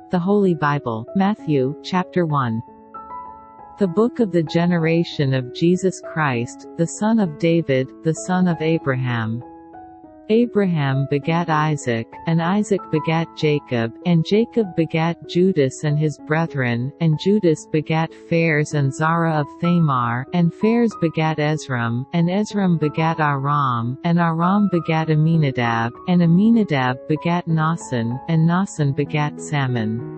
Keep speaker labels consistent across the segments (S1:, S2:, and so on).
S1: The Holy Bible, Matthew, chapter 1. The book of the generation of Jesus Christ, the son of David, the son of Abraham. Abraham begat Isaac, and Isaac begat Jacob, and Jacob begat Judas and his brethren, and Judas begat Phares and Zara of Thamar, and Phares begat Esrom, and Esrom begat Aram, and Aram begat Aminadab, and Aminadab begat Naasson, and Naasson begat Salmon.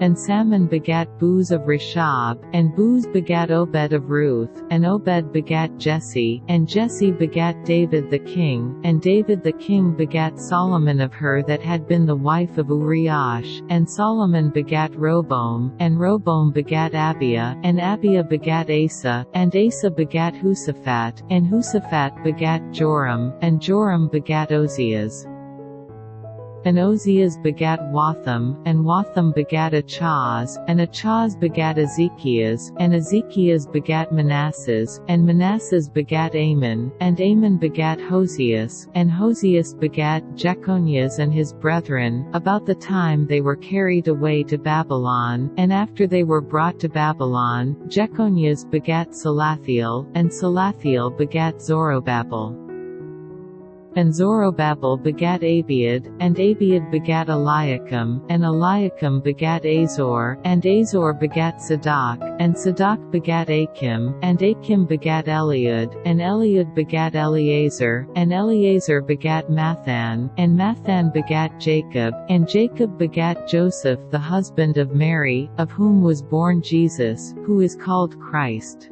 S1: And Salmon begat Booz of Reshab, and Booz begat Obed of Ruth, and Obed begat Jesse, and Jesse begat David the king, and David the king begat Solomon of her that had been the wife of Uriah, and Solomon begat Roboam, and Roboam begat Abiah, and Abiah begat Asa, and Asa begat Husaphat, and Husaphat begat Joram, and Joram begat Ozias. And Ozias begat Jotham, and Jotham begat Achaz, and Achaz begat Ezekias, and Ezekias begat Manasses, and Manasses begat Amon, and Amon begat Hosias, and Hosias begat Jeconias and his brethren, about the time they were carried away to Babylon, and after they were brought to Babylon, Jeconias begat Salathiel, and Salathiel begat Zorobabel. And Zorobabel begat Abiad, and Abiad begat Eliakim, and Eliakim begat Azor, and Azor begat Sadoc, and Sadoc begat Achim, and Achim begat Eliud, and Eliud begat Eleazar, and Eleazar begat Mathan, and Mathan begat Jacob, and Jacob begat Joseph the husband of Mary, of whom was born Jesus, who is called Christ.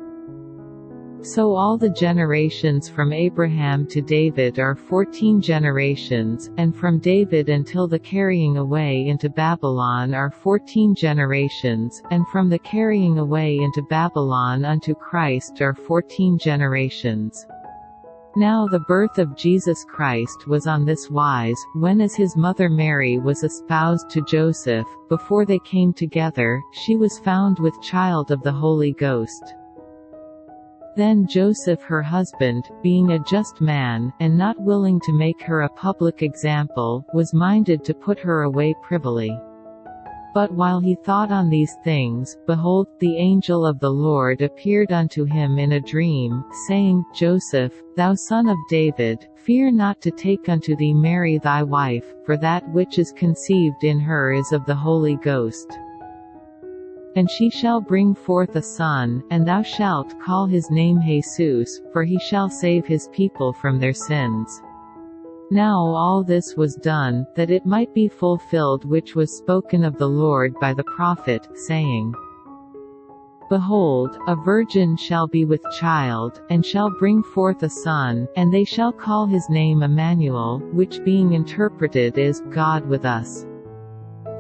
S1: So all the generations from Abraham to David are 14 generations, and from David until the carrying away into Babylon are 14 generations, and from the carrying away into Babylon unto Christ are 14 generations. Now the birth of Jesus Christ was on this wise, when as his mother Mary was espoused to Joseph, before they came together, she was found with child of the Holy Ghost. Then Joseph her husband, being a just man, and not willing to make her a public example, was minded to put her away privily. But while he thought on these things, behold, the angel of the Lord appeared unto him in a dream, saying, Joseph, thou son of David, fear not to take unto thee Mary thy wife, for that which is conceived in her is of the Holy Ghost. And she shall bring forth a son, and thou shalt call his name Jesus, for he shall save his people from their sins. Now all this was done, that it might be fulfilled which was spoken of the Lord by the prophet, saying, Behold, a virgin shall be with child, and shall bring forth a son, and they shall call his name Emmanuel, which being interpreted is, God with us.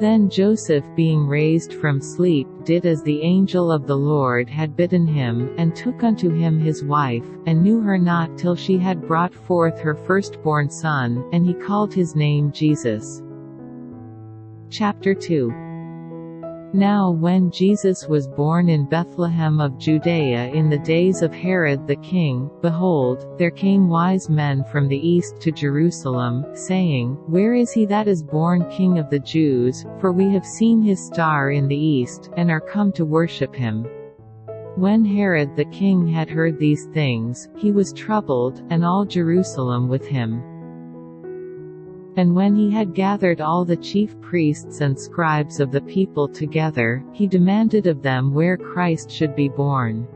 S1: Then Joseph being raised from sleep did as the angel of the Lord had bidden him, and took unto him his wife, and knew her not till she had brought forth her firstborn son, and he called his name Jesus. Chapter 2. Now when Jesus was born in Bethlehem of Judea in the days of Herod the king, behold, there came wise men from the east to Jerusalem, saying, Where is he that is born King of the Jews? For we have seen his star in the east, and are come to worship him. When Herod the king had heard these things, he was troubled, and all Jerusalem with him. And when he had gathered all the chief priests and scribes of the people together, he demanded of them where Christ should be born.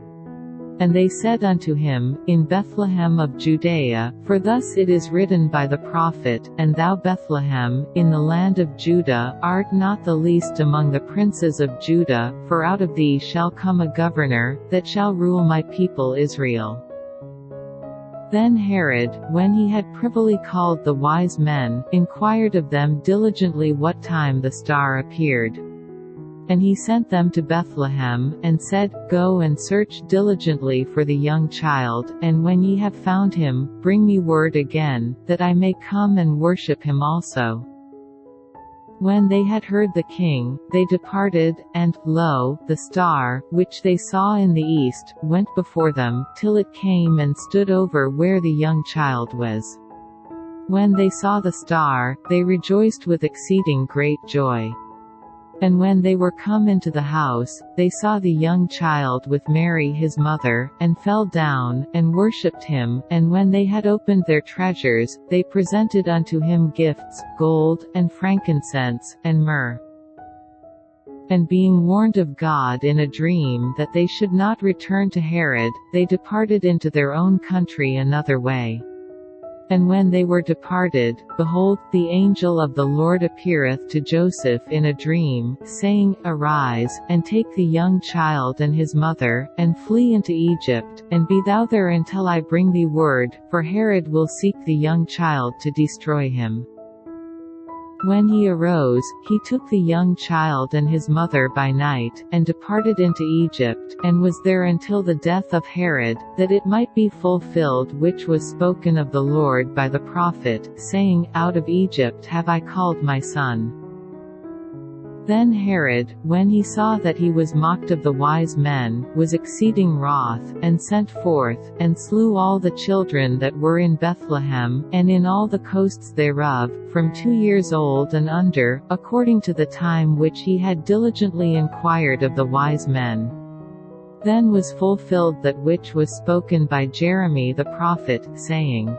S1: And they said unto him, In Bethlehem of Judea, for thus it is written by the prophet, And thou Bethlehem, in the land of Judah, art not the least among the princes of Judah, for out of thee shall come a governor, that shall rule my people Israel. Then Herod, when he had privily called the wise men, inquired of them diligently what time the star appeared. And he sent them to Bethlehem, and said, Go and search diligently for the young child, and when ye have found him, bring me word again, that I may come and worship him also. When they had heard the king, they departed, and, lo, the star, which they saw in the east, went before them, till it came and stood over where the young child was. When they saw the star, they rejoiced with exceeding great joy. And when they were come into the house, they saw the young child with Mary his mother, and fell down, and worshipped him. And when they had opened their treasures, they presented unto him gifts, gold, and frankincense, and myrrh. And being warned of God in a dream that they should not return to Herod, they departed into their own country another way. And when they were departed, behold, the angel of the Lord appeareth to Joseph in a dream, saying, Arise, and take the young child and his mother, and flee into Egypt, and be thou there until I bring thee word, for Herod will seek the young child to destroy him. When he arose, he took the young child and his mother by night, and departed into Egypt, and was there until the death of Herod, that it might be fulfilled which was spoken of the Lord by the prophet, saying, Out of Egypt have I called my son. Then Herod, when he saw that he was mocked of the wise men, was exceeding wroth, and sent forth, and slew all the children that were in Bethlehem, and in all the coasts thereof, from 2 years old and under, according to the time which he had diligently inquired of the wise men. Then was fulfilled that which was spoken by Jeremy the prophet, saying,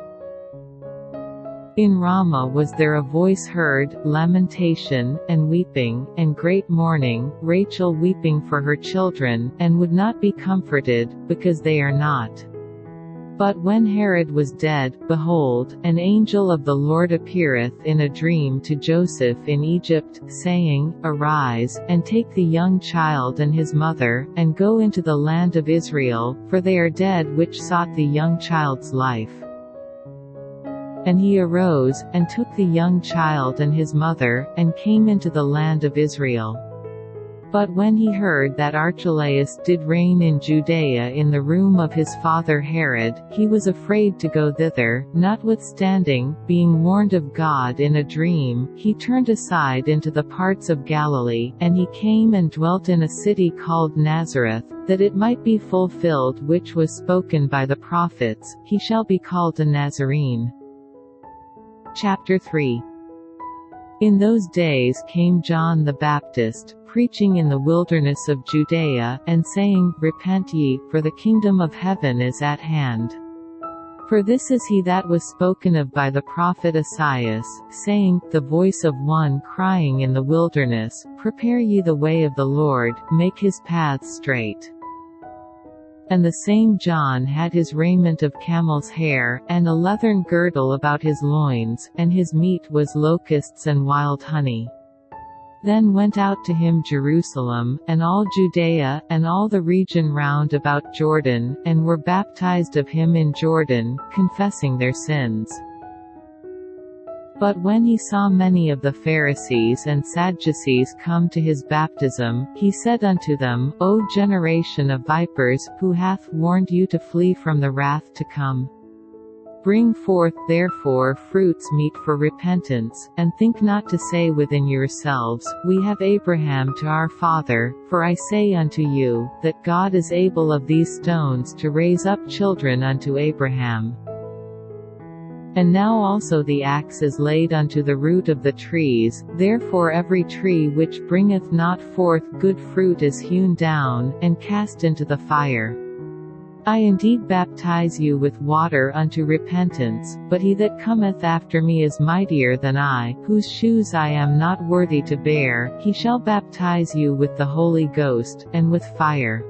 S1: In Ramah was there a voice heard, lamentation, and weeping, and great mourning, Rachel weeping for her children, and would not be comforted, because they are not. But when Herod was dead, behold, an angel of the Lord appeareth in a dream to Joseph in Egypt, saying, Arise, and take the young child and his mother, and go into the land of Israel, for they are dead which sought the young child's life. And he arose, and took the young child and his mother, and came into the land of Israel. But when he heard that Archelaus did reign in Judea in the room of his father Herod, he was afraid to go thither. Notwithstanding, being warned of God in a dream, he turned aside into the parts of Galilee, and he came and dwelt in a city called Nazareth, that it might be fulfilled which was spoken by the prophets, He shall be called a Nazarene. Chapter 3. In those days came John the Baptist, preaching in the wilderness of Judea, and saying, Repent ye, for the kingdom of heaven is at hand. For this is he that was spoken of by the prophet Esaias, saying, The voice of one crying in the wilderness, Prepare ye the way of the Lord, make his paths straight. And the same John had his raiment of camel's hair, and a leathern girdle about his loins, and his meat was locusts and wild honey. Then went out to him Jerusalem, and all Judea, and all the region round about Jordan, and were baptized of him in Jordan, confessing their sins. But when he saw many of the Pharisees and Sadducees come to his baptism, he said unto them, O generation of vipers, who hath warned you to flee from the wrath to come? Bring forth therefore fruits meet for repentance, and think not to say within yourselves, We have Abraham to our father, for I say unto you, that God is able of these stones to raise up children unto Abraham. And now also the axe is laid unto the root of the trees, therefore every tree which bringeth not forth good fruit is hewn down, and cast into the fire. I indeed baptize you with water unto repentance, but he that cometh after me is mightier than I, whose shoes I am not worthy to bear. He shall baptize you with the Holy Ghost, and with fire,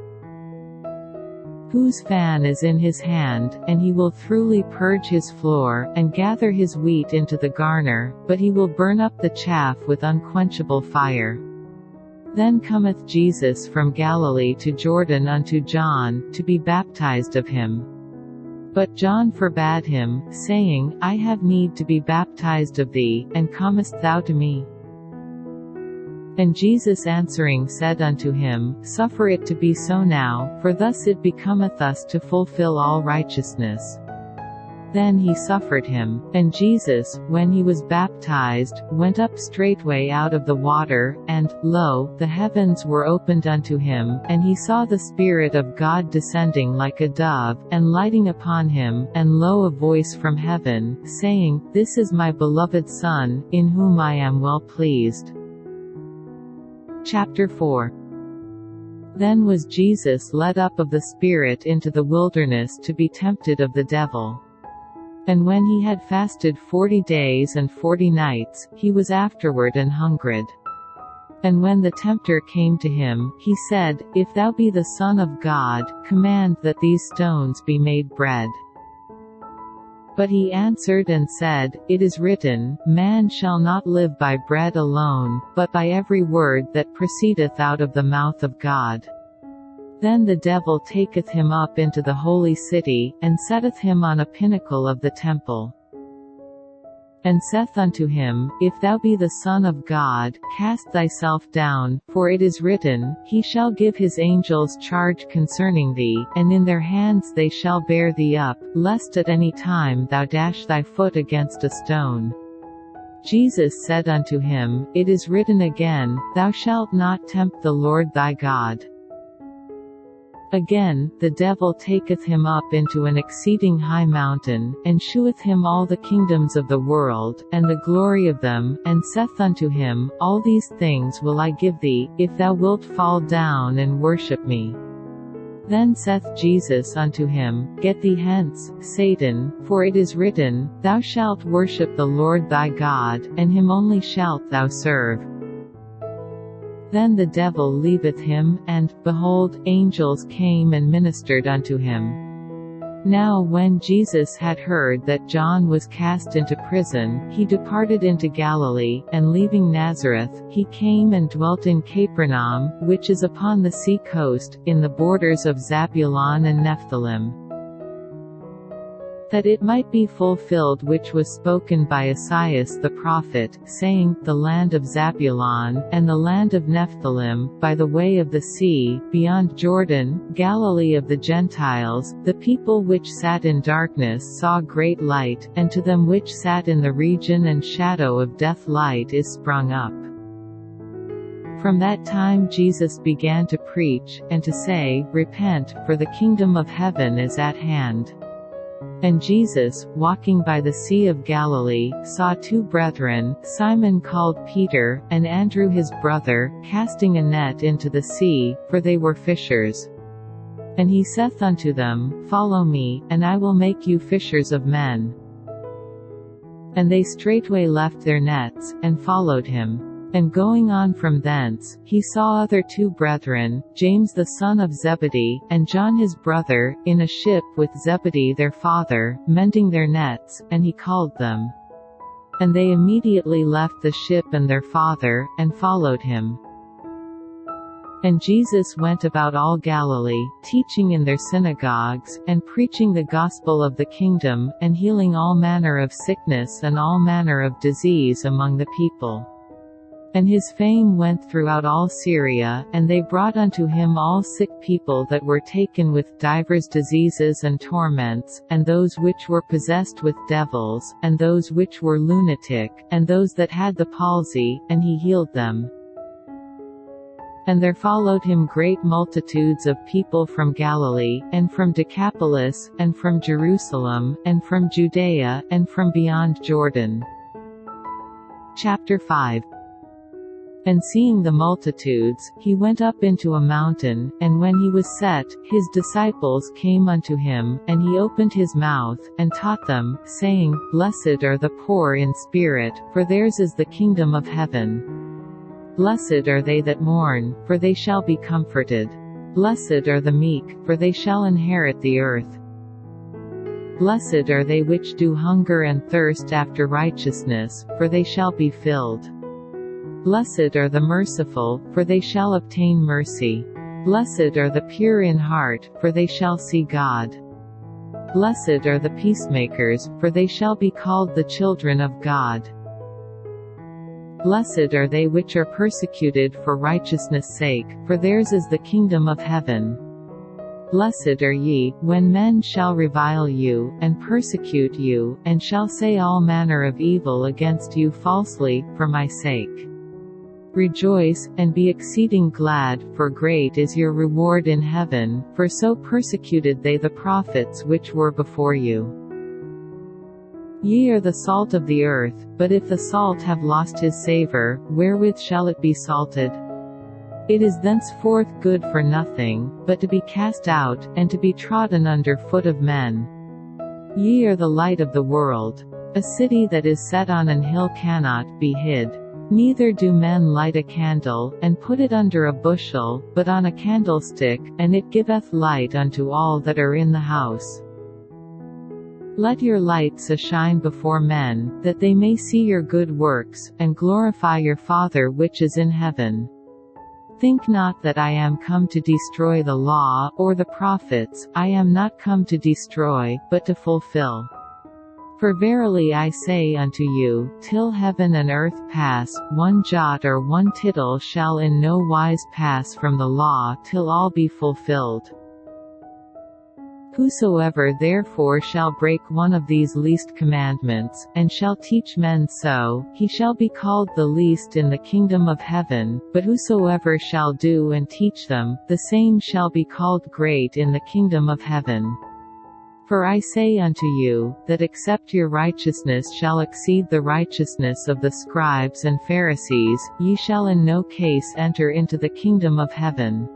S1: whose fan is in his hand, and he will thoroughly purge his floor, and gather his wheat into the garner, but he will burn up the chaff with unquenchable fire. Then cometh Jesus from Galilee to Jordan unto John, to be baptized of him. But John forbade him, saying, I have need to be baptized of thee, and comest thou to me? And Jesus answering said unto him, Suffer it to be so now, for thus it becometh us to fulfill all righteousness. Then he suffered him. And Jesus, when he was baptized, went up straightway out of the water, and, lo, the heavens were opened unto him, and he saw the Spirit of God descending like a dove, and lighting upon him, and lo, a voice from heaven, saying, This is my beloved Son, in whom I am well pleased. Chapter 4. Then was Jesus led up of the Spirit into the wilderness to be tempted of the devil. And when he had fasted 40 days and 40 nights, he was afterward an hungered. And when the tempter came to him, he said, If thou be the Son of God, command that these stones be made bread. But he answered and said, It is written, Man shall not live by bread alone, but by every word that proceedeth out of the mouth of God. Then the devil taketh him up into the holy city, and setteth him on a pinnacle of the temple. And saith unto him, If thou be the Son of God, cast thyself down, for it is written, He shall give his angels charge concerning thee, and in their hands they shall bear thee up, lest at any time thou dash thy foot against a stone. Jesus said unto him, It is written again, Thou shalt not tempt the Lord thy God. Again, the devil taketh him up into an exceeding high mountain, and sheweth him all the kingdoms of the world, and the glory of them, and saith unto him, All these things will I give thee, if thou wilt fall down and worship me. Then saith Jesus unto him, Get thee hence, Satan, for it is written, Thou shalt worship the Lord thy God, and him only shalt thou serve. Then the devil leaveth him, and, behold, angels came and ministered unto him. Now when Jesus had heard that John was cast into prison, he departed into Galilee, and leaving Nazareth, he came and dwelt in Capernaum, which is upon the sea coast, in the borders of Zabulon and Nephthalim. That it might be fulfilled which was spoken by Esaias the prophet, saying, The land of Zabulon, and the land of Nephthalim, by the way of the sea, beyond Jordan, Galilee of the Gentiles, the people which sat in darkness saw great light, and to them which sat in the region and shadow of death light is sprung up. From that time Jesus began to preach, and to say, Repent, for the kingdom of heaven is at hand. And Jesus, walking by the sea of Galilee, saw two brethren, Simon called Peter, and Andrew his brother, casting a net into the sea, for they were fishers. And he saith unto them, Follow me, and I will make you fishers of men. And they straightway left their nets, and followed him. And going on from thence, he saw other two brethren, James the son of Zebedee, and John his brother, in a ship with Zebedee their father, mending their nets, and he called them. And they immediately left the ship and their father, and followed him. And Jesus went about all Galilee, teaching in their synagogues, and preaching the gospel of the kingdom, and healing all manner of sickness and all manner of disease among the people. And his fame went throughout all Syria, and they brought unto him all sick people that were taken with divers diseases and torments, and those which were possessed with devils, and those which were lunatic, and those that had the palsy, and he healed them. And there followed him great multitudes of people from Galilee, and from Decapolis, and from Jerusalem, and from Judea, and from beyond Jordan. Chapter 5. And seeing the multitudes, he went up into a mountain, and when he was set, his disciples came unto him, and he opened his mouth, and taught them, saying, Blessed are the poor in spirit, for theirs is the kingdom of heaven. Blessed are they that mourn, for they shall be comforted. Blessed are the meek, for they shall inherit the earth. Blessed are they which do hunger and thirst after righteousness, for they shall be filled. Blessed are the merciful, for they shall obtain mercy. Blessed are the pure in heart, for they shall see God. Blessed are the peacemakers, for they shall be called the children of God. Blessed are they which are persecuted for righteousness' sake, for theirs is the kingdom of heaven. Blessed are ye, when men shall revile you, and persecute you, and shall say all manner of evil against you falsely, for my sake. Rejoice, and be exceeding glad, for great is your reward in heaven, for so persecuted they the prophets which were before you. Ye are the salt of the earth, but if the salt have lost his savour, wherewith shall it be salted? It is thenceforth good for nothing, but to be cast out, and to be trodden under foot of men. Ye are the light of the world. A city that is set on an hill cannot be hid. Neither do men light a candle, and put it under a bushel, but on a candlestick, and it giveth light unto all that are in the house. Let your light so shine before men, that they may see your good works, and glorify your Father which is in heaven. Think not that I am come to destroy the law, or the prophets. I am not come to destroy, but to fulfill. For verily I say unto you, till heaven and earth pass, one jot or one tittle shall in no wise pass from the law till all be fulfilled. Whosoever therefore shall break one of these least commandments, and shall teach men so, he shall be called the least in the kingdom of heaven, but whosoever shall do and teach them, the same shall be called great in the kingdom of heaven. For I say unto you, that except your righteousness shall exceed the righteousness of the scribes and Pharisees, ye shall in no case enter into the kingdom of heaven.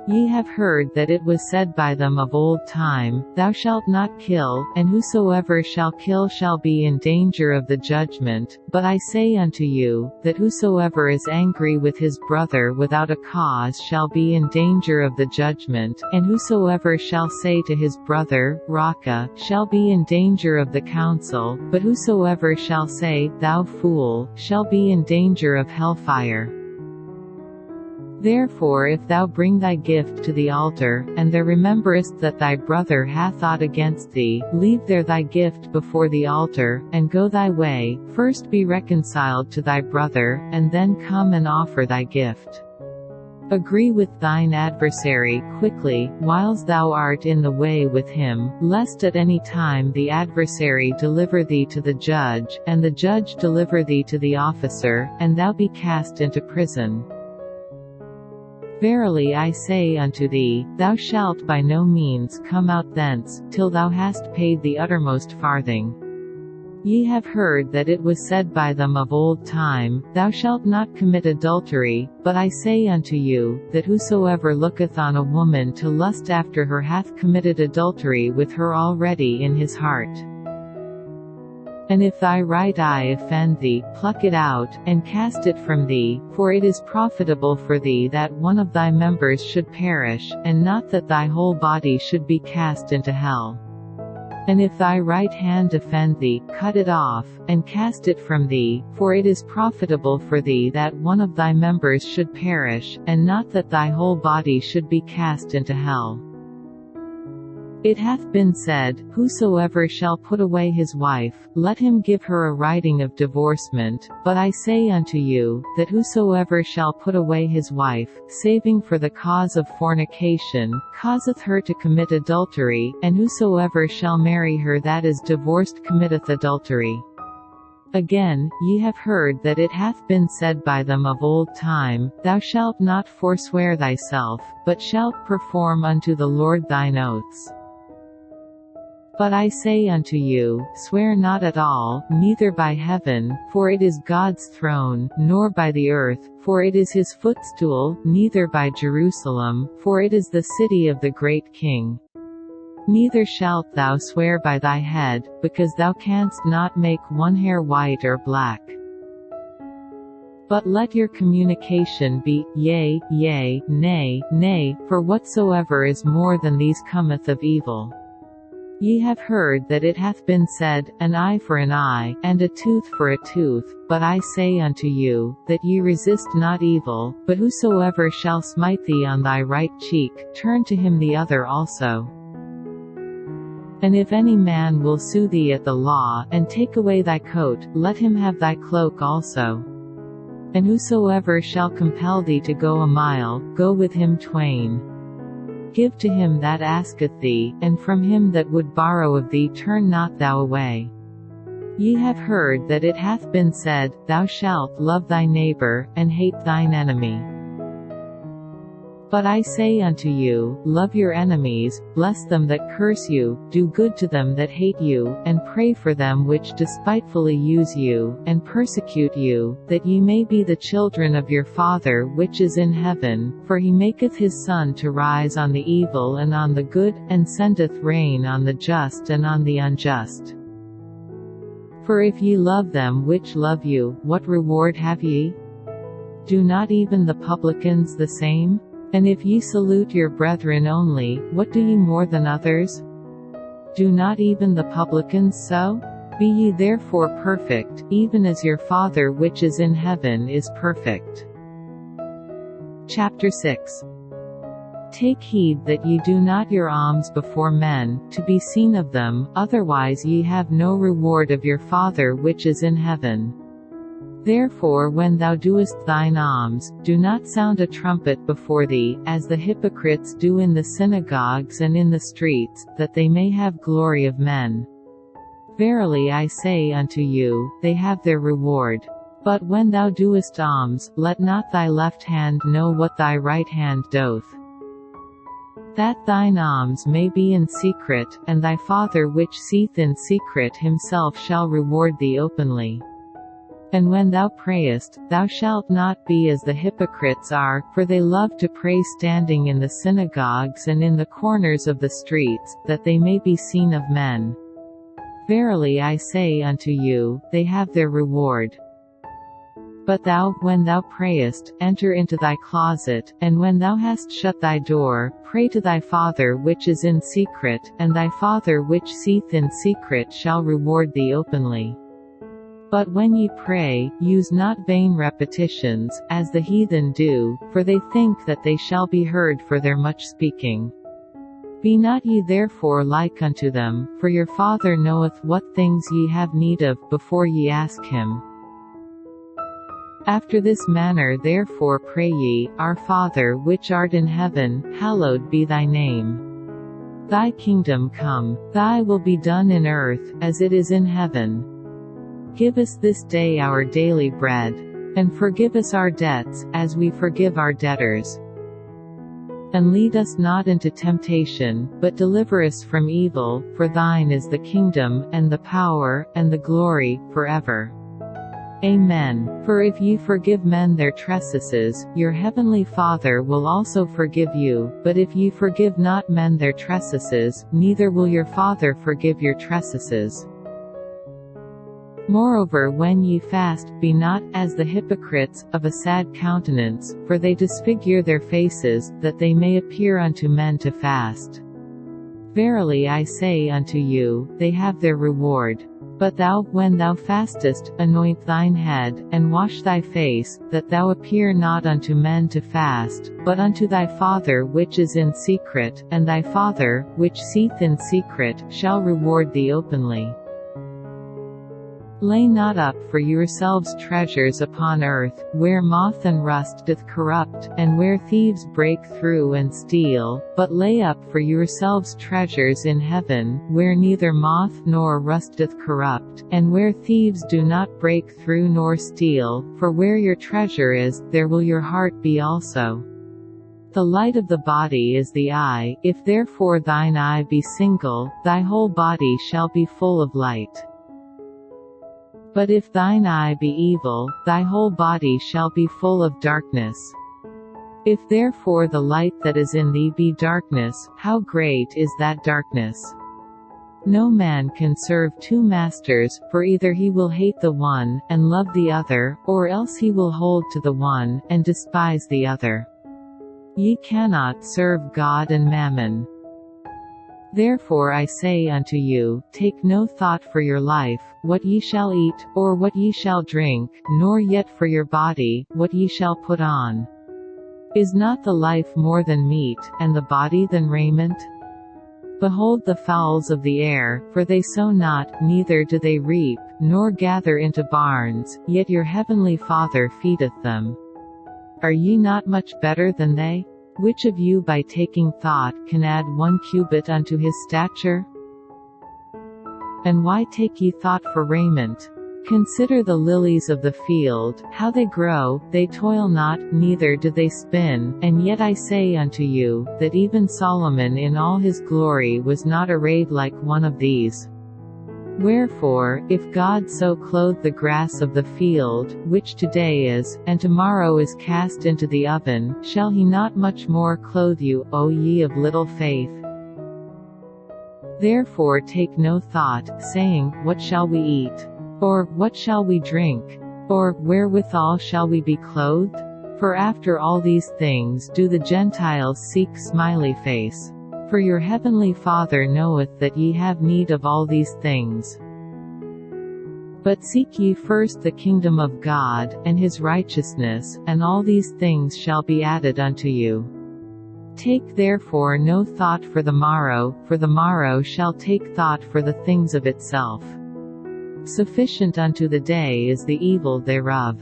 S1: Ye have heard that it was said by them of old time, Thou shalt not kill, and whosoever shall kill shall be in danger of the judgment. But I say unto you, that whosoever is angry with his brother without a cause shall be in danger of the judgment, and whosoever shall say to his brother, Raca, shall be in danger of the council, but whosoever shall say, Thou fool, shall be in danger of hellfire. Therefore if thou bring thy gift to the altar, and there rememberest that thy brother hath aught against thee, leave there thy gift before the altar, and go thy way, first be reconciled to thy brother, and then come and offer thy gift. Agree with thine adversary quickly, whiles thou art in the way with him, lest at any time the adversary deliver thee to the judge, and the judge deliver thee to the officer, and thou be cast into prison. Verily I say unto thee, thou shalt by no means come out thence, till thou hast paid the uttermost farthing. Ye have heard that it was said by them of old time, Thou shalt not commit adultery, but I say unto you, that whosoever looketh on a woman to lust after her hath committed adultery with her already in his heart. And if thy right eye offend thee, pluck it out, and cast it from thee, for it is profitable for thee that one of thy members should perish, and not that thy whole body should be cast into hell. And if thy right hand offend thee, cut it off, and cast it from thee, for it is profitable for thee that one of thy members should perish, and not that thy whole body should be cast into hell. It hath been said, Whosoever shall put away his wife, let him give her a writing of divorcement. But I say unto you, that whosoever shall put away his wife, saving for the cause of fornication, causeth her to commit adultery, and whosoever shall marry her that is divorced committeth adultery. Again, ye have heard that it hath been said by them of old time, Thou shalt not forswear thyself, but shalt perform unto the Lord thine oaths. But I say unto you, swear not at all, neither by heaven, for it is God's throne, nor by the earth, for it is his footstool, neither by Jerusalem, for it is the city of the great King. Neither shalt thou swear by thy head, because thou canst not make one hair white or black. But let your communication be, yea, yea, nay, nay, for whatsoever is more than these cometh of evil. Ye have heard that it hath been said, An eye for an eye, and a tooth for a tooth. But I say unto you, that ye resist not evil, but whosoever shall smite thee on thy right cheek, turn to him the other also. And if any man will sue thee at the law, and take away thy coat, let him have thy cloak also. And whosoever shall compel thee to go a mile, go with him twain. Give to him that asketh thee, and from him that would borrow of thee turn not thou away. Ye have heard that it hath been said, Thou shalt love thy neighbor, and hate thine enemy. But I say unto you, love your enemies, bless them that curse you, do good to them that hate you, and pray for them which despitefully use you, and persecute you, that ye may be the children of your Father which is in heaven, for he maketh his sun to rise on the evil and on the good, and sendeth rain on the just and on the unjust. For if ye love them which love you, what reward have ye? Do not even the publicans the same? And if ye salute your brethren only, what do ye more than others? Do not even the publicans so? Be ye therefore perfect, even as your Father which is in heaven is perfect. Chapter 6. Take heed that ye do not your alms before men, to be seen of them, otherwise ye have no reward of your Father which is in heaven. Therefore when thou doest thine alms, do not sound a trumpet before thee, as the hypocrites do in the synagogues and in the streets, that they may have glory of men. Verily I say unto you, they have their reward. But when thou doest alms, let not thy left hand know what thy right hand doth. That thine alms may be in secret, and thy Father which seeth in secret himself shall reward thee openly. And when thou prayest, thou shalt not be as the hypocrites are, for they love to pray standing in the synagogues and in the corners of the streets, that they may be seen of men. Verily I say unto you, they have their reward. But thou, when thou prayest, enter into thy closet, and when thou hast shut thy door, pray to thy Father which is in secret, and thy Father which seeth in secret shall reward thee openly. But when ye pray, use not vain repetitions, as the heathen do, for they think that they shall be heard for their much speaking. Be not ye therefore like unto them, for your Father knoweth what things ye have need of, before ye ask him. After this manner therefore pray ye, Our Father which art in heaven, hallowed be thy name. Thy kingdom come. Thy will be done in earth, as it is in heaven. Give us this day our daily bread. And forgive us our debts, as we forgive our debtors. And lead us not into temptation, but deliver us from evil, for thine is the kingdom, and the power, and the glory, forever. Amen. For if ye forgive men their trespasses, your heavenly Father will also forgive you, but if ye forgive not men their trespasses, neither will your Father forgive your trespasses. Moreover when ye fast, be not, as the hypocrites, of a sad countenance, for they disfigure their faces, that they may appear unto men to fast. Verily I say unto you, they have their reward. But thou, when thou fastest, anoint thine head, and wash thy face, that thou appear not unto men to fast, but unto thy Father which is in secret, and thy Father, which seeth in secret, shall reward thee openly. Lay not up for yourselves treasures upon earth, where moth and rust doth corrupt, and where thieves break through and steal, but lay up for yourselves treasures in heaven, where neither moth nor rust doth corrupt, and where thieves do not break through nor steal, for where your treasure is, there will your heart be also. The light of the body is the eye, if therefore thine eye be single, thy whole body shall be full of light. But if thine eye be evil, thy whole body shall be full of darkness. If therefore the light that is in thee be darkness, how great is that darkness? No man can serve two masters, for either he will hate the one, and love the other, or else he will hold to the one, and despise the other. Ye cannot serve God and mammon. Therefore I say unto you, take no thought for your life, what ye shall eat, or what ye shall drink, nor yet for your body, what ye shall put on. Is not the life more than meat, and the body than raiment? Behold the fowls of the air, for they sow not, neither do they reap, nor gather into barns, yet your heavenly Father feedeth them. Are ye not much better than they? Which of you by taking thought can add 1 cubit unto his stature? And why take ye thought for raiment? Consider the lilies of the field, how they grow, they toil not, neither do they spin, and yet I say unto you, that even Solomon in all his glory was not arrayed like one of these. Wherefore, if God so clothe the grass of the field, which today is, and tomorrow is cast into the oven, shall he not much more clothe you, O ye of little faith? Therefore take no thought, saying, What shall we eat? Or, what shall we drink? Or, wherewithal shall we be clothed? For after all these things do the Gentiles seek. Smiley face. For your heavenly Father knoweth that ye have need of all these things. But seek ye first the kingdom of God, and his righteousness, and all these things shall be added unto you. Take therefore no thought for the morrow shall take thought for the things of itself. Sufficient unto the day is the evil thereof.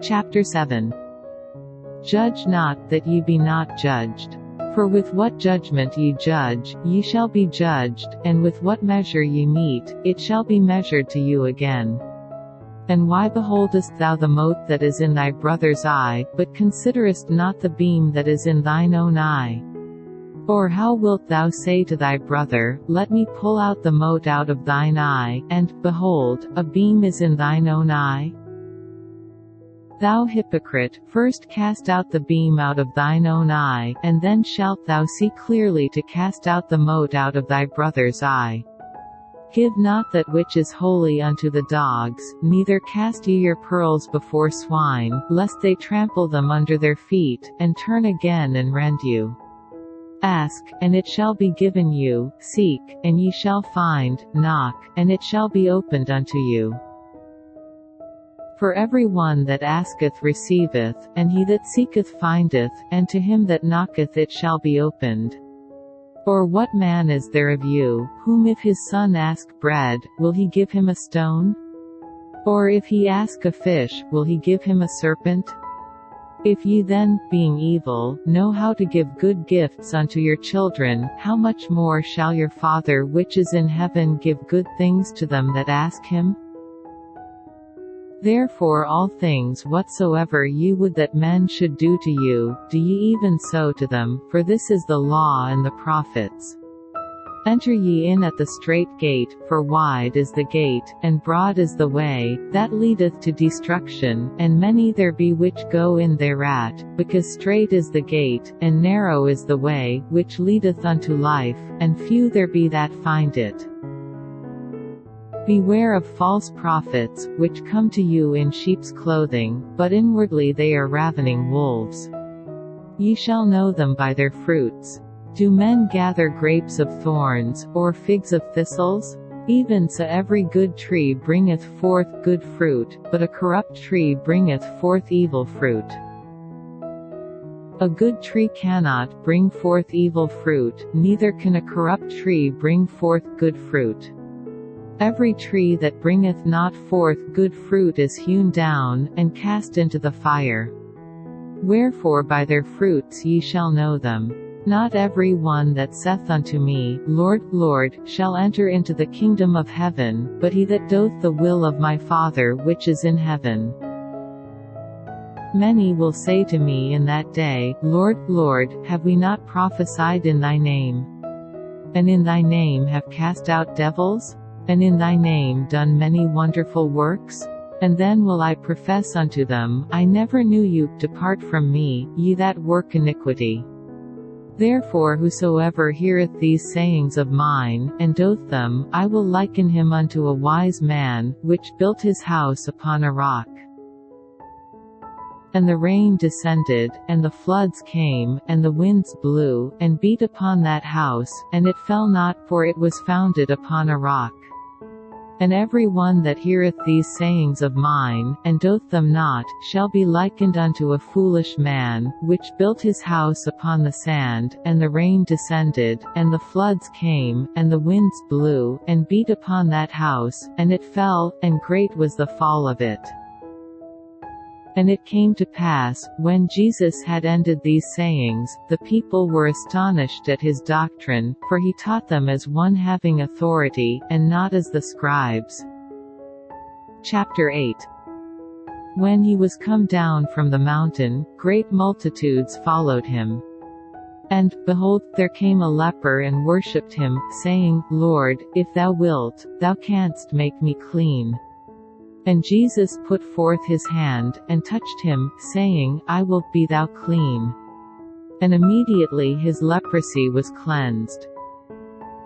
S1: Chapter 7. Judge not, that ye be not judged. For with what judgment ye judge, ye shall be judged, and with what measure ye mete, it shall be measured to you again. And why beholdest thou the mote that is in thy brother's eye, but considerest not the beam that is in thine own eye? Or how wilt thou say to thy brother, Let me pull out the mote out of thine eye, and, behold, a beam is in thine own eye? Thou hypocrite, first cast out the beam out of thine own eye, and then shalt thou see clearly to cast out the mote out of thy brother's eye. Give not that which is holy unto the dogs, neither cast ye your pearls before swine, lest they trample them under their feet, and turn again and rend you. Ask, and it shall be given you, seek, and ye shall find, knock, and it shall be opened unto you. For every one that asketh receiveth, and he that seeketh findeth, and to him that knocketh it shall be opened. Or what man is there of you, whom if his son ask bread, will he give him a stone? Or if he ask a fish, will he give him a serpent? If ye then, being evil, know how to give good gifts unto your children, how much more shall your Father which is in heaven give good things to them that ask him? Therefore all things whatsoever ye would that men should do to you, do ye even so to them, for this is the law and the prophets. Enter ye in at the strait gate, for wide is the gate, and broad is the way, that leadeth to destruction, and many there be which go in thereat, because strait is the gate, and narrow is the way, which leadeth unto life, and few there be that find it. Beware of false prophets, which come to you in sheep's clothing, but inwardly they are ravening wolves. Ye shall know them by their fruits. Do men gather grapes of thorns, or figs of thistles? Even so every good tree bringeth forth good fruit, but a corrupt tree bringeth forth evil fruit. A good tree cannot bring forth evil fruit, neither can a corrupt tree bring forth good fruit. Every tree that bringeth not forth good fruit is hewn down, and cast into the fire. Wherefore by their fruits ye shall know them. Not every one that saith unto me, Lord, Lord, shall enter into the kingdom of heaven, but he that doth the will of my Father which is in heaven. Many will say to me in that day, Lord, Lord, have we not prophesied in thy name? And in thy name have cast out devils? And in thy name done many wonderful works? And then will I profess unto them, I never knew you, depart from me, ye that work iniquity. Therefore whosoever heareth these sayings of mine, and doth them, I will liken him unto a wise man, which built his house upon a rock. And the rain descended, and the floods came, and the winds blew, and beat upon that house, and it fell not, for it was founded upon a rock. And every one that heareth these sayings of mine, and doth them not, shall be likened unto a foolish man, which built his house upon the sand, and the rain descended, and the floods came, and the winds blew, and beat upon that house, and it fell, and great was the fall of it. And it came to pass, when Jesus had ended these sayings, the people were astonished at his doctrine, for he taught them as one having authority, and not as the scribes. Chapter 8. When he was come down from the mountain, great multitudes followed him. And, behold, there came a leper and worshipped him, saying, Lord, if thou wilt, thou canst make me clean. And Jesus put forth his hand, and touched him, saying, I will, be thou clean. And immediately his leprosy was cleansed.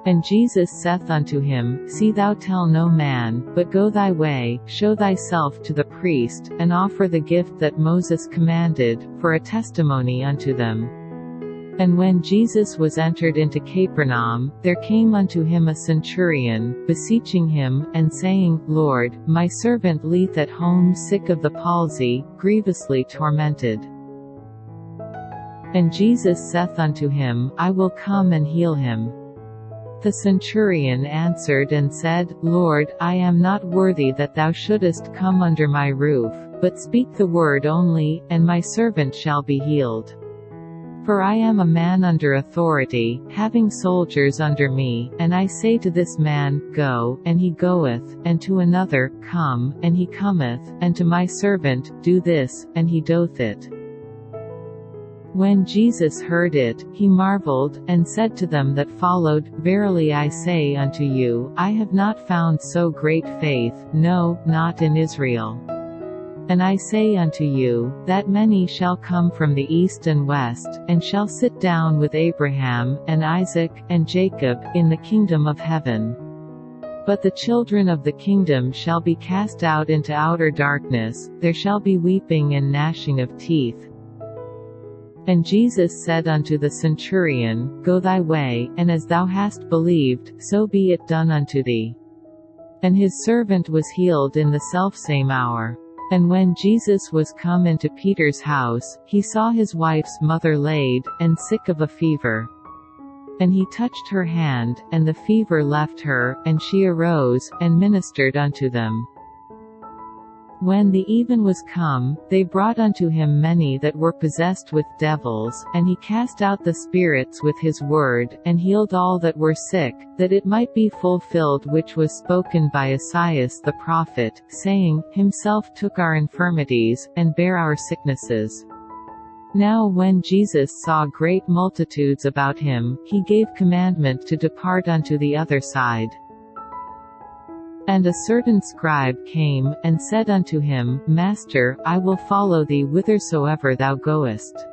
S1: And Jesus saith unto him, See thou tell no man, but go thy way, show thyself to the priest, and offer the gift that Moses commanded, for a testimony unto them. And when Jesus was entered into Capernaum, there came unto him a centurion, beseeching him, and saying, Lord, my servant lieth at home sick of the palsy, grievously tormented. And Jesus saith unto him, I will come and heal him. The centurion answered and said, Lord, I am not worthy that thou shouldest come under my roof, but speak the word only, and my servant shall be healed. For I am a man under authority, having soldiers under me, and I say to this man, Go, and he goeth, and to another, Come, and he cometh, and to my servant, Do this, and he doth it. When Jesus heard it, he marveled, and said to them that followed, Verily I say unto you, I have not found so great faith, no, not in Israel. And I say unto you, that many shall come from the east and west, and shall sit down with Abraham, and Isaac, and Jacob, in the kingdom of heaven. But the children of the kingdom shall be cast out into outer darkness, there shall be weeping and gnashing of teeth. And Jesus said unto the centurion, Go thy way, and as thou hast believed, so be it done unto thee. And his servant was healed in the selfsame hour. And when Jesus was come into Peter's house, he saw his wife's mother laid, and sick of a fever. And he touched her hand, and the fever left her, and she arose, and ministered unto them. When the even was come, they brought unto him many that were possessed with devils, and he cast out the spirits with his word, and healed all that were sick, that it might be fulfilled which was spoken by Esaias the prophet, saying, Himself took our infirmities, and bare our sicknesses. Now when Jesus saw great multitudes about him, he gave commandment to depart unto the other side. And a certain scribe came, and said unto him, Master, I will follow thee whithersoever thou goest.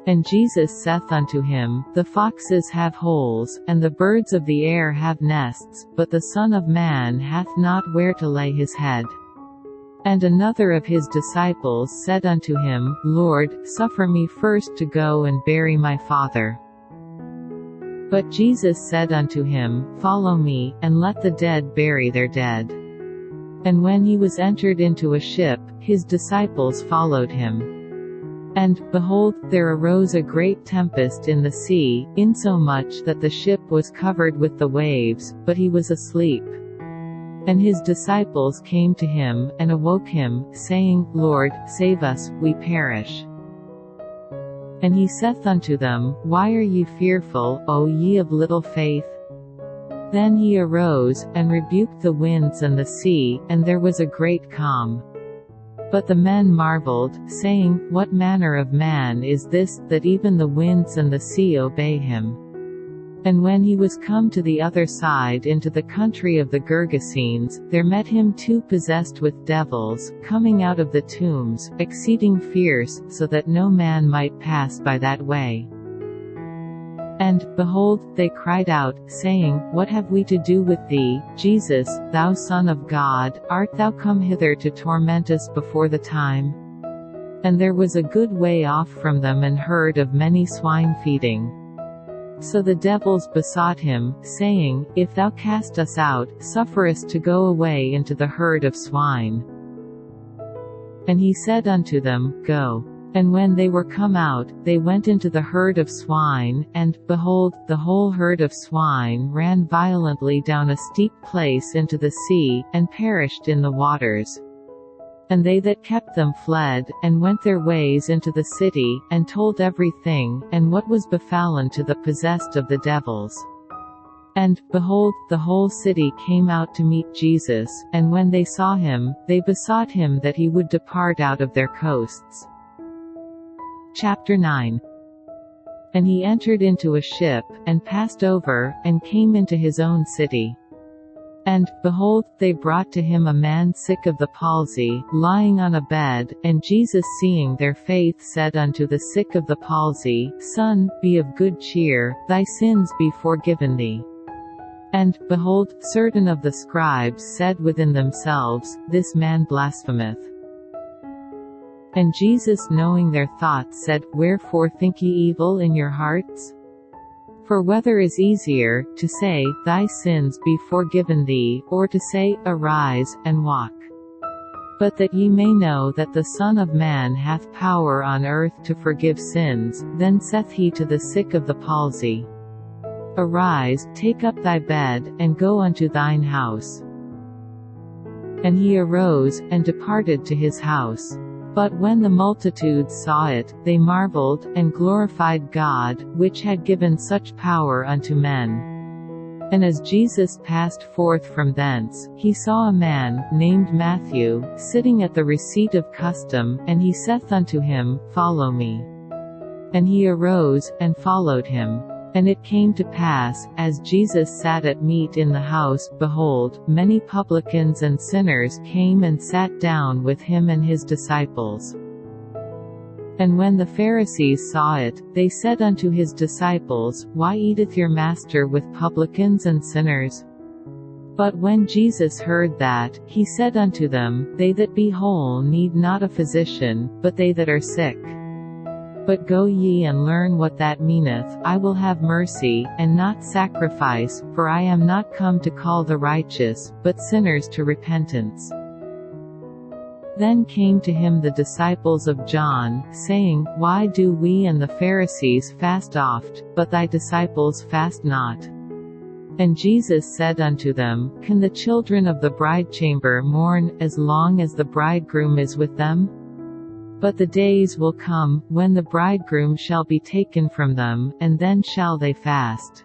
S1: And Jesus saith unto him, The foxes have holes, and the birds of the air have nests, but the Son of Man hath not where to lay his head. And another of his disciples said unto him, Lord, suffer me first to go and bury my father. But Jesus said unto him, Follow me, and let the dead bury their dead. And when he was entered into a ship, his disciples followed him. And, behold, there arose a great tempest in the sea, insomuch that the ship was covered with the waves, but he was asleep. And his disciples came to him, and awoke him, saying, Lord, save us, we perish. And he saith unto them, Why are ye fearful, O ye of little faith? Then he arose, and rebuked the winds and the sea, and there was a great calm. But the men marveled, saying, What manner of man is this, that even the winds and the sea obey him? And when he was come to the other side into the country of the Gergesenes, there met him two possessed with devils, coming out of the tombs, exceeding fierce, so that no man might pass by that way. And, behold, they cried out, saying, What have we to do with thee, Jesus, thou Son of God? Art thou come hither to torment us before the time? And there was a good way off from them an herd of many swine feeding. So the devils besought him, saying, If thou cast us out, suffer us to go away into the herd of swine. And he said unto them, Go. And when they were come out, they went into the herd of swine, and, behold, the whole herd of swine ran violently down a steep place into the sea, and perished in the waters. And they that kept them fled, and went their ways into the city, and told everything, and what was befallen to the possessed of the devils. And, behold, the whole city came out to meet Jesus, and when they saw him, they besought him that he would depart out of their coasts. Chapter 9. And he entered into a ship, and passed over, and came into his own city. And, behold, they brought to him a man sick of the palsy, lying on a bed, and Jesus seeing their faith said unto the sick of the palsy, Son, be of good cheer, thy sins be forgiven thee. And, behold, certain of the scribes said within themselves, This man blasphemeth. And Jesus knowing their thoughts said, Wherefore think ye evil in your hearts? For whether is easier, to say, Thy sins be forgiven thee, or to say, Arise, and walk? But that ye may know that the Son of Man hath power on earth to forgive sins, then saith he to the sick of the palsy, Arise, take up thy bed, and go unto thine house. And he arose, and departed to his house. But when the multitudes saw it, they marveled, and glorified God, which had given such power unto men. And as Jesus passed forth from thence, he saw a man, named Matthew, sitting at the receipt of custom, and he saith unto him, Follow me. And he arose, and followed him. And it came to pass, as Jesus sat at meat in the house, behold, many publicans and sinners came and sat down with him and his disciples. And when the Pharisees saw it, they said unto his disciples, Why eateth your master with publicans and sinners? But when Jesus heard that, he said unto them, They that be whole need not a physician, but they that are sick. But go ye and learn what that meaneth, I will have mercy, and not sacrifice, for I am not come to call the righteous, but sinners to repentance. Then came to him the disciples of John, saying, Why do we and the Pharisees fast oft, but thy disciples fast not? And Jesus said unto them, Can the children of the bridechamber mourn, as long as the bridegroom is with them? But the days will come, when the bridegroom shall be taken from them, and then shall they fast.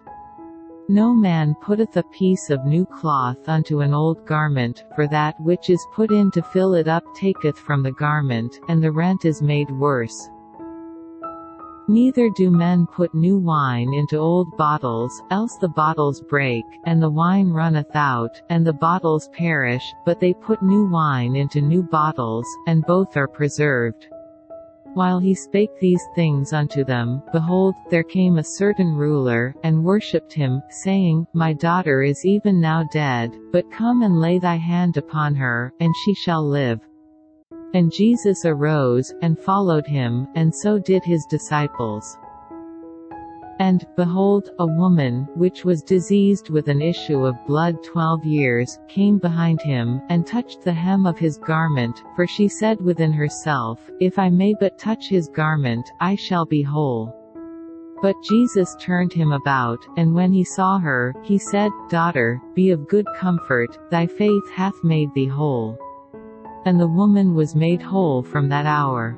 S1: No man putteth a piece of new cloth unto an old garment, for that which is put in to fill it up taketh from the garment, and the rent is made worse. Neither do men put new wine into old bottles, else the bottles break, and the wine runneth out, and the bottles perish, but they put new wine into new bottles, and both are preserved. While he spake these things unto them, behold, there came a certain ruler, and worshipped him, saying, My daughter is even now dead, but come and lay thy hand upon her, and she shall live. And Jesus arose, and followed him, and so did his disciples. And, behold, a woman, which was diseased with an issue of blood 12 years, came behind him, and touched the hem of his garment, for she said within herself, If I may but touch his garment, I shall be whole. But Jesus turned him about, and when he saw her, he said, Daughter, be of good comfort, thy faith hath made thee whole. And the woman was made whole from that hour.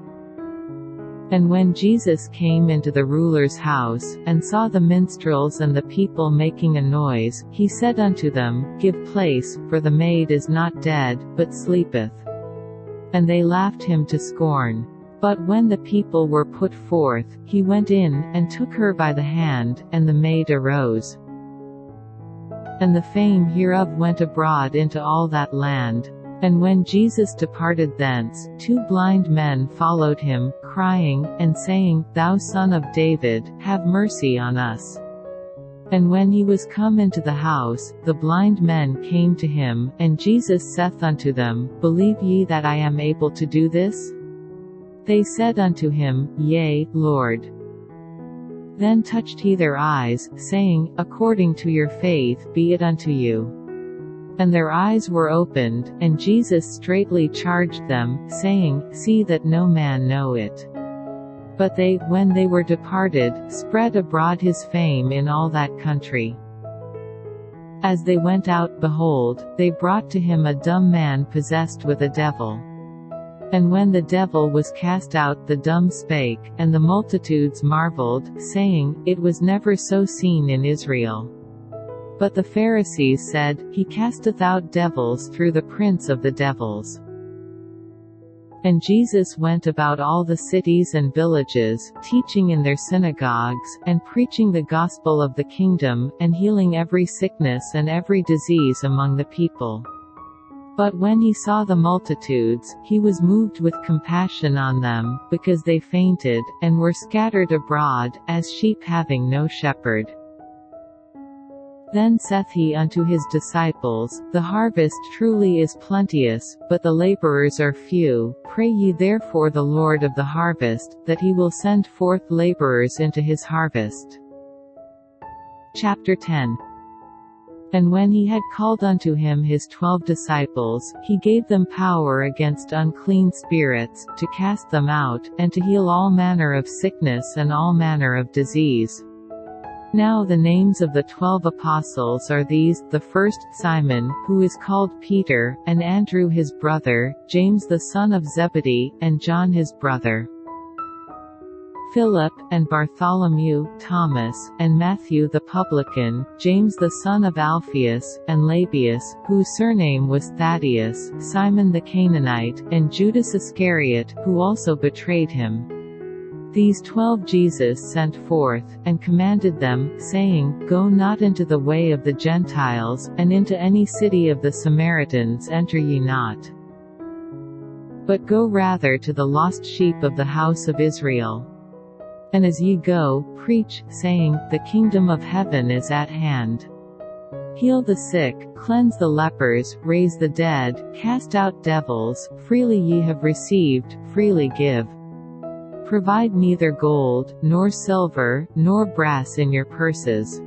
S1: And when Jesus came into the ruler's house, and saw the minstrels and the people making a noise, he said unto them, Give place, for the maid is not dead, but sleepeth. And they laughed him to scorn. But when the people were put forth, he went in, and took her by the hand, and the maid arose. And the fame hereof went abroad into all that land. And when Jesus departed thence, 2 blind men followed him, crying, and saying, Thou Son of David, have mercy on us. And when he was come into the house, the blind men came to him, and Jesus saith unto them, Believe ye that I am able to do this? They said unto him, Yea, Lord. Then touched he their eyes, saying, According to your faith be it unto you. And their eyes were opened, and Jesus straitly charged them, saying, See that no man know it. But they, when they were departed, spread abroad his fame in all that country. As they went out, behold, they brought to him a dumb man possessed with a devil. And when the devil was cast out, the dumb spake, and the multitudes marveled, saying, It was never so seen in Israel. But the Pharisees said, He casteth out devils through the prince of the devils. And Jesus went about all the cities and villages, teaching in their synagogues, and preaching the gospel of the kingdom, and healing every sickness and every disease among the people. But when he saw the multitudes, he was moved with compassion on them, because they fainted, and were scattered abroad, as sheep having no shepherd. Then saith he unto his disciples, The harvest truly is plenteous, but the laborers are few. Pray ye therefore the Lord of the harvest, that he will send forth laborers into his harvest. Chapter 10. And when he had called unto him his 12 disciples, he gave them power against unclean spirits, to cast them out, and to heal all manner of sickness and all manner of disease. Now the names of the 12 apostles are these: the first, Simon, who is called Peter, and Andrew his brother, James the son of Zebedee, and John his brother, Philip, and Bartholomew, Thomas, and Matthew the publican, James the son of Alphaeus, and Lebbaeus, whose surname was Thaddeus, Simon the Canaanite, and Judas Iscariot, who also betrayed him. These 12 Jesus sent forth, and commanded them, saying, Go not into the way of the Gentiles, and into any city of the Samaritans enter ye not. But go rather to the lost sheep of the house of Israel. And as ye go, preach, saying, The kingdom of heaven is at hand. Heal the sick, cleanse the lepers, raise the dead, cast out devils. Freely ye have received, freely give. Provide neither gold, nor silver, nor brass in your purses,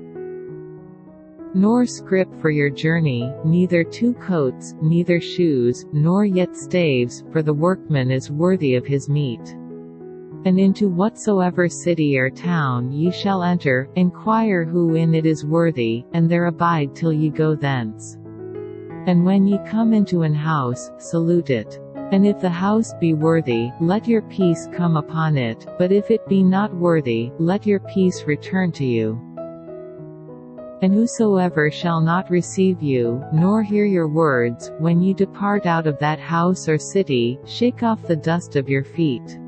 S1: nor scrip for your journey, neither 2 coats, neither shoes, nor yet staves, for the workman is worthy of his meat. And into whatsoever city or town ye shall enter, inquire who in it is worthy, and there abide till ye go thence. And when ye come into an house, salute it. And if the house be worthy, let your peace come upon it, but if it be not worthy, let your peace return to you. And whosoever shall not receive you, nor hear your words, when ye depart out of that house or city, shake off the dust of your feet.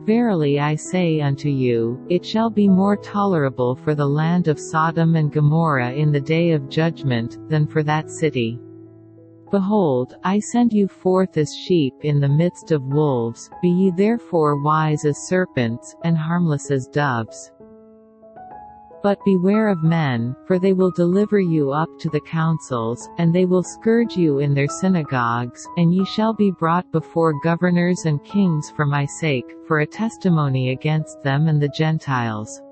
S1: Verily I say unto you, it shall be more tolerable for the land of Sodom and Gomorrah in the day of judgment, than for that city. Behold, I send you forth as sheep in the midst of wolves. Be ye therefore wise as serpents, and harmless as doves. But beware of men, for they will deliver you up to the councils, and they will scourge you in their synagogues, and ye shall be brought before governors and kings for my sake, for a testimony against them and the Gentiles.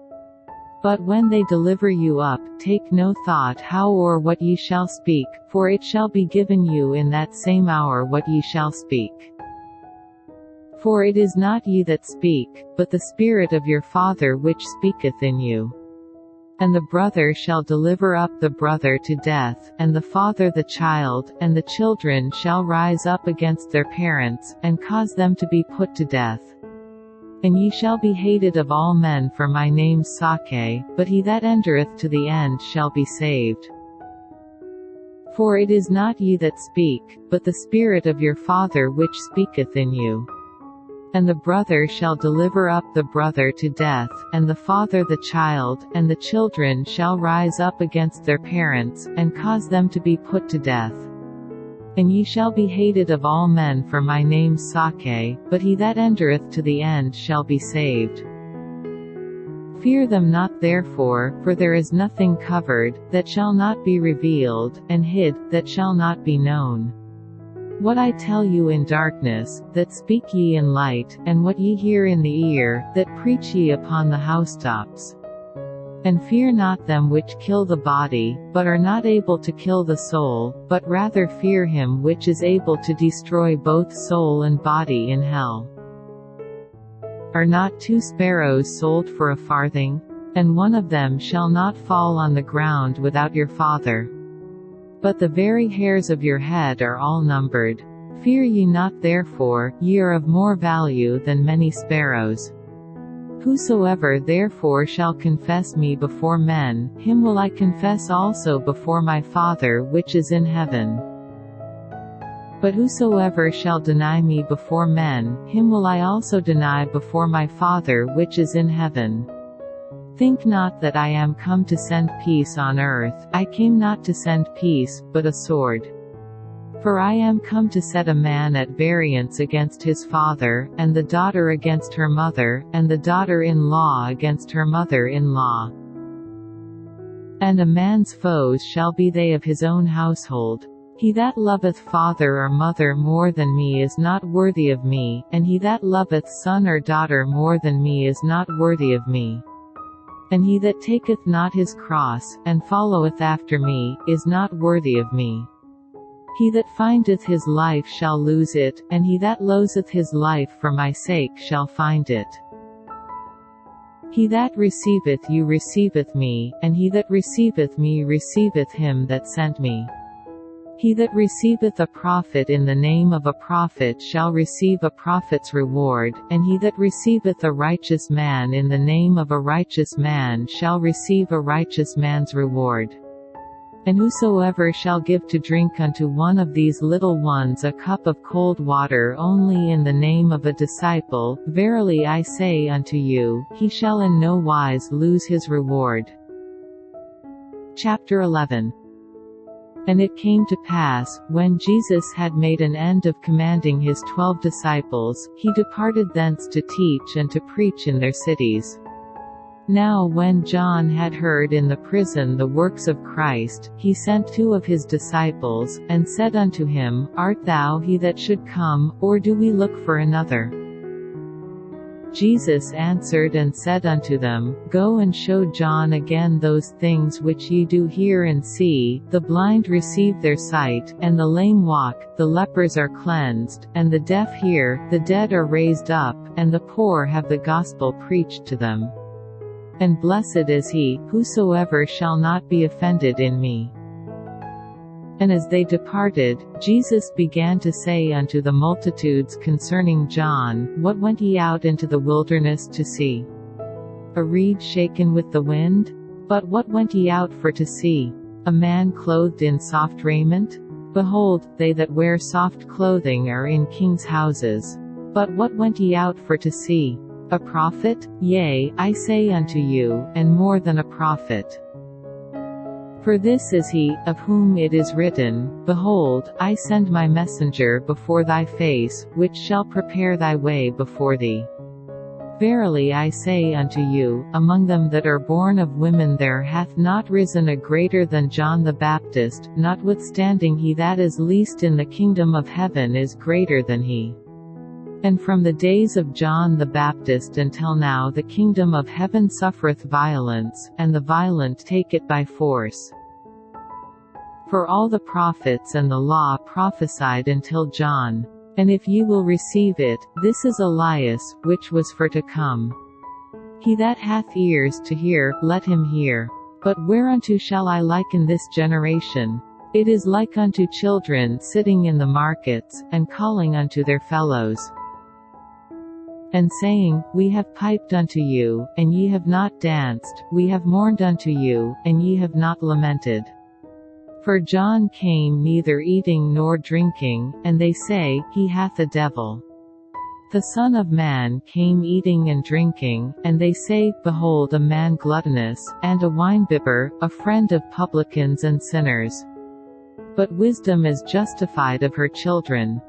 S1: But when they deliver you up, take no thought how or what ye shall speak, for it shall be given you in that same hour what ye shall speak. For it is not ye that speak, but the Spirit of your Father which speaketh in you. And the brother shall deliver up the brother to death, and the father the child, and the children shall rise up against their parents, and cause them to be put to death. And ye shall be hated of all men for my name's sake, but he that endureth to the end shall be saved. For it is not ye that speak, but the Spirit of your Father which speaketh in you. And the brother shall deliver up the brother to death, and the father the child, and the children shall rise up against their parents, and cause them to be put to death. And ye shall be hated of all men for my name's sake, but he that endureth to the end shall be saved. Fear them not therefore, for there is nothing covered, that shall not be revealed, and hid, that shall not be known. What I tell you in darkness, that speak ye in light, and what ye hear in the ear, that preach ye upon the housetops. And fear not them which kill the body, but are not able to kill the soul, but rather fear him which is able to destroy both soul and body in hell. Are not 2 sparrows sold for a farthing? And one of them shall not fall on the ground without your Father. But the very hairs of your head are all numbered. Fear ye not therefore, ye are of more value than many sparrows. Whosoever therefore shall confess me before men, him will I confess also before my Father which is in heaven. But whosoever shall deny me before men, him will I also deny before my Father which is in heaven. Think not that I am come to send peace on earth. I came not to send peace, but a sword. For I am come to set a man at variance against his father, and the daughter against her mother, and the daughter-in-law against her mother-in-law. And a man's foes shall be they of his own household. He that loveth father or mother more than me is not worthy of me, and he that loveth son or daughter more than me is not worthy of me. And he that taketh not his cross, and followeth after me, is not worthy of me. He that findeth his life shall lose it, and he that loseth his life for my sake shall find it. He that receiveth you receiveth me, and he that receiveth me receiveth him that sent me. He that receiveth a prophet in the name of a prophet shall receive a prophet's reward, and he that receiveth a righteous man in the name of a righteous man shall receive a righteous man's reward. And whosoever shall give to drink unto one of these little ones a cup of cold water only in the name of a disciple, verily I say unto you, he shall in no wise lose his reward. Chapter 11. And it came to pass, when Jesus had made an end of commanding his 12 disciples, he departed thence to teach and to preach in their cities. Now when John had heard in the prison the works of Christ, he sent 2 of his disciples, and said unto him, Art thou he that should come, or do we look for another? Jesus answered and said unto them, Go and show John again those things which ye do hear and see, the blind receive their sight, and the lame walk, the lepers are cleansed, and the deaf hear, the dead are raised up, and the poor have the gospel preached to them. And blessed is he, whosoever shall not be offended in me. And as they departed, Jesus began to say unto the multitudes concerning John, What went ye out into the wilderness to see? A reed shaken with the wind? But what went ye out for to see? A man clothed in soft raiment? Behold, they that wear soft clothing are in kings' houses. But what went ye out for to see? A prophet? Yea, I say unto you, and more than a prophet. For this is he, of whom it is written, Behold, I send my messenger before thy face, which shall prepare thy way before thee. Verily I say unto you, among them that are born of women there hath not risen a greater than John the Baptist, notwithstanding he that is least in the kingdom of heaven is greater than he. And from the days of John the Baptist until now the kingdom of heaven suffereth violence, and the violent take it by force. For all the prophets and the law prophesied until John. And if ye will receive it, this is Elias, which was for to come. He that hath ears to hear, let him hear. But whereunto shall I liken this generation? It is like unto children sitting in the markets, and calling unto their fellows, and saying, We have piped unto you, and ye have not danced, we have mourned unto you, and ye have not lamented. For John came neither eating nor drinking, and they say, He hath a devil. The Son of Man came eating and drinking, and they say, Behold a man gluttonous, and a winebibber, a friend of publicans and sinners. But wisdom is justified of her children.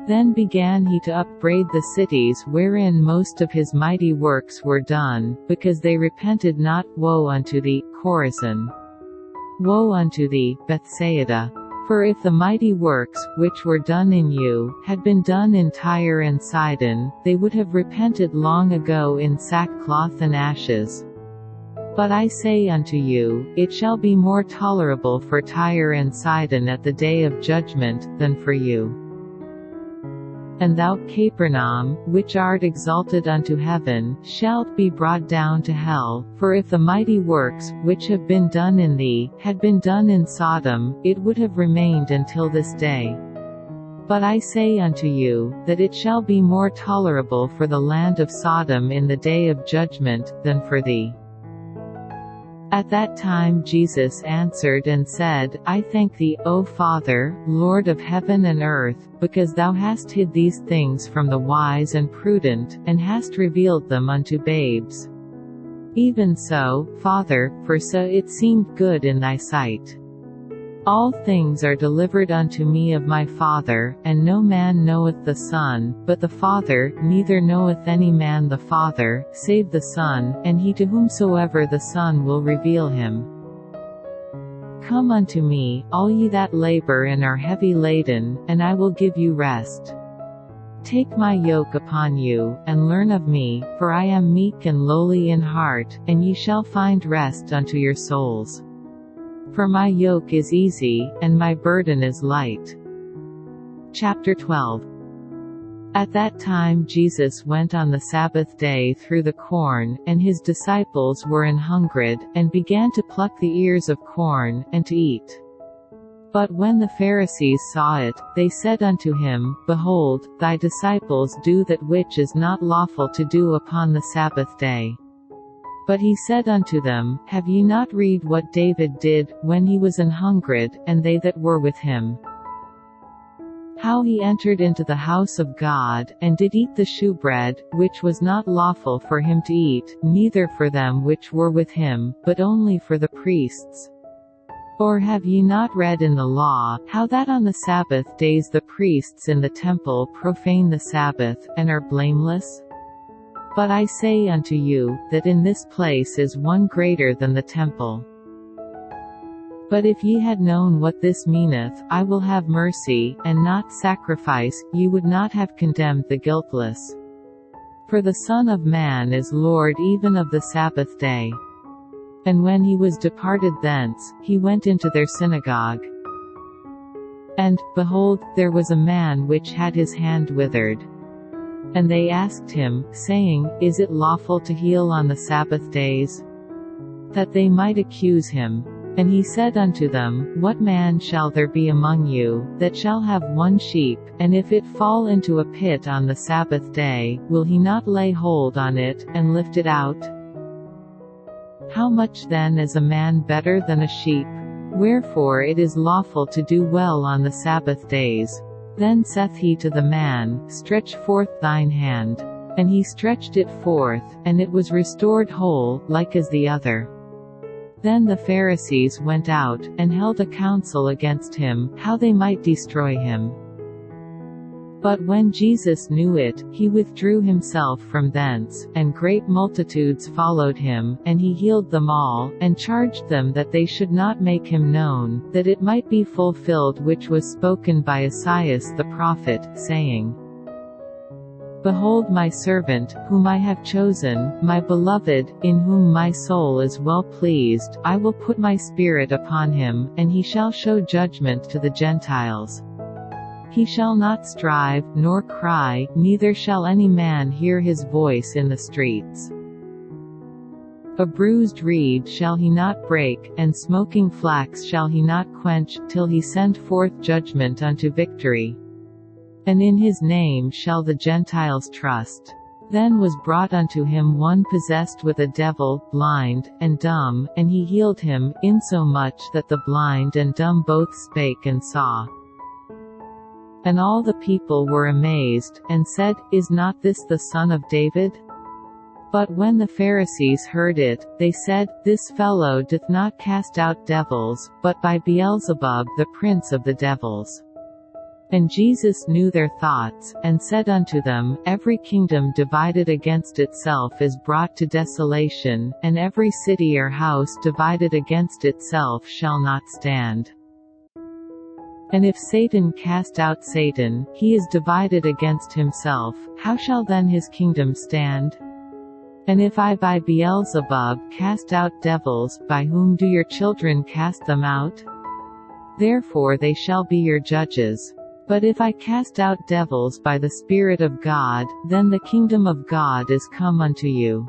S1: Then began he to upbraid the cities wherein most of his mighty works were done, because they repented not. Woe unto thee, Chorazin! Woe unto thee, Bethsaida! For if the mighty works, which were done in you, had been done in Tyre and Sidon, they would have repented long ago in sackcloth and ashes. But I say unto you, it shall be more tolerable for Tyre and Sidon at the day of judgment, than for you. And thou, Capernaum, which art exalted unto heaven, shalt be brought down to hell, for if the mighty works, which have been done in thee, had been done in Sodom, it would have remained until this day. But I say unto you, that it shall be more tolerable for the land of Sodom in the day of judgment, than for thee. At that time Jesus answered and said, I thank thee, O Father, Lord of heaven and earth, because thou hast hid these things from the wise and prudent, and hast revealed them unto babes. Even so, Father, for so it seemed good in thy sight. All things are delivered unto me of my Father, and no man knoweth the Son, but the Father, neither knoweth any man the Father, save the Son, and he to whomsoever the Son will reveal him. Come unto me, all ye that labor and are heavy laden, and I will give you rest. Take my yoke upon you, and learn of me, for I am meek and lowly in heart, and ye shall find rest unto your souls. For my yoke is easy, and my burden is light. Chapter 12. At that time Jesus went on the Sabbath day through the corn, and his disciples were an hungred, and began to pluck the ears of corn, and to eat. But when the Pharisees saw it, they said unto him, Behold, thy disciples do that which is not lawful to do upon the Sabbath day. But he said unto them, Have ye not read what David did, when he was an hungred, and they that were with him? How he entered into the house of God, and did eat the shewbread, which was not lawful for him to eat, neither for them which were with him, but only for the priests. Or have ye not read in the law, how that on the Sabbath days the priests in the temple profane the Sabbath, and are blameless? But I say unto you, that in this place is one greater than the temple. But if ye had known what this meaneth, I will have mercy, and not sacrifice, ye would not have condemned the guiltless. For the Son of Man is Lord even of the Sabbath day. And when he was departed thence, he went into their synagogue. And, behold, there was a man which had his hand withered. And they asked him, saying, Is it lawful to heal on the Sabbath days? That they might accuse him. And he said unto them, What man shall there be among you, that shall have one sheep, and if it fall into a pit on the Sabbath day, will he not lay hold on it, and lift it out? How much then is a man better than a sheep? Wherefore it is lawful to do well on the Sabbath days. Then saith he to the man, Stretch forth thine hand. And he stretched it forth, and it was restored whole, like as the other. Then the Pharisees went out, and held a council against him, how they might destroy him. But when Jesus knew it, he withdrew himself from thence, and great multitudes followed him, and he healed them all, and charged them that they should not make him known, that it might be fulfilled which was spoken by Esaias the prophet, saying, Behold my servant, whom I have chosen, my beloved, in whom my soul is well pleased. I will put my spirit upon him, and he shall show judgment to the Gentiles. He shall not strive, nor cry, neither shall any man hear his voice in the streets. A bruised reed shall he not break, and smoking flax shall he not quench, till he send forth judgment unto victory. And in his name shall the Gentiles trust. Then was brought unto him one possessed with a devil, blind, and dumb, and he healed him, insomuch that the blind and dumb both spake and saw. And all the people were amazed, and said, Is not this the son of David? But when the Pharisees heard it, they said, This fellow doth not cast out devils, but by Beelzebub the prince of the devils. And Jesus knew their thoughts, and said unto them, Every kingdom divided against itself is brought to desolation, and every city or house divided against itself shall not stand. And if Satan cast out Satan, he is divided against himself, how shall then his kingdom stand? And if I by Beelzebub cast out devils, by whom do your children cast them out? Therefore they shall be your judges. But if I cast out devils by the Spirit of God, then the kingdom of God is come unto you.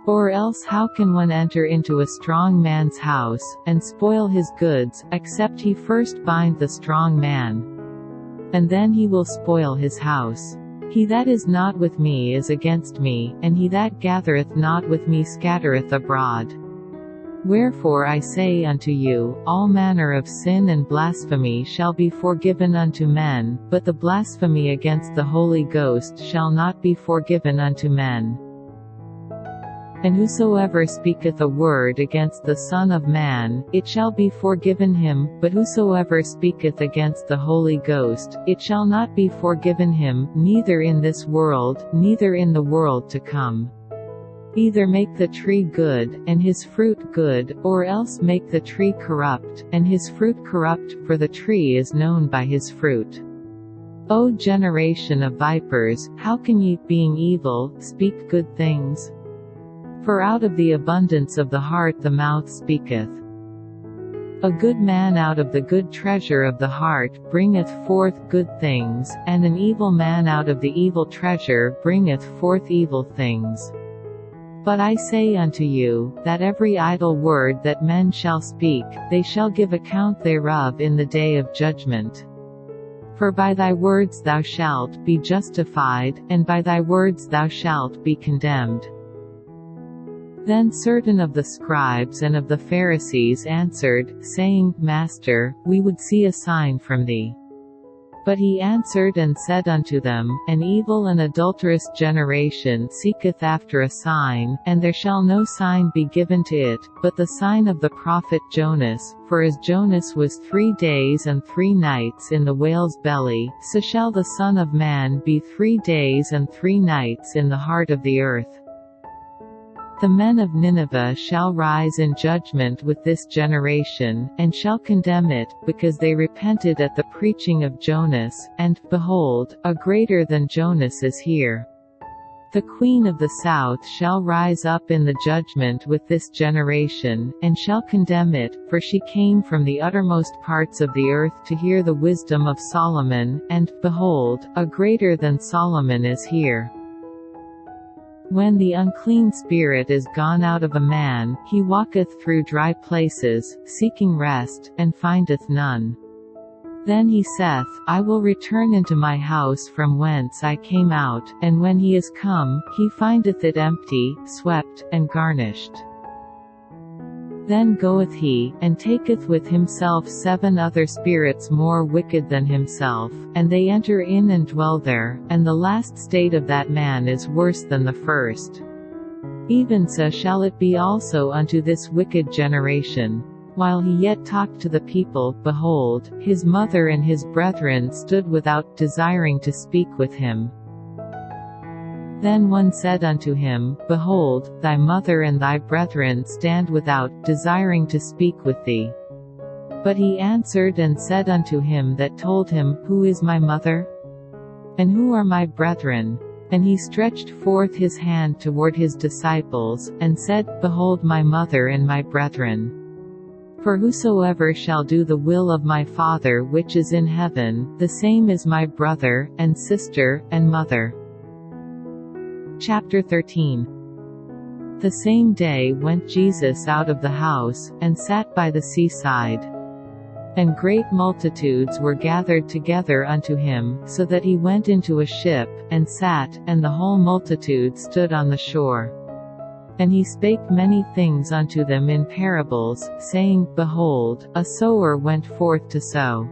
S1: Or else how can one enter into a strong man's house, and spoil his goods, except he first bind the strong man? and then he will spoil his house. He that is not with me is against me, and he that gathereth not with me scattereth abroad. Wherefore I say unto you, all manner of sin and blasphemy shall be forgiven unto men, but the blasphemy against the Holy Ghost shall not be forgiven unto men. And whosoever speaketh a word against the Son of Man, it shall be forgiven him, but whosoever speaketh against the Holy Ghost, it shall not be forgiven him, neither in this world, neither in the world to come. Either make the tree good, and his fruit good, or else make the tree corrupt, and his fruit corrupt, for the tree is known by his fruit. O generation of vipers, how can ye, being evil, speak good things? For out of the abundance of the heart the mouth speaketh. A good man out of the good treasure of the heart bringeth forth good things, and an evil man out of the evil treasure bringeth forth evil things. But I say unto you, that every idle word that men shall speak, they shall give account thereof in the day of judgment. For by thy words thou shalt be justified, and by thy words thou shalt be condemned. Then certain of the scribes and of the Pharisees answered, saying, Master, we would see a sign from thee. But he answered and said unto them, An evil and adulterous generation seeketh after a sign, and there shall no sign be given to it, but the sign of the prophet Jonas. For as Jonas was 3 days and 3 nights in the whale's belly, so shall the Son of Man be 3 days and 3 nights in the heart of the earth. The men of Nineveh shall rise in judgment with this generation, and shall condemn it, because they repented at the preaching of Jonas, and, behold, a greater than Jonas is here. The queen of the south shall rise up in the judgment with this generation, and shall condemn it, for she came from the uttermost parts of the earth to hear the wisdom of Solomon, and, behold, a greater than Solomon is here. When the unclean spirit is gone out of a man, he walketh through dry places, seeking rest, and findeth none. Then he saith, I will return into my house from whence I came out, and when he is come, he findeth it empty, swept, and garnished. Then goeth he, and taketh with himself 7 other spirits more wicked than himself, and they enter in and dwell there, and the last state of that man is worse than the first. Even so shall it be also unto this wicked generation. While he yet talked to the people, behold, his mother and his brethren stood without, desiring to speak with him. Then one said unto him, Behold, thy mother and thy brethren stand without, desiring to speak with thee. But he answered and said unto him that told him, Who is my mother? And who are my brethren? And he stretched forth his hand toward his disciples, and said, Behold my mother and my brethren. For whosoever shall do the will of my Father which is in heaven, the same is my brother, and sister, and mother. Chapter 13. The same day went Jesus out of the house, and sat by the seaside. And great multitudes were gathered together unto him, so that he went into a ship, and sat, and the whole multitude stood on the shore. And he spake many things unto them in parables, saying, Behold, a sower went forth to sow.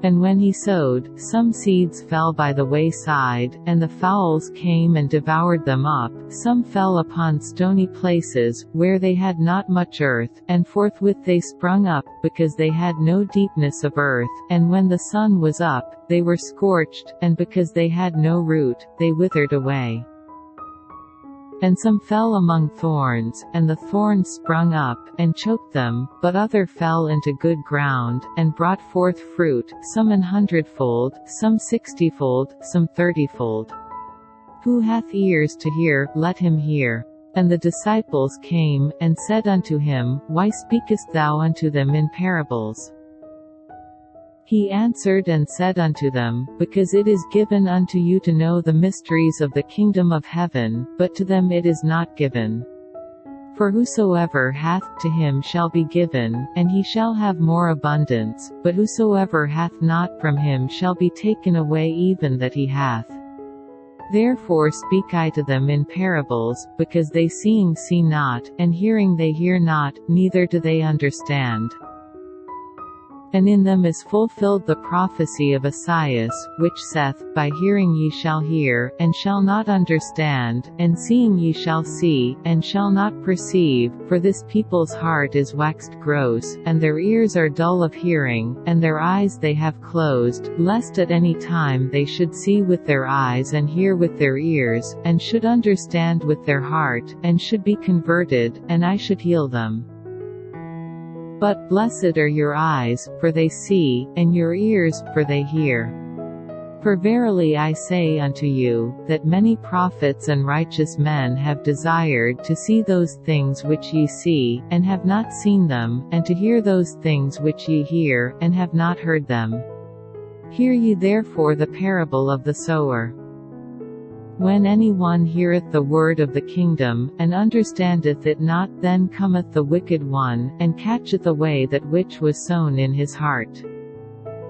S1: And when he sowed, some seeds fell by the wayside, and the fowls came and devoured them up. Some fell upon stony places, where they had not much earth, and forthwith they sprung up, because they had no deepness of earth. And when the sun was up, they were scorched, and because they had no root, they withered away. And some fell among thorns, and the thorns sprung up, and choked them, but other fell into good ground, and brought forth fruit, some 100-fold, some 60-fold, some 30-fold. Who hath ears to hear, let him hear. And the disciples came, and said unto him, Why speakest thou unto them in parables? He answered and said unto them, Because it is given unto you to know the mysteries of the kingdom of heaven, but to them it is not given. For whosoever hath, to him shall be given, and he shall have more abundance, but whosoever hath not, from him shall be taken away even that he hath. Therefore speak I to them in parables, because they seeing see not, and hearing they hear not, neither do they understand. And in them is fulfilled the prophecy of Esaias, which saith, By hearing ye shall hear, and shall not understand, and seeing ye shall see, and shall not perceive, for this people's heart is waxed gross, and their ears are dull of hearing, and their eyes they have closed, lest at any time they should see with their eyes and hear with their ears, and should understand with their heart, and should be converted, and I should heal them. But blessed are your eyes, for they see, and your ears, for they hear. For verily I say unto you, that many prophets and righteous men have desired to see those things which ye see, and have not seen them, and to hear those things which ye hear, and have not heard them. Hear ye therefore the parable of the sower. When any one heareth the word of the kingdom, and understandeth it not, then cometh the wicked one, and catcheth away that which was sown in his heart.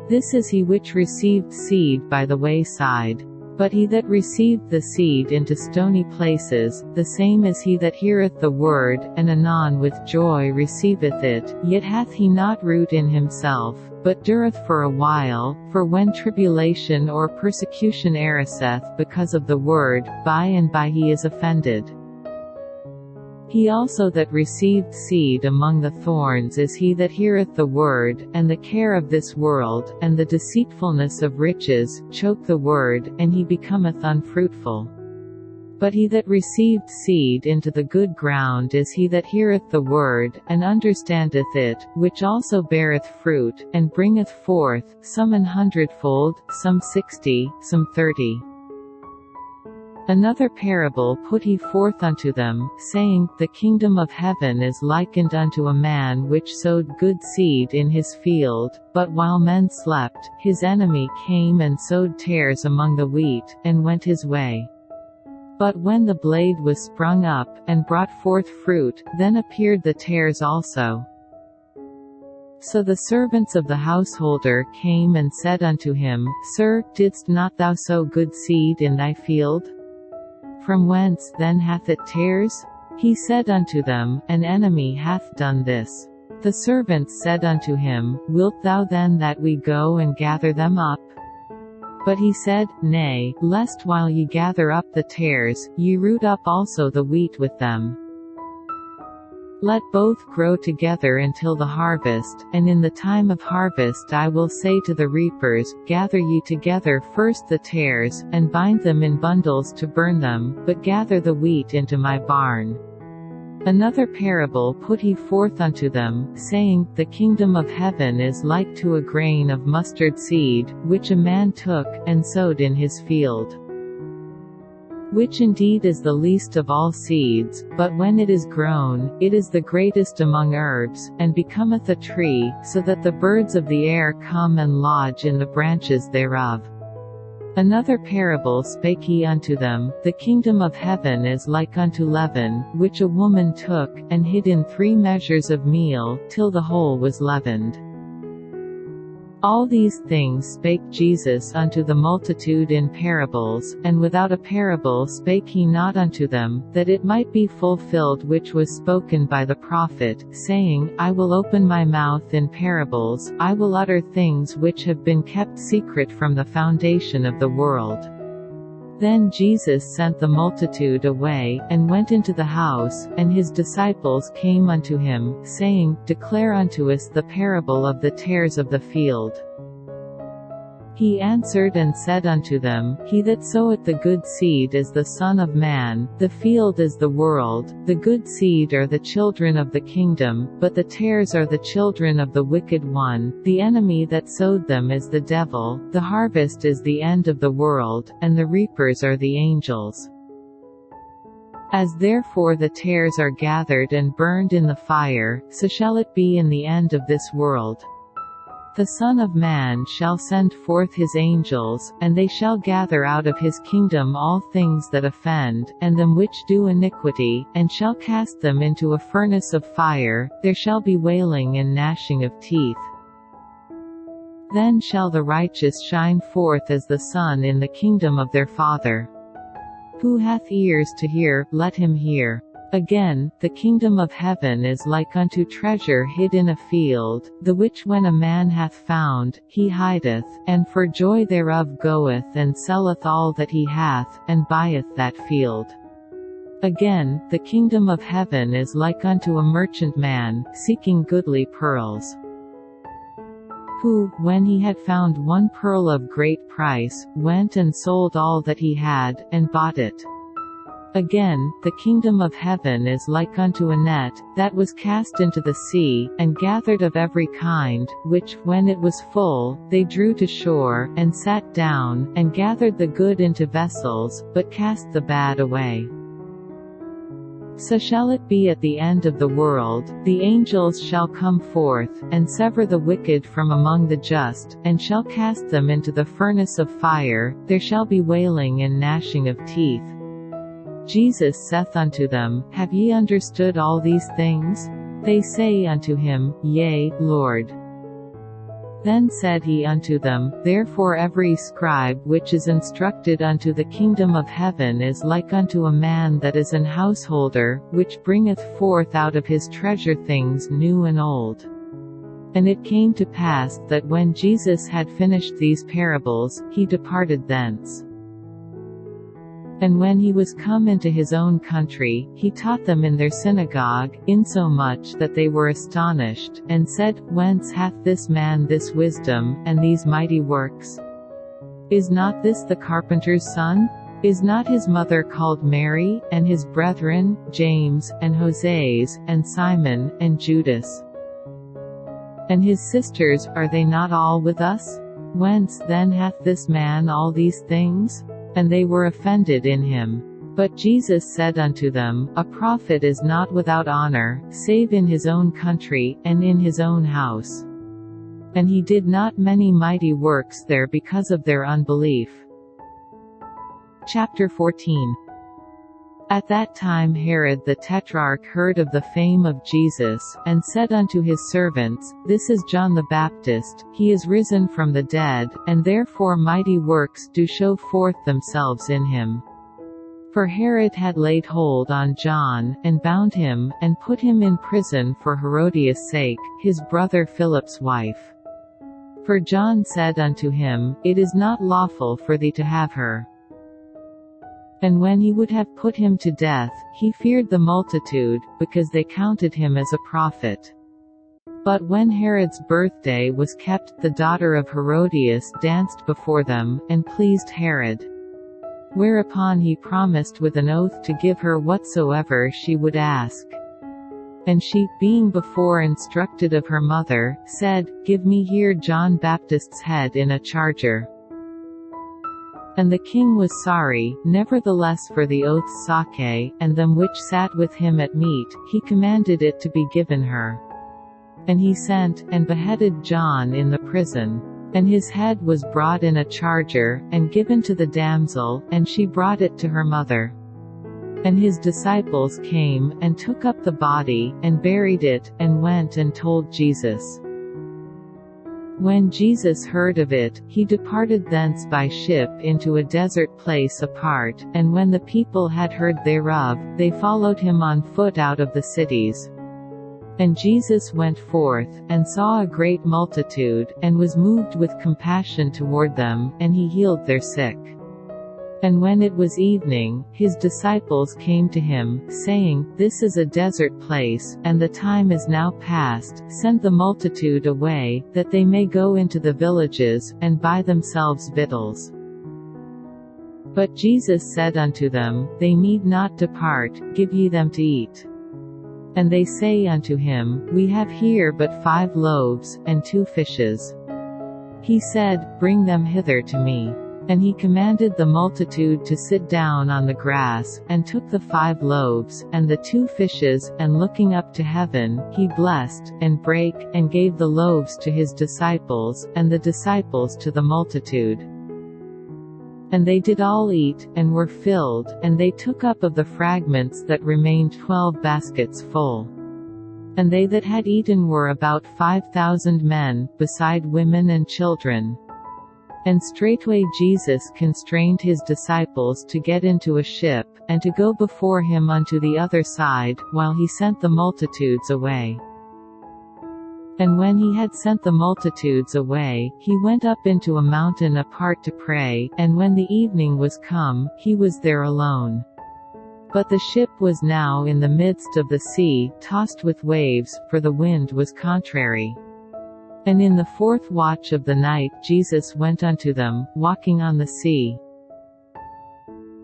S1: This is he which received seed by the wayside. But he that received the seed into stony places, the same is he that heareth the word, and anon with joy receiveth it, yet hath he not root in himself, but dureth for a while. For when tribulation or persecution ariseth because of the word, by and by he is offended. He also that received seed among the thorns is he that heareth the word, and the care of this world, and the deceitfulness of riches, choke the word, and he becometh unfruitful. But he that received seed into the good ground is he that heareth the word, and understandeth it, which also beareth fruit, and bringeth forth, some 100-fold, some 60, some 30. Another parable put he forth unto them, saying, The kingdom of heaven is likened unto a man which sowed good seed in his field, but while men slept, his enemy came and sowed tares among the wheat, and went his way. But when the blade was sprung up, and brought forth fruit, then appeared the tares also. So the servants of the householder came and said unto him, Sir, didst not thou sow good seed in thy field? From whence then hath it tares? He said unto them, An enemy hath done this. The servants said unto him, Wilt thou then that we go and gather them up? But he said, Nay, lest while ye gather up the tares, ye root up also the wheat with them. Let both grow together until the harvest, and in the time of harvest I will say to the reapers, Gather ye together first the tares, and bind them in bundles to burn them, but gather the wheat into my barn. Another parable put he forth unto them, saying, The kingdom of heaven is like to a grain of mustard seed, which a man took, and sowed in his field. Which indeed is the least of all seeds, but when it is grown, it is the greatest among herbs, and becometh a tree, so that the birds of the air come and lodge in the branches thereof. Another parable spake he unto them, The kingdom of heaven is like unto leaven, which a woman took, and hid in 3 measures of meal, till the whole was leavened. All these things spake Jesus unto the multitude in parables, and without a parable spake he not unto them, that it might be fulfilled which was spoken by the prophet, saying, I will open my mouth in parables, I will utter things which have been kept secret from the foundation of the world. Then Jesus sent the multitude away, and went into the house, and his disciples came unto him, saying, Declare unto us the parable of the tares of the field. He answered and said unto them, He that soweth the good seed is the Son of Man, the field is the world, the good seed are the children of the kingdom, but the tares are the children of the wicked one, the enemy that sowed them is the devil, the harvest is the end of the world, and the reapers are the angels. As therefore the tares are gathered and burned in the fire, so shall it be in the end of this world. The Son of Man shall send forth his angels, and they shall gather out of his kingdom all things that offend, and them which do iniquity, and shall cast them into a furnace of fire. There shall be wailing and gnashing of teeth. Then shall the righteous shine forth as the sun in the kingdom of their Father. Who hath ears to hear, let him hear. Again, the kingdom of heaven is like unto treasure hid in a field, the which when a man hath found, he hideth, and for joy thereof goeth and selleth all that he hath, and buyeth that field. Again, the kingdom of heaven is like unto a merchant man, seeking goodly pearls, who, when he had found one pearl of great price, went and sold all that he had, and bought it. Again, the kingdom of heaven is like unto a net, that was cast into the sea, and gathered of every kind, which, when it was full, they drew to shore, and sat down, and gathered the good into vessels, but cast the bad away. So shall it be at the end of the world. The angels shall come forth, and sever the wicked from among the just, and shall cast them into the furnace of fire. There shall be wailing and gnashing of teeth. Jesus saith unto them, Have ye understood all these things? They say unto him, Yea, Lord. Then said he unto them, Therefore every scribe which is instructed unto the kingdom of heaven is like unto a man that is an householder, which bringeth forth out of his treasure things new and old. And it came to pass, that when Jesus had finished these parables, he departed thence. And when he was come into his own country, he taught them in their synagogue, insomuch that they were astonished, and said, Whence hath this man this wisdom, and these mighty works? Is not this the carpenter's son? Is not his mother called Mary, and his brethren, James, and Joses, and Simon, and Judas? And his sisters, are they not all with us? Whence then hath this man all these things? And they were offended in him. But Jesus said unto them, A prophet is not without honor, save in his own country, and in his own house. And he did not many mighty works there because of their unbelief. Chapter 14. At that time Herod the Tetrarch heard of the fame of Jesus, and said unto his servants, This is John the Baptist, he is risen from the dead, and therefore mighty works do show forth themselves in him. For Herod had laid hold on John, and bound him, and put him in prison for Herodias' sake, his brother Philip's wife. For John said unto him, It is not lawful for thee to have her. And when he would have put him to death, he feared the multitude, because they counted him as a prophet. But when Herod's birthday was kept, the daughter of Herodias danced before them, and pleased Herod. Whereupon he promised with an oath to give her whatsoever she would ask. And she, being before instructed of her mother, said, Give me here John Baptist's head in a charger. And the king was sorry, nevertheless for the oath's sake, and them which sat with him at meat, he commanded it to be given her. And he sent, and beheaded John in the prison. And his head was brought in a charger, and given to the damsel, and she brought it to her mother. And his disciples came, and took up the body, and buried it, and went and told Jesus. When Jesus heard of it, he departed thence by ship into a desert place apart, and when the people had heard thereof, they followed him on foot out of the cities. And Jesus went forth, and saw a great multitude, and was moved with compassion toward them, and he healed their sick. And when it was evening, his disciples came to him, saying, This is a desert place, and the time is now past, send the multitude away, that they may go into the villages, and buy themselves victuals. But Jesus said unto them, They need not depart, give ye them to eat. And they say unto him, We have here but 5 loaves, and 2 fishes. He said, Bring them hither to me. And he commanded the multitude to sit down on the grass, and took the 5 loaves, and the 2 fishes, and looking up to heaven, he blessed, and brake, and gave the loaves to his disciples, and the disciples to the multitude. And they did all eat, and were filled, and they took up of the fragments that remained 12 baskets full. And they that had eaten were about 5,000 men, beside women and children. And straightway Jesus constrained his disciples to get into a ship, and to go before him unto the other side, while he sent the multitudes away. And when he had sent the multitudes away, he went up into a mountain apart to pray, and when the evening was come, he was there alone. But the ship was now in the midst of the sea, tossed with waves, for the wind was contrary. And in the 4th watch of the night Jesus went unto them, walking on the sea.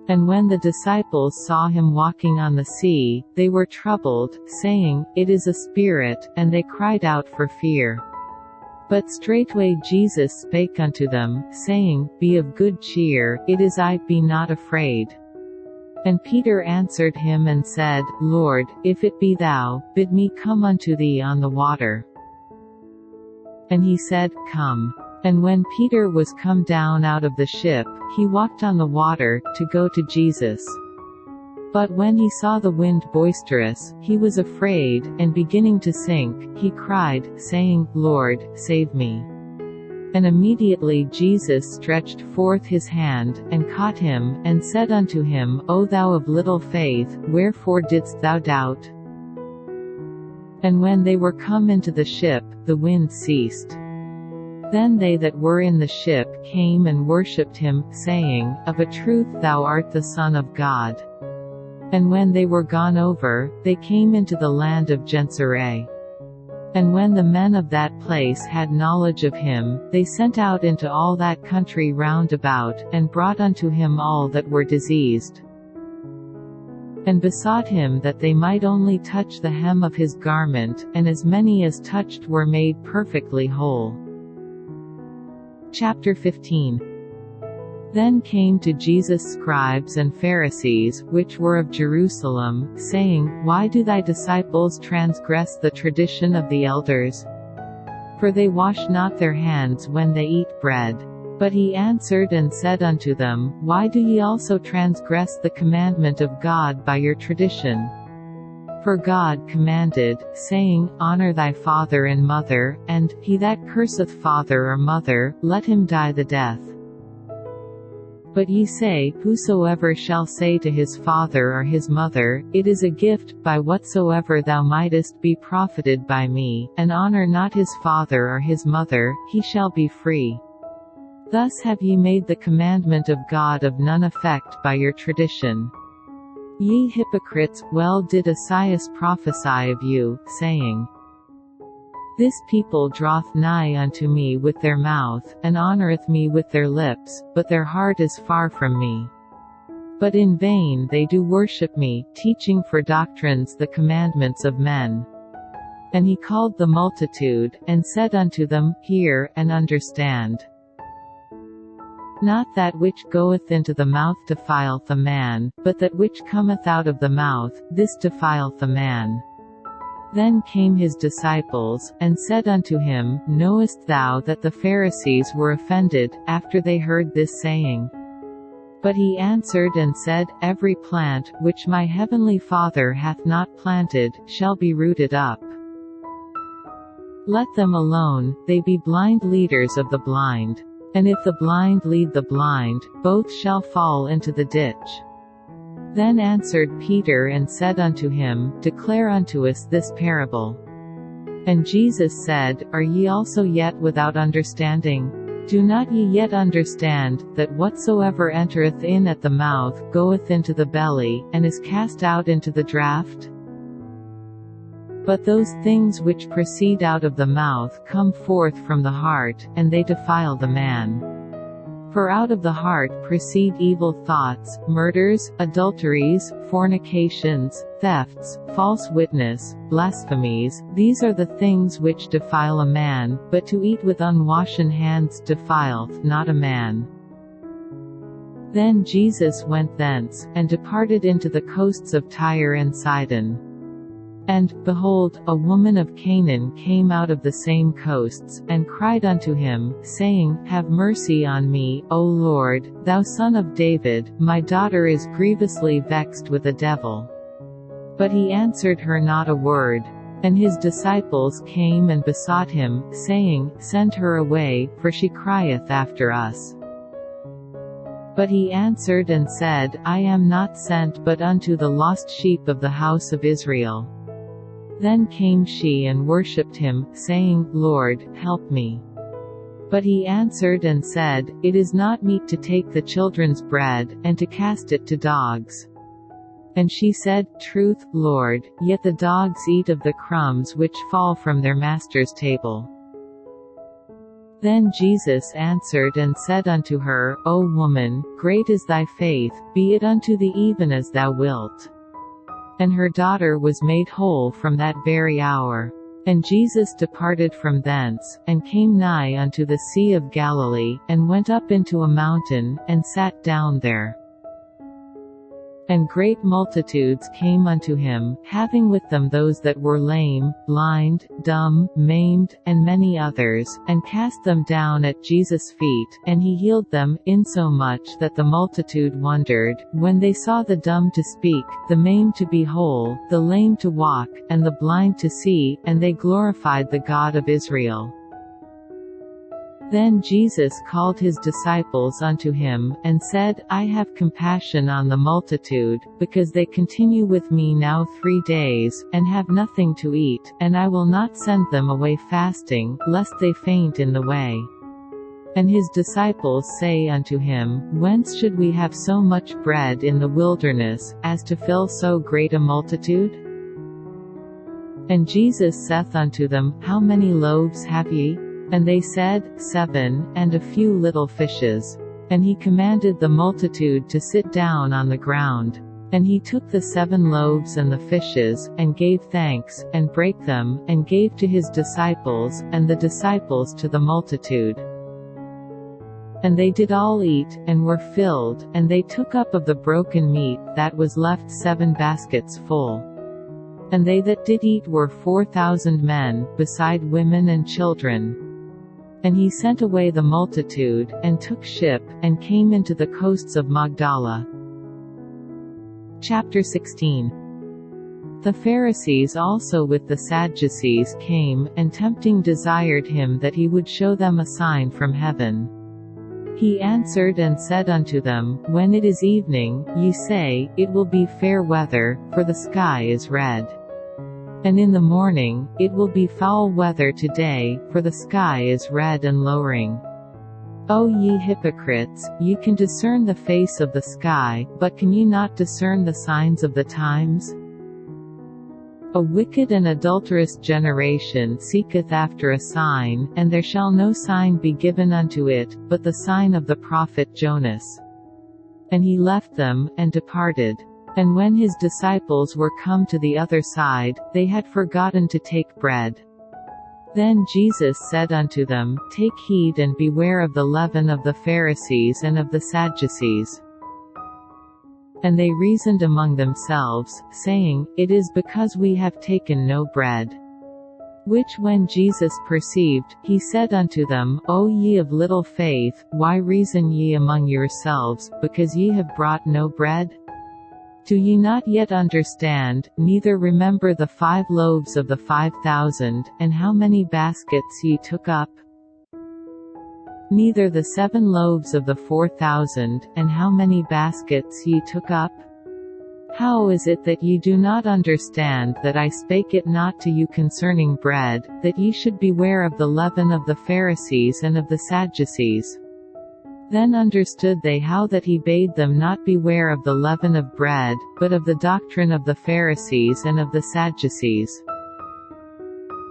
S1: And when the disciples saw him walking on the sea, they were troubled, saying, It is a spirit, and they cried out for fear. But straightway Jesus spake unto them, saying, Be of good cheer, it is I, be not afraid. And Peter answered him and said, Lord, if it be thou, bid me come unto thee on the water. And he said, Come. And when Peter was come down out of the ship, he walked on the water, to go to Jesus. But when he saw the wind boisterous, he was afraid, and beginning to sink, he cried, saying, Lord, save me. And immediately Jesus stretched forth his hand, and caught him, and said unto him, O thou of little faith, wherefore didst thou doubt? And when they were come into the ship, the wind ceased. Then they that were in the ship came and worshipped him, saying, Of a truth thou art the Son of God. And when they were gone over, they came into the land of Gennesaret. And when the men of that place had knowledge of him, they sent out into all that country round about, and brought unto him all that were diseased, and besought him that they might only touch the hem of his garment, and as many as touched were made perfectly whole. Chapter 15. Then came to Jesus scribes and Pharisees, which were of Jerusalem, saying, Why do thy disciples transgress the tradition of the elders? For they wash not their hands when they eat bread. But he answered and said unto them, Why do ye also transgress the commandment of God by your tradition? For God commanded, saying, Honor thy father and mother, and, he that curseth father or mother, let him die the death. But ye say, Whosoever shall say to his father or his mother, It is a gift, by whatsoever thou mightest be profited by me, and honor not his father or his mother, he shall be free. Thus have ye made the commandment of God of none effect by your tradition. Ye hypocrites, well did Esaias prophesy of you, saying, This people draweth nigh unto me with their mouth, and honoureth me with their lips, but their heart is far from me. But in vain they do worship me, teaching for doctrines the commandments of men. And he called the multitude, and said unto them, Hear, and understand. Not that which goeth into the mouth defileth a man, but that which cometh out of the mouth, this defileth a man. Then came his disciples, and said unto him, Knowest thou that the Pharisees were offended, after they heard this saying? But he answered and said, Every plant, which my heavenly Father hath not planted, shall be rooted up. Let them alone, they be blind leaders of the blind. And if the blind lead the blind, both shall fall into the ditch. Then answered Peter and said unto him, Declare unto us this parable. And Jesus said, Are ye also yet without understanding? Do not ye yet understand, that whatsoever entereth in at the mouth, goeth into the belly, and is cast out into the draught? But those things which proceed out of the mouth come forth from the heart, and they defile the man. For out of the heart proceed evil thoughts, murders, adulteries, fornications, thefts, false witness, blasphemies, these are the things which defile a man, but to eat with unwashen hands defileth not a man. Then Jesus went thence, and departed into the coasts of Tyre and Sidon. And, behold, a woman of Canaan came out of the same coasts, and cried unto him, saying, Have mercy on me, O Lord, thou Son of David, my daughter is grievously vexed with a devil. But he answered her not a word. And his disciples came and besought him, saying, Send her away, for she crieth after us. But he answered and said, I am not sent but unto the lost sheep of the house of Israel. Then came she and worshipped him, saying, Lord, help me. But he answered and said, It is not meet to take the children's bread, and to cast it to dogs. And she said, Truth, Lord, yet the dogs eat of the crumbs which fall from their master's table. Then Jesus answered and said unto her, O woman, great is thy faith, be it unto thee even as thou wilt. And her daughter was made whole from that very hour. And Jesus departed from thence, and came nigh unto the sea of Galilee, and went up into a mountain, and sat down there. And great multitudes came unto him, having with them those that were lame, blind, dumb, maimed, and many others, and cast them down at Jesus' feet, and he healed them, insomuch that the multitude wondered, when they saw the dumb to speak, the maimed to be whole, the lame to walk, and the blind to see, and they glorified the God of Israel. Then Jesus called his disciples unto him, and said, I have compassion on the multitude, because they continue with me now 3 days, and have nothing to eat, and I will not send them away fasting, lest they faint in the way. And his disciples say unto him, Whence should we have so much bread in the wilderness, as to fill so great a multitude? And Jesus saith unto them, How many loaves have ye? And they said, 7, and a few little fishes. And he commanded the multitude to sit down on the ground. And he took the 7 loaves and the fishes, and gave thanks, and brake them, and gave to his disciples, and the disciples to the multitude. And they did all eat, and were filled, and they took up of the broken meat that was left 7 baskets full. And they that did eat were 4,000 men, beside women and children. And he sent away the multitude, and took ship, and came into the coasts of Magdala. Chapter 16. The Pharisees also with the Sadducees came, and tempting desired him that he would show them a sign from heaven. He answered and said unto them, When it is evening, ye say, It will be fair weather, for the sky is red. And in the morning, it will be foul weather today, for the sky is red and lowering. O ye hypocrites, ye can discern the face of the sky, but can ye not discern the signs of the times? A wicked and adulterous generation seeketh after a sign, and there shall no sign be given unto it, but the sign of the prophet Jonas. And he left them, and departed. And when his disciples were come to the other side, they had forgotten to take bread. Then Jesus said unto them, Take heed and beware of the leaven of the Pharisees and of the Sadducees. And they reasoned among themselves, saying, It is because we have taken no bread. Which when Jesus perceived, he said unto them, O ye of little faith, why reason ye among yourselves, because ye have brought no bread? Do ye not yet understand, neither remember the 5 loaves of the 5,000, and how many baskets ye took up? Neither the 7 loaves of the 4,000, and how many baskets ye took up? How is it that ye do not understand that I spake it not to you concerning bread, that ye should beware of the leaven of the Pharisees and of the Sadducees? Then understood they how that he bade them not beware of the leaven of bread, but of the doctrine of the Pharisees and of the Sadducees.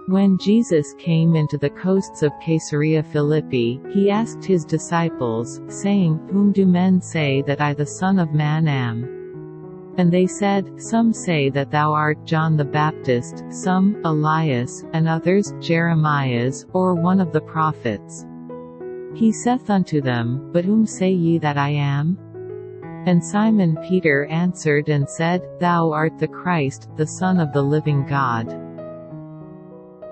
S1: When Jesus came into the coasts of Caesarea Philippi, he asked his disciples, saying, Whom do men say that I the Son of Man am? And they said, Some say that thou art John the Baptist, some, Elias, and others, Jeremias, or one of the prophets. He saith unto them, But whom say ye that I am? And Simon Peter answered and said, Thou art the Christ, the Son of the living God.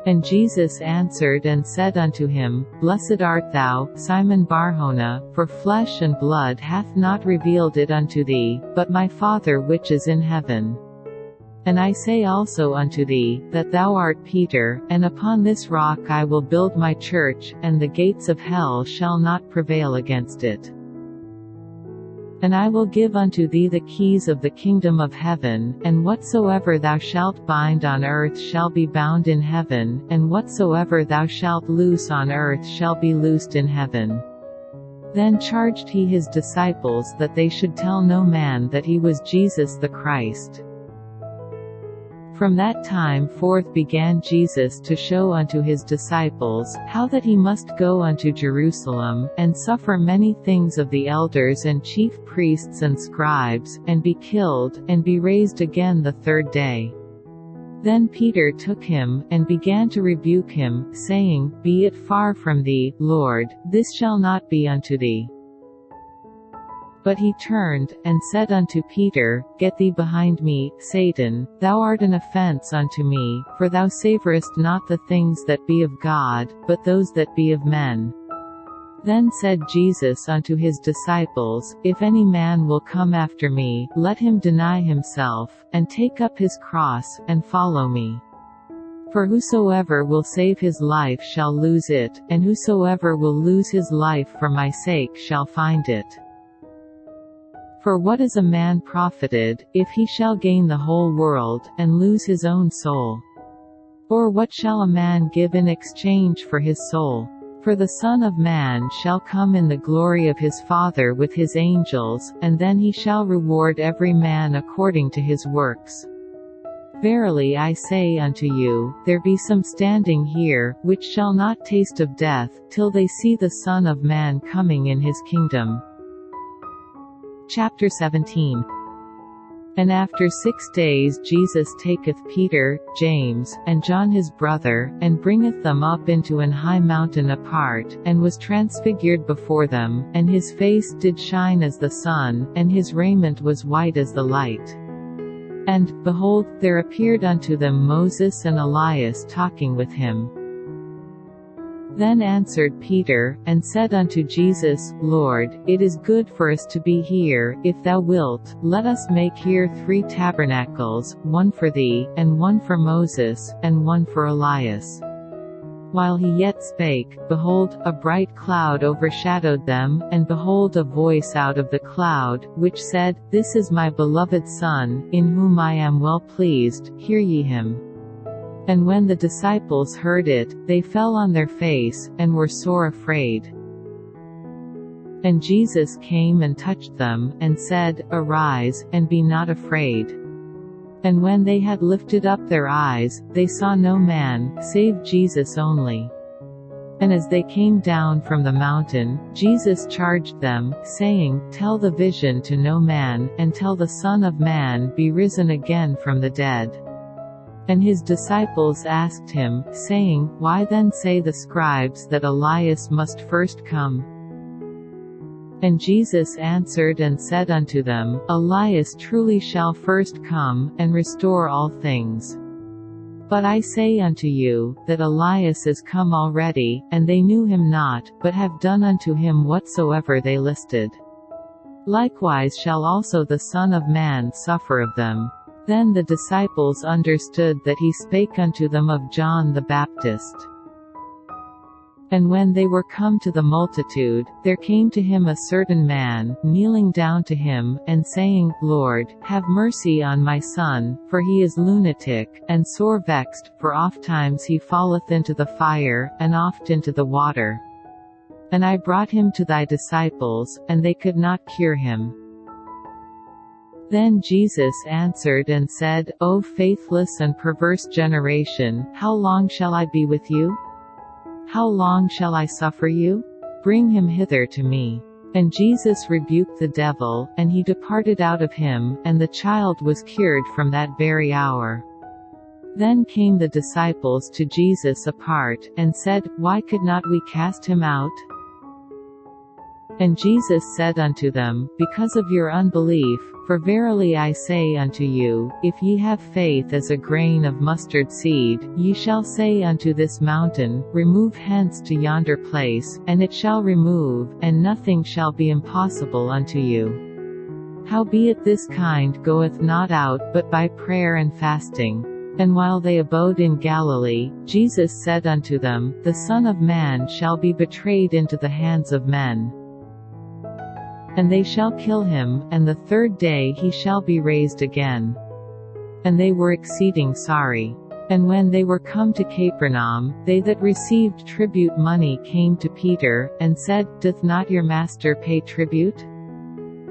S1: And Jesus answered and said unto him, Blessed art thou, Simon Bar-Jonah, for flesh and blood hath not revealed it unto thee, but my Father which is in heaven. And I say also unto thee, that thou art Peter, and upon this rock I will build my church, and the gates of hell shall not prevail against it. And I will give unto thee the keys of the kingdom of heaven, and whatsoever thou shalt bind on earth shall be bound in heaven, and whatsoever thou shalt loose on earth shall be loosed in heaven. Then charged he his disciples that they should tell no man that he was Jesus the Christ. From that time forth began Jesus to show unto his disciples, how that he must go unto Jerusalem, and suffer many things of the elders and chief priests and scribes, and be killed, and be raised again the third day. Then Peter took him, and began to rebuke him, saying, Be it far from thee, Lord, this shall not be unto thee. But he turned, and said unto Peter, Get thee behind me, Satan, thou art an offense unto me, for thou savorest not the things that be of God, but those that be of men. Then said Jesus unto his disciples, If any man will come after me, let him deny himself, and take up his cross, and follow me. For whosoever will save his life shall lose it, and whosoever will lose his life for my sake shall find it. For what is a man profited, if he shall gain the whole world, and lose his own soul? Or what shall a man give in exchange for his soul? For the Son of Man shall come in the glory of his Father with his angels, and then he shall reward every man according to his works. Verily I say unto you, there be some standing here, which shall not taste of death, till they see the Son of Man coming in his kingdom. Chapter 17. And after 6 days Jesus taketh Peter, James, and John his brother, and bringeth them up into an high mountain apart, and was transfigured before them, and his face did shine as the sun, and his raiment was white as the light. And, behold, there appeared unto them Moses and Elias talking with him. Then answered Peter, and said unto Jesus, Lord, it is good for us to be here. If thou wilt, let us make here 3 tabernacles, one for thee, and one for Moses, and one for Elias. While he yet spake, behold, a bright cloud overshadowed them, and behold a voice out of the cloud, which said, This is my beloved Son, in whom I am well pleased, hear ye him. And when the disciples heard it, they fell on their face, and were sore afraid. And Jesus came and touched them, and said, Arise, and be not afraid. And when they had lifted up their eyes, they saw no man, save Jesus only. And as they came down from the mountain, Jesus charged them, saying, Tell the vision to no man, until the Son of Man be risen again from the dead. And his disciples asked him, saying, Why then say the scribes that Elias must first come? And Jesus answered and said unto them, Elias truly shall first come, and restore all things. But I say unto you, that Elias is come already, and they knew him not, but have done unto him whatsoever they listed. Likewise shall also the Son of Man suffer of them. Then the disciples understood that he spake unto them of John the Baptist. And when they were come to the multitude, there came to him a certain man, kneeling down to him, and saying, Lord, have mercy on my son, for he is lunatic, and sore vexed, for ofttimes he falleth into the fire, and oft into the water. And I brought him to thy disciples, and they could not cure him. Then Jesus answered and said, O faithless and perverse generation, how long shall I be with you? How long shall I suffer you? Bring him hither to me. And Jesus rebuked the devil, and he departed out of him, and the child was cured from that very hour. Then came the disciples to Jesus apart, and said, Why could not we cast him out? And Jesus said unto them, Because of your unbelief, for verily I say unto you, if ye have faith as a grain of mustard seed, ye shall say unto this mountain, Remove hence to yonder place, and it shall remove, and nothing shall be impossible unto you. Howbeit this kind goeth not out, but by prayer and fasting. And while they abode in Galilee, Jesus said unto them, The Son of Man shall be betrayed into the hands of men. And they shall kill him, and the third day he shall be raised again. And they were exceeding sorry. And when they were come to Capernaum, they that received tribute money came to Peter, and said, Doth not your master pay tribute?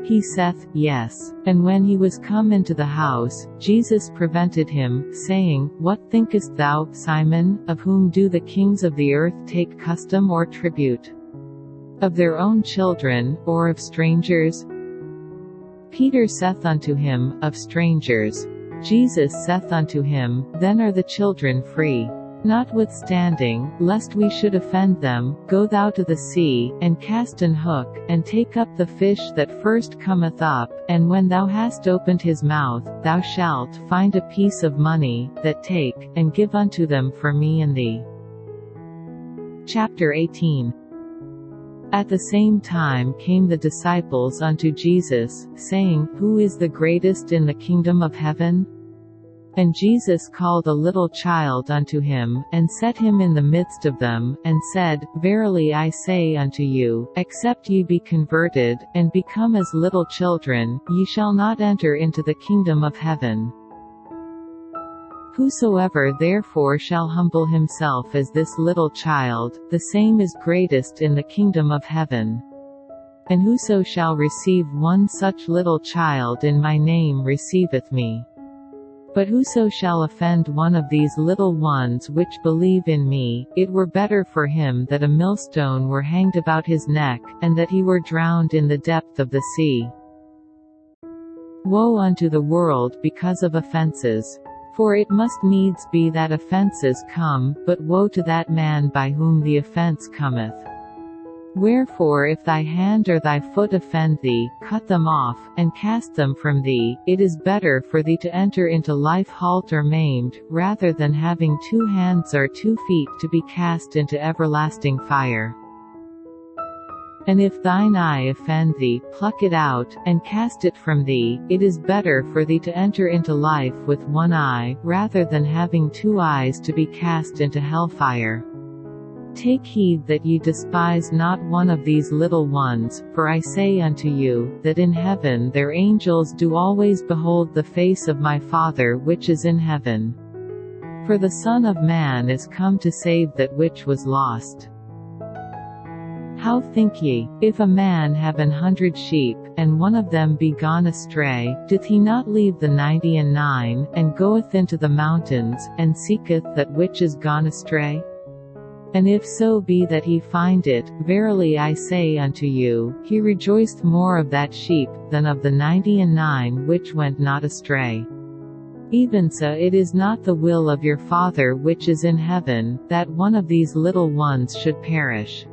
S1: He saith, Yes. And when he was come into the house, Jesus prevented him, saying, What thinkest thou, Simon, of whom do the kings of the earth take custom or tribute? Of their own children, or of strangers? Peter saith unto him, Of strangers. Jesus saith unto him, Then are the children free. Notwithstanding, lest we should offend them, go thou to the sea, and cast an hook, and take up the fish that first cometh up, and when thou hast opened his mouth, thou shalt find a piece of money, that take, and give unto them for me and thee. Chapter 18. At the same time came the disciples unto Jesus, saying, Who is the greatest in the kingdom of heaven? And Jesus called a little child unto him, and set him in the midst of them, and said, Verily I say unto you, except ye be converted, and become as little children, ye shall not enter into the kingdom of heaven. Whosoever therefore shall humble himself as this little child, the same is greatest in the kingdom of heaven. And whoso shall receive one such little child in my name receiveth me. But whoso shall offend one of these little ones which believe in me, it were better for him that a millstone were hanged about his neck, and that he were drowned in the depth of the sea. Woe unto the world because of offenses! For it must needs be that offenses come, but woe to that man by whom the offense cometh. Wherefore if thy hand or thy foot offend thee, cut them off, and cast them from thee. It is better for thee to enter into life halt or maimed, rather than having 2 hands or 2 feet to be cast into everlasting fire. And if thine eye offend thee, pluck it out, and cast it from thee. It is better for thee to enter into life with 1 eye, rather than having 2 eyes to be cast into hellfire. Take heed that ye despise not one of these little ones, for I say unto you, that in heaven their angels do always behold the face of my Father which is in heaven. For the Son of Man is come to save that which was lost. How think ye, if a man have 100 sheep, and one of them be gone astray, doth he not leave the 99, and goeth into the mountains, and seeketh that which is gone astray? And if so be that he find it, verily I say unto you, he rejoiced more of that sheep, than of the 99 which went not astray. Even so it is not the will of your Father which is in heaven, that one of these little ones should perish.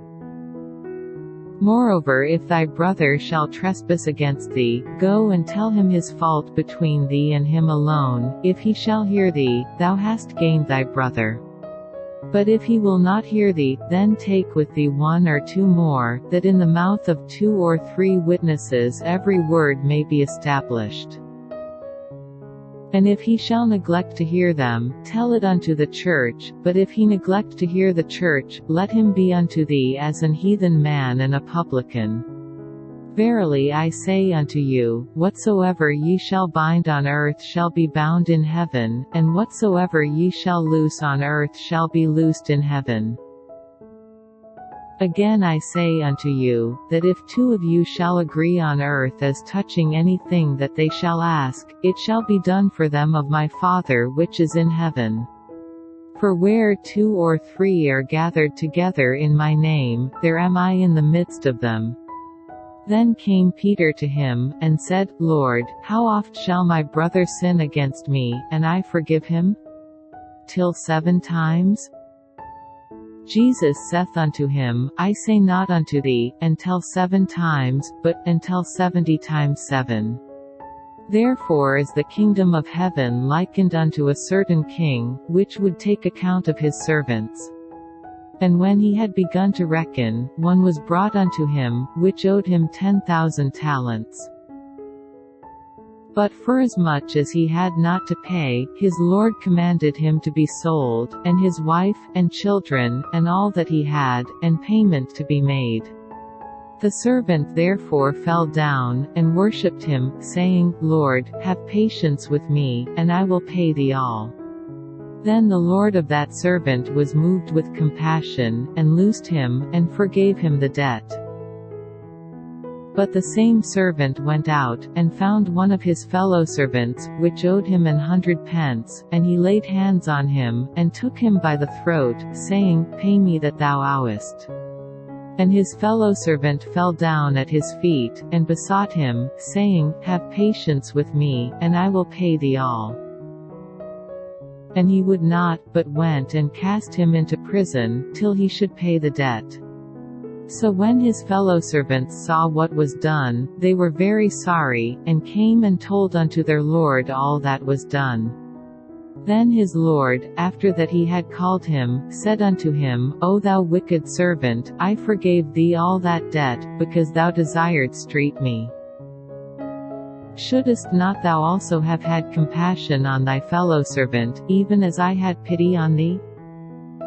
S1: Moreover if thy brother shall trespass against thee, go and tell him his fault between thee and him alone. If he shall hear thee, thou hast gained thy brother. But if he will not hear thee, then take with thee 1 or 2 more, that in the mouth of 2 or 3 witnesses every word may be established. And if he shall neglect to hear them, tell it unto the church. But if he neglect to hear the church, let him be unto thee as an heathen man and a publican. Verily I say unto you, whatsoever ye shall bind on earth shall be bound in heaven, and whatsoever ye shall loose on earth shall be loosed in heaven. Again I say unto you, that if 2 of you shall agree on earth as touching anything that they shall ask, it shall be done for them of my Father which is in heaven. For where 2 or 3 are gathered together in my name, there am I in the midst of them. Then came Peter to him, and said, Lord, how oft shall my brother sin against me, and I forgive him? Till 7 times? Jesus saith unto him, I say not unto thee, until 7 times, but, until 70 times 7. Therefore is the kingdom of heaven likened unto a certain king, which would take account of his servants. And when he had begun to reckon, one was brought unto him, which owed him 10,000 talents. But forasmuch as he had not to pay, his Lord commanded him to be sold, and his wife, and children, and all that he had, and payment to be made. The servant therefore fell down, and worshipped him, saying, Lord, have patience with me, and I will pay thee all. Then the Lord of that servant was moved with compassion, and loosed him, and forgave him the debt. But the same servant went out, and found one of his fellow servants, which owed him 100 pence, and he laid hands on him, and took him by the throat, saying, Pay me that thou owest. And his fellow servant fell down at his feet, and besought him, saying, Have patience with me, and I will pay thee all. And he would not, but went and cast him into prison, till he should pay the debt. So when his fellow servants saw what was done, they were very sorry, and came and told unto their Lord all that was done. Then his Lord, after that he had called him, said unto him, O thou wicked servant, I forgave thee all that debt, because thou desiredst me. Shouldest not thou also have had compassion on thy fellow servant, even as I had pity on thee?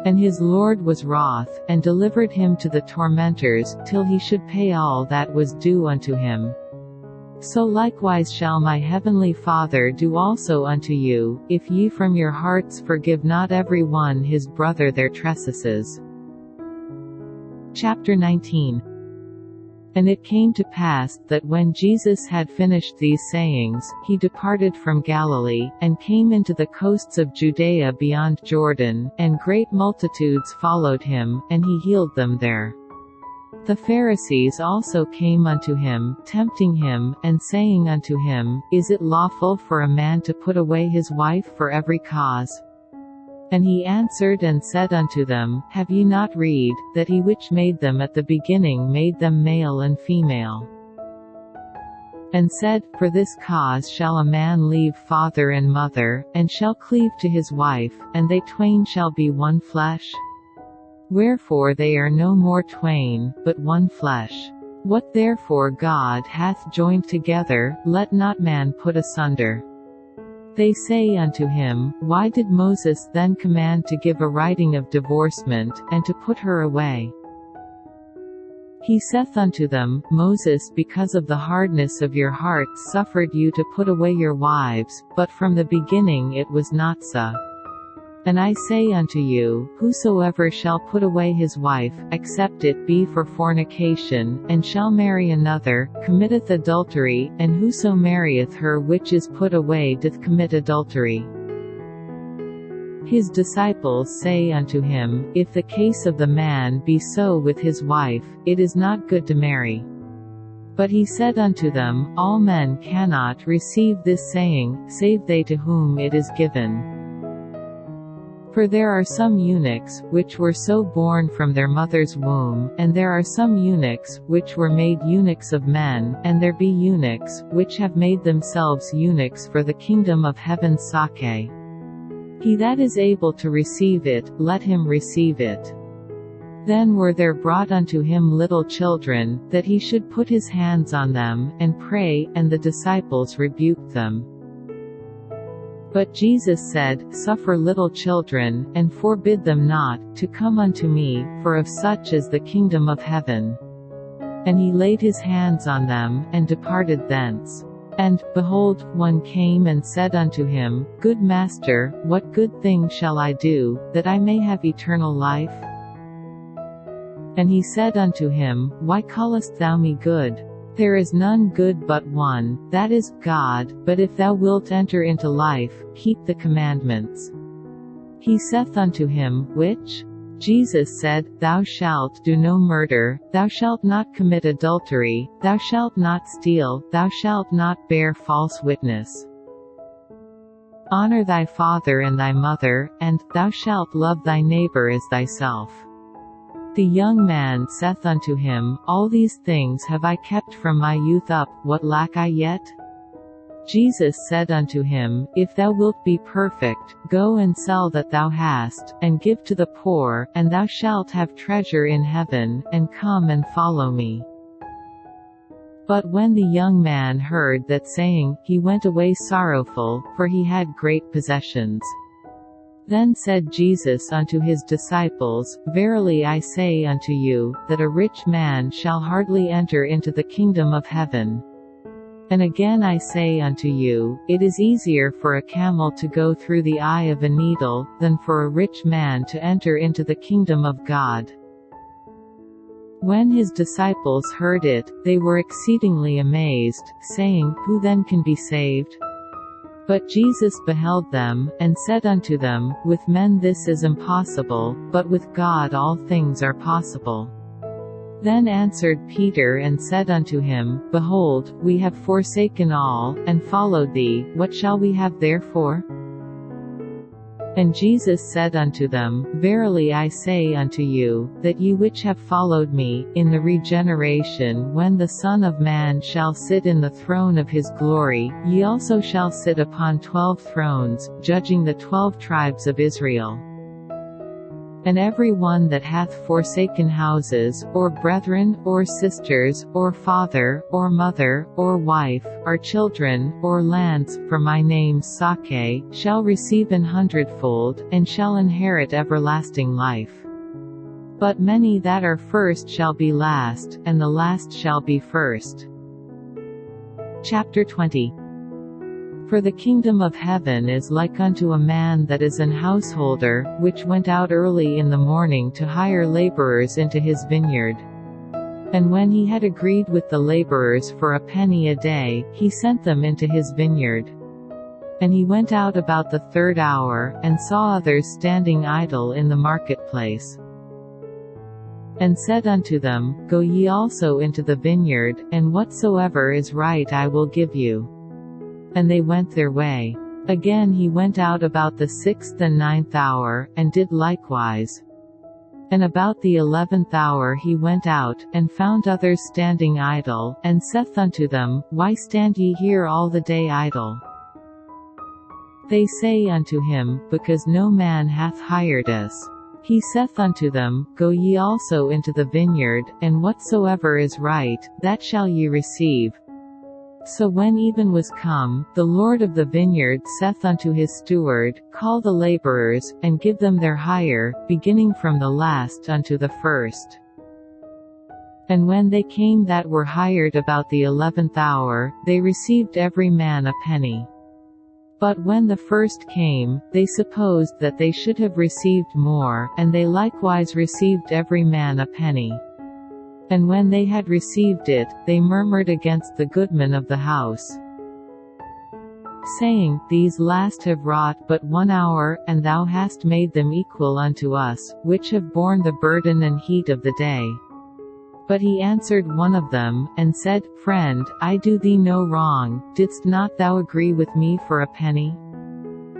S1: And his Lord was wroth, and delivered him to the tormentors, till he should pay all that was due unto him. So likewise shall my heavenly Father do also unto you, if ye from your hearts forgive not every one his brother their trespasses. Chapter 19. And it came to pass, that when Jesus had finished these sayings, he departed from Galilee, and came into the coasts of Judea beyond Jordan, and great multitudes followed him, and he healed them there. The Pharisees also came unto him, tempting him, and saying unto him, Is it lawful for a man to put away his wife for every cause? And he answered and said unto them, Have ye not read, that he which made them at the beginning made them male and female? And said, For this cause shall a man leave father and mother, and shall cleave to his wife, and they twain shall be one flesh? Wherefore they are no more twain, but one flesh. What therefore God hath joined together, let not man put asunder. They say unto him, Why did Moses then command to give a writing of divorcement, and to put her away? He saith unto them, Moses because of the hardness of your hearts suffered you to put away your wives, but from the beginning it was not so. And I say unto you, whosoever shall put away his wife, except it be for fornication, and shall marry another, committeth adultery, and whoso marrieth her which is put away doth commit adultery. His disciples say unto him, If the case of the man be so with his wife, it is not good to marry. But he said unto them, All men cannot receive this saying, save they to whom it is given. For there are some eunuchs, which were so born from their mother's womb, and there are some eunuchs, which were made eunuchs of men, and there be eunuchs, which have made themselves eunuchs for the kingdom of heaven's sake. He that is able to receive it, let him receive it. Then were there brought unto him little children, that he should put his hands on them, and pray, and the disciples rebuked them. But Jesus said, Suffer little children, and forbid them not, to come unto me, for of such is the kingdom of heaven. And he laid his hands on them, and departed thence. And, behold, one came and said unto him, Good Master, what good thing shall I do, that I may have eternal life? And he said unto him, Why callest thou me good? There is none good but one, that is, God, but if thou wilt enter into life, keep the commandments. He saith unto him, Which? Jesus said, Thou shalt do no murder, thou shalt not commit adultery, thou shalt not steal, thou shalt not bear false witness. Honor thy father and thy mother, and, thou shalt love thy neighbor as thyself. The young man saith unto him, All these things have I kept from my youth up, what lack I yet? Jesus said unto him, If thou wilt be perfect, go and sell that thou hast, and give to the poor, and thou shalt have treasure in heaven, and come and follow me. But when the young man heard that saying, he went away sorrowful, for he had great possessions. Then said Jesus unto his disciples, Verily I say unto you, that a rich man shall hardly enter into the kingdom of heaven. And again I say unto you, it is easier for a camel to go through the eye of a needle, than for a rich man to enter into the kingdom of God. When his disciples heard it, they were exceedingly amazed, saying, Who then can be saved? But Jesus beheld them, and said unto them, With men this is impossible, but with God all things are possible. Then answered Peter and said unto him, Behold, we have forsaken all, and followed thee, what shall we have therefore? And Jesus said unto them, Verily I say unto you, that ye which have followed me, in the regeneration when the Son of Man shall sit in the throne of his glory, ye also shall sit upon 12 thrones, judging the 12 tribes of Israel. And every one that hath forsaken houses, or brethren, or sisters, or father, or mother, or wife, or children, or lands, for my name's sake, shall receive 100-fold, and shall inherit everlasting life. But many that are first shall be last, and the last shall be first. Chapter 20. For the kingdom of heaven is like unto a man that is an householder, which went out early in the morning to hire laborers into his vineyard. And when he had agreed with the laborers for a penny a day, he sent them into his vineyard. And he went out about the 3rd hour, and saw others standing idle in the marketplace. And said unto them, Go ye also into the vineyard, and whatsoever is right I will give you. And they went their way. Again he went out about the 6th and 9th hour, and did likewise. And about the 11th hour he went out, and found others standing idle, and saith unto them, Why stand ye here all the day idle? They say unto him, Because no man hath hired us. He saith unto them, Go ye also into the vineyard, and whatsoever is right, that shall ye receive. So when even was come, the Lord of the vineyard saith unto his steward, Call the laborers, and give them their hire, beginning from the last unto the first. And when they came that were hired about the 11th hour, they received every man a penny. But when the first came, they supposed that they should have received more, and they likewise received every man a penny. And when they had received it, they murmured against the goodman of the house, saying, These last have wrought but 1 hour, and thou hast made them equal unto us, which have borne the burden and heat of the day. But he answered one of them, and said, Friend, I do thee no wrong, didst not thou agree with me for a penny?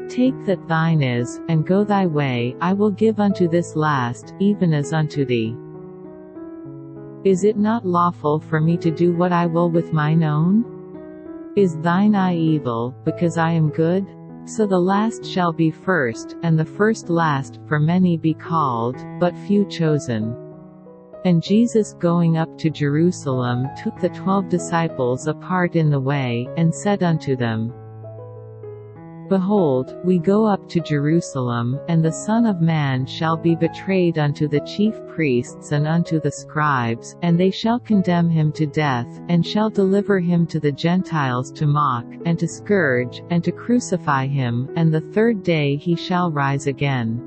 S1: Take that thine is, and go thy way, I will give unto this last, even as unto thee. Is it not lawful for me to do what I will with mine own? Is thine eye evil, because I am good? So the last shall be first, and the first last, for many be called, but few chosen. And Jesus going up to Jerusalem took the 12 disciples apart in the way, and said unto them, Behold, we go up to Jerusalem, and the Son of Man shall be betrayed unto the chief priests and unto the scribes, and they shall condemn him to death, and shall deliver him to the Gentiles to mock, and to scourge, and to crucify him, and the 3rd day he shall rise again.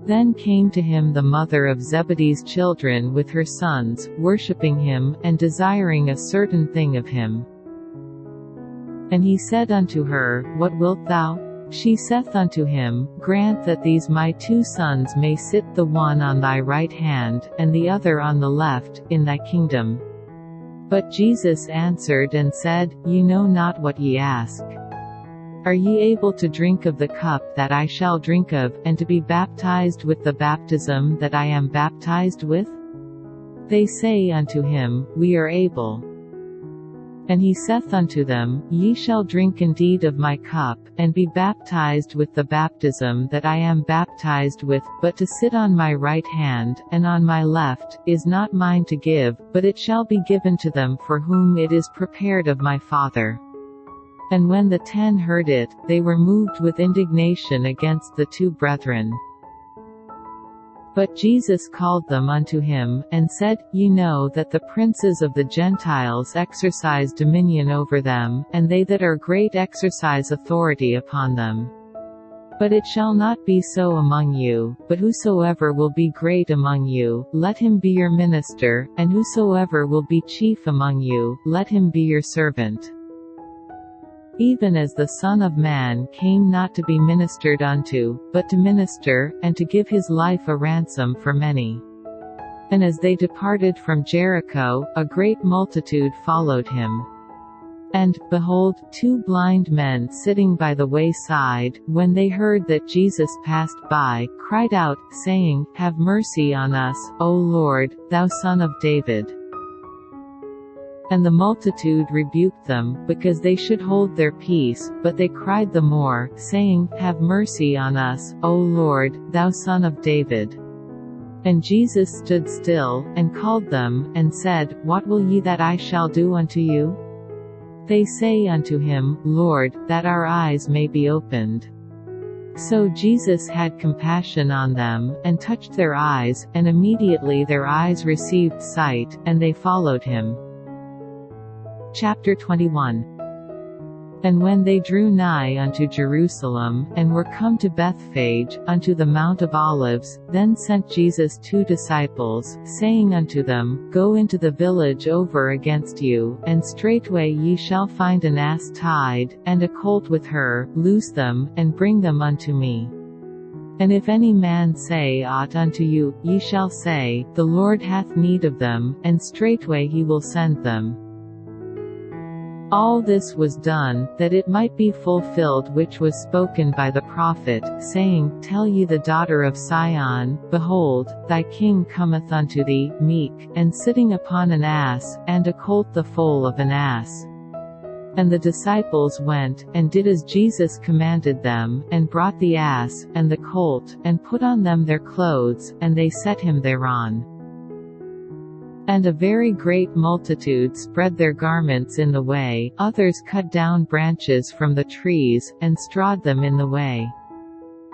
S1: Then came to him the mother of Zebedee's children with her sons, worshipping him, and desiring a certain thing of him. And he said unto her, What wilt thou? She saith unto him, Grant that these my 2 sons may sit the one on thy right hand, and the other on the left, in thy kingdom. But Jesus answered and said, Ye know not what ye ask. Are ye able to drink of the cup that I shall drink of, and to be baptized with the baptism that I am baptized with? They say unto him, We are able. And he saith unto them, Ye shall drink indeed of my cup, and be baptized with the baptism that I am baptized with, but to sit on my right hand, and on my left, is not mine to give, but it shall be given to them for whom it is prepared of my Father. And when the 10 heard it, they were moved with indignation against the 2 brethren. But Jesus called them unto him, and said, Ye know that the princes of the Gentiles exercise dominion over them, and they that are great exercise authority upon them. But it shall not be so among you, but whosoever will be great among you, let him be your minister, and whosoever will be chief among you, let him be your servant. Even as the Son of Man came not to be ministered unto, but to minister, and to give his life a ransom for many. And as they departed from Jericho, a great multitude followed him. And, behold, 2 blind men sitting by the wayside, when they heard that Jesus passed by, cried out, saying, Have mercy on us, O Lord, thou Son of David. And the multitude rebuked them, because they should hold their peace, but they cried the more, saying, Have mercy on us, O Lord, thou Son of David. And Jesus stood still, and called them, and said, What will ye that I shall do unto you? They say unto him, Lord, that our eyes may be opened. So Jesus had compassion on them, and touched their eyes, and immediately their eyes received sight, and they followed him. Chapter 21. And when they drew nigh unto Jerusalem, and were come to Bethphage, unto the Mount of Olives, then sent Jesus 2 disciples, saying unto them, Go into the village over against you, and straightway ye shall find an ass tied, and a colt with her, loose them, and bring them unto me. And if any man say aught unto you, ye shall say, The Lord hath need of them, and straightway he will send them. All this was done, that it might be fulfilled which was spoken by the prophet, saying, Tell ye the daughter of Sion, Behold, thy king cometh unto thee, meek, and sitting upon an ass, and a colt the foal of an ass. And the disciples went, and did as Jesus commanded them, and brought the ass, and the colt, and put on them their clothes, and they set him thereon. And a very great multitude spread their garments in the way, others cut down branches from the trees, and strawed them in the way.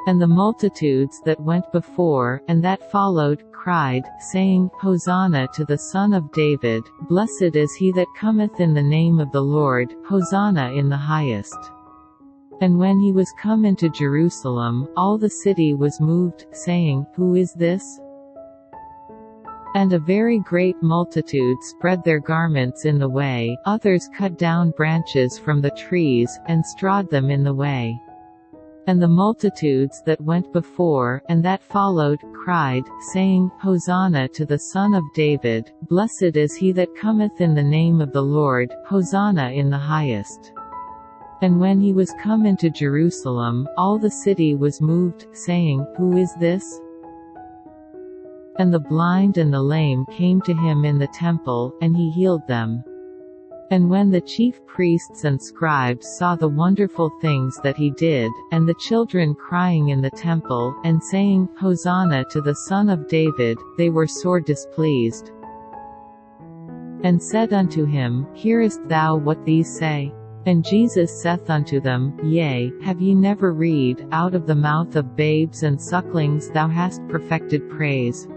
S1: And the multitudes that went before, and that followed, cried, saying, Hosanna to the Son of David, Blessed is he that cometh in the name of the Lord, Hosanna in the highest. And when he was come into Jerusalem, all the city was moved, saying, Who is this? And a very great multitude spread their garments in the way, others cut down branches from the trees, and strawed them in the way. And the multitudes that went before, and that followed, cried, saying, Hosanna to the Son of David, Blessed is he that cometh in the name of the Lord, Hosanna in the highest. And when he was come into Jerusalem, all the city was moved, saying, Who is this? And the blind and the lame came to him in the temple, and he healed them. And when the chief priests and scribes saw the wonderful things that he did, and the children crying in the temple, and saying, Hosanna to the Son of David, they were sore displeased. And said unto him, Hearest thou what these say? And Jesus saith unto them, Yea, have ye never read, Out of the mouth of babes and sucklings thou hast perfected praise?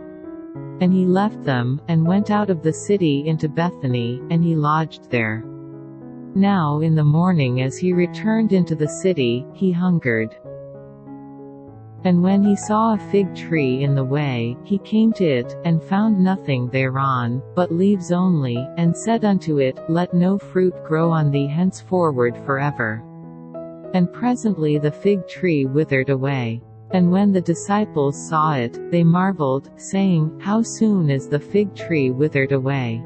S1: And he left them, and went out of the city into Bethany, and he lodged there. Now in the morning as he returned into the city, he hungered. And when he saw a fig tree in the way, he came to it, and found nothing thereon, but leaves only, and said unto it, Let no fruit grow on thee henceforward forever. And presently the fig tree withered away. And when the disciples saw it, they marveled, saying, How soon is the fig tree withered away?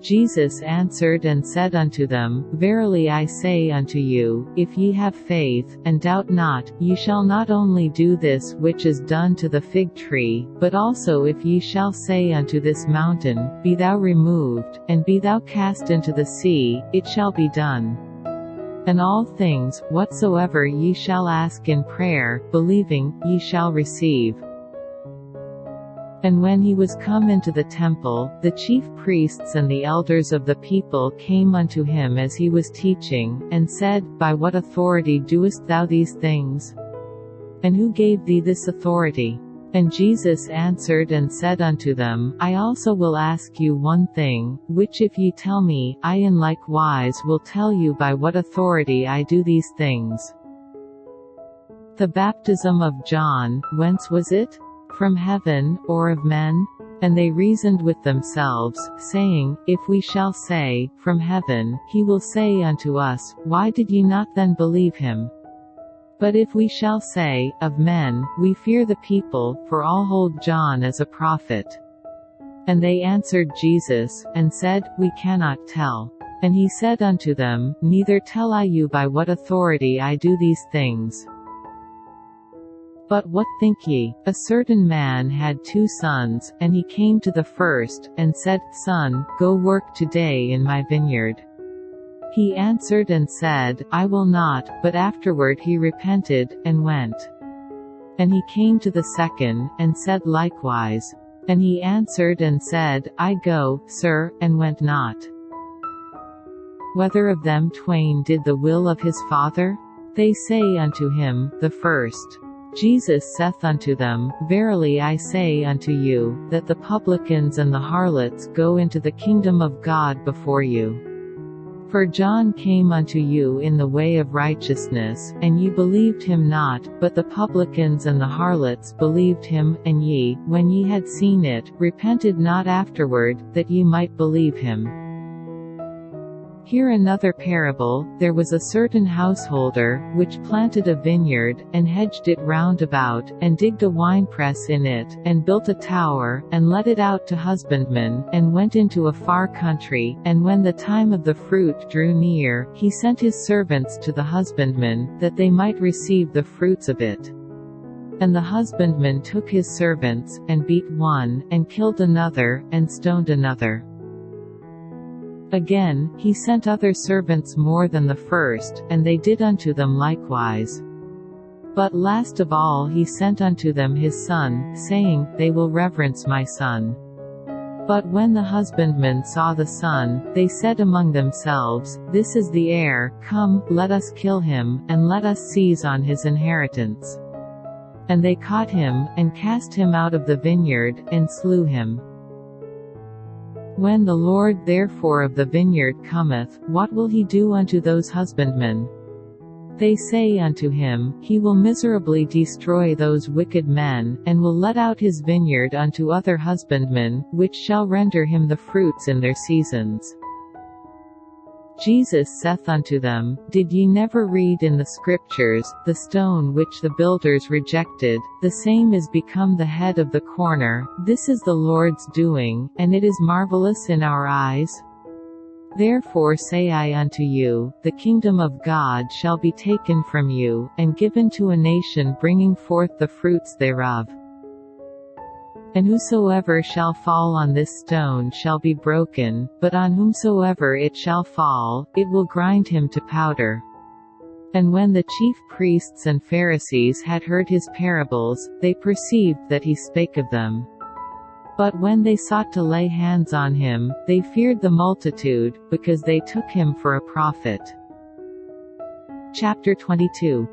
S1: Jesus answered and said unto them, Verily I say unto you, if ye have faith, and doubt not, ye shall not only do this which is done to the fig tree, but also if ye shall say unto this mountain, Be thou removed, and be thou cast into the sea, it shall be done. And all things, whatsoever ye shall ask in prayer, believing, ye shall receive. And when he was come into the temple, the chief priests and the elders of the people came unto him as he was teaching, and said, By what authority doest thou these things? And who gave thee this authority? And Jesus answered and said unto them, I also will ask you one thing, which if ye tell me, I in like wise will tell you by what authority I do these things. The baptism of John, whence was it? From heaven, or of men? And they reasoned with themselves, saying, If we shall say, From heaven, he will say unto us, Why did ye not then believe him? But if we shall say, Of men, we fear the people, for all hold John as a prophet. And they answered Jesus, and said, We cannot tell. And he said unto them, Neither tell I you by what authority I do these things. But what think ye? A certain man had 2 sons, and he came to the first, and said, Son, go work today in my vineyard. He answered and said, I will not, but afterward he repented, and went. And he came to the second, and said likewise. And he answered and said, I go, sir, and went not. Whether of them twain did the will of his father? They say unto him, The first. Jesus saith unto them, Verily I say unto you, that the publicans and the harlots go into the kingdom of God before you. For John came unto you in the way of righteousness, and ye believed him not, but the publicans and the harlots believed him, and ye, when ye had seen it, repented not afterward, that ye might believe him. Hear another parable. There was a certain householder, which planted a vineyard, and hedged it round about, and digged a winepress in it, and built a tower, and let it out to husbandmen, and went into a far country, and when the time of the fruit drew near, he sent his servants to the husbandmen, that they might receive the fruits of it. And the husbandman took his servants, and beat one, and killed another, and stoned another. Again, he sent other servants more than the first, and they did unto them likewise. But last of all he sent unto them his son, saying, They will reverence my son. But when the husbandmen saw the son, they said among themselves, This is the heir, come, let us kill him, and let us seize on his inheritance. And they caught him, and cast him out of the vineyard, and slew him. When the Lord therefore of the vineyard cometh, what will he do unto those husbandmen? They say unto him, He will miserably destroy those wicked men, and will let out his vineyard unto other husbandmen, which shall render him the fruits in their seasons. Jesus saith unto them, Did ye never read in the Scriptures, The stone which the builders rejected, the same is become the head of the corner? This is the Lord's doing, and it is marvelous in our eyes. Therefore say I unto you, the kingdom of God shall be taken from you, and given to a nation bringing forth the fruits thereof. And whosoever shall fall on this stone shall be broken, but on whomsoever it shall fall, it will grind him to powder. And when the chief priests and Pharisees had heard his parables, they perceived that he spake of them. But when they sought to lay hands on him, they feared the multitude, because they took him for a prophet. Chapter 22.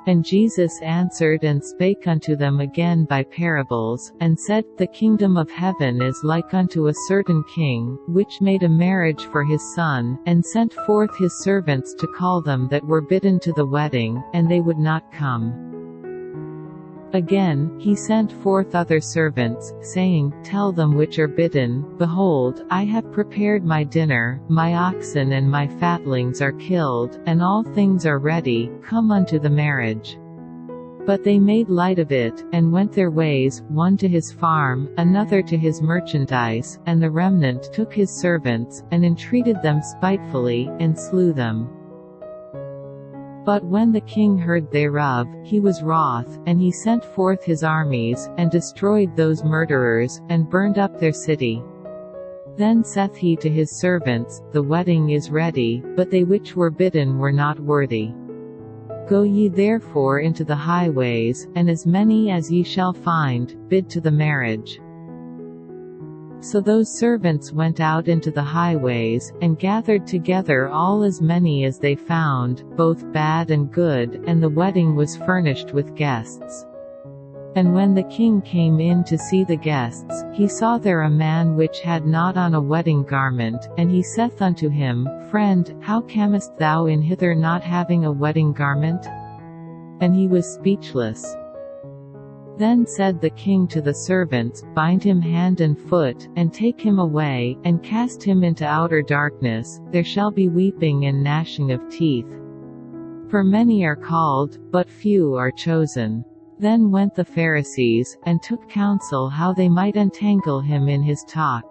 S1: And Jesus answered and spake unto them again by parables, and said, The kingdom of heaven is like unto a certain king, which made a marriage for his son, and sent forth his servants to call them that were bidden to the wedding, and they would not come. Again, he sent forth other servants, saying, Tell them which are bidden, Behold, I have prepared my dinner, my oxen and my fatlings are killed, and all things are ready, come unto the marriage. But they made light of it, and went their ways, one to his farm, another to his merchandise, and the remnant took his servants, and entreated them spitefully, and slew them. But when the king heard thereof, he was wroth, and he sent forth his armies, and destroyed those murderers, and burned up their city. Then saith he to his servants, The wedding is ready, but they which were bidden were not worthy. Go ye therefore into the highways, and as many as ye shall find, bid to the marriage. So those servants went out into the highways, and gathered together all as many as they found, both bad and good, and the wedding was furnished with guests. And when the king came in to see the guests, he saw there a man which had not on a wedding garment, and he saith unto him, Friend, how camest thou in hither not having a wedding garment? And he was speechless. Then said the king to the servants, Bind him hand and foot, and take him away, and cast him into outer darkness, there shall be weeping and gnashing of teeth. For many are called, but few are chosen. Then went the Pharisees, and took counsel how they might entangle him in his talk.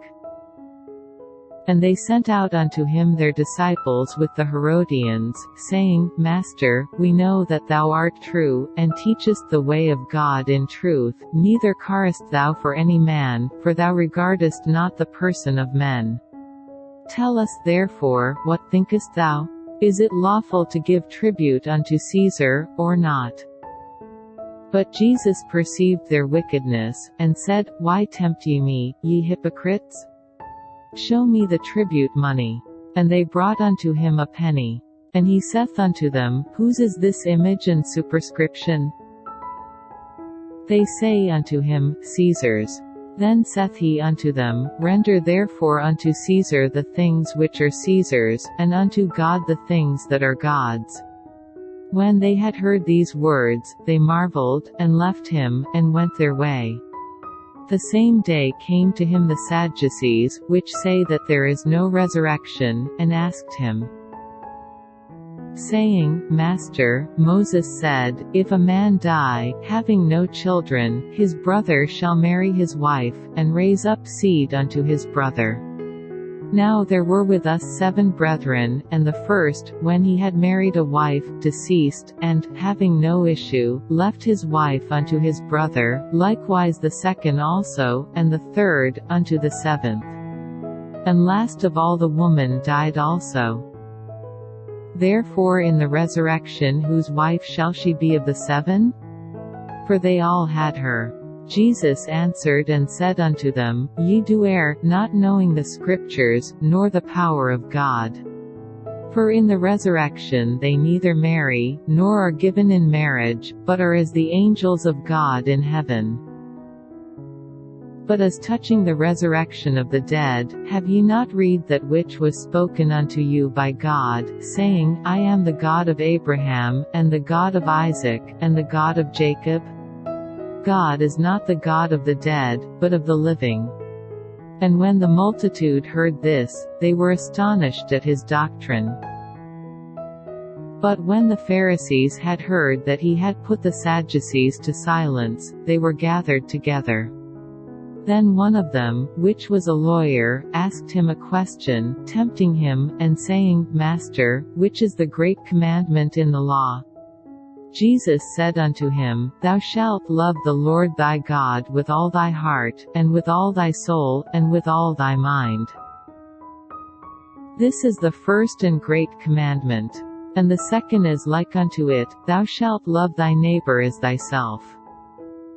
S1: And they sent out unto him their disciples with the Herodians, saying, Master, we know that thou art true, and teachest the way of God in truth, neither carest thou for any man, for thou regardest not the person of men. Tell us therefore, what thinkest thou? Is it lawful to give tribute unto Caesar, or not? But Jesus perceived their wickedness, and said, Why tempt ye me, ye hypocrites? Show me the tribute money. And they brought unto him a penny. And he saith unto them, Whose is this image and superscription? They say unto him, Caesar's. Then saith he unto them, Render therefore unto Caesar the things which are Caesar's, and unto God the things that are God's. When they had heard these words, they marveled, and left him, and went their way. The same day came to him the Sadducees, which say that there is no resurrection, and asked him, saying, Master, Moses said, If a man die, having no children, his brother shall marry his wife, and raise up seed unto his brother. Now there were with us 7 brethren, and the first, when he had married a wife, deceased, and, having no issue, left his wife unto his brother, likewise the second also, and the third, unto the 7th. And last of all the woman died also. Therefore in the resurrection whose wife shall she be of the 7? For they all had her. Jesus answered and said unto them, Ye do err, not knowing the Scriptures, nor the power of God. For in the resurrection they neither marry, nor are given in marriage, but are as the angels of God in heaven. But as touching the resurrection of the dead, have ye not read that which was spoken unto you by God, saying, I am the God of Abraham, and the God of Isaac, and the God of Jacob? God is not the God of the dead, but of the living. And when the multitude heard this, they were astonished at his doctrine. But when the Pharisees had heard that he had put the Sadducees to silence, they were gathered together. Then one of them, which was a lawyer, asked him a question, tempting him, and saying, Master, which is the great commandment in the law? Jesus said unto him, Thou shalt love the Lord thy God with all thy heart, and with all thy soul, and with all thy mind. This is the first and great commandment. And the second is like unto it, Thou shalt love thy neighbor as thyself.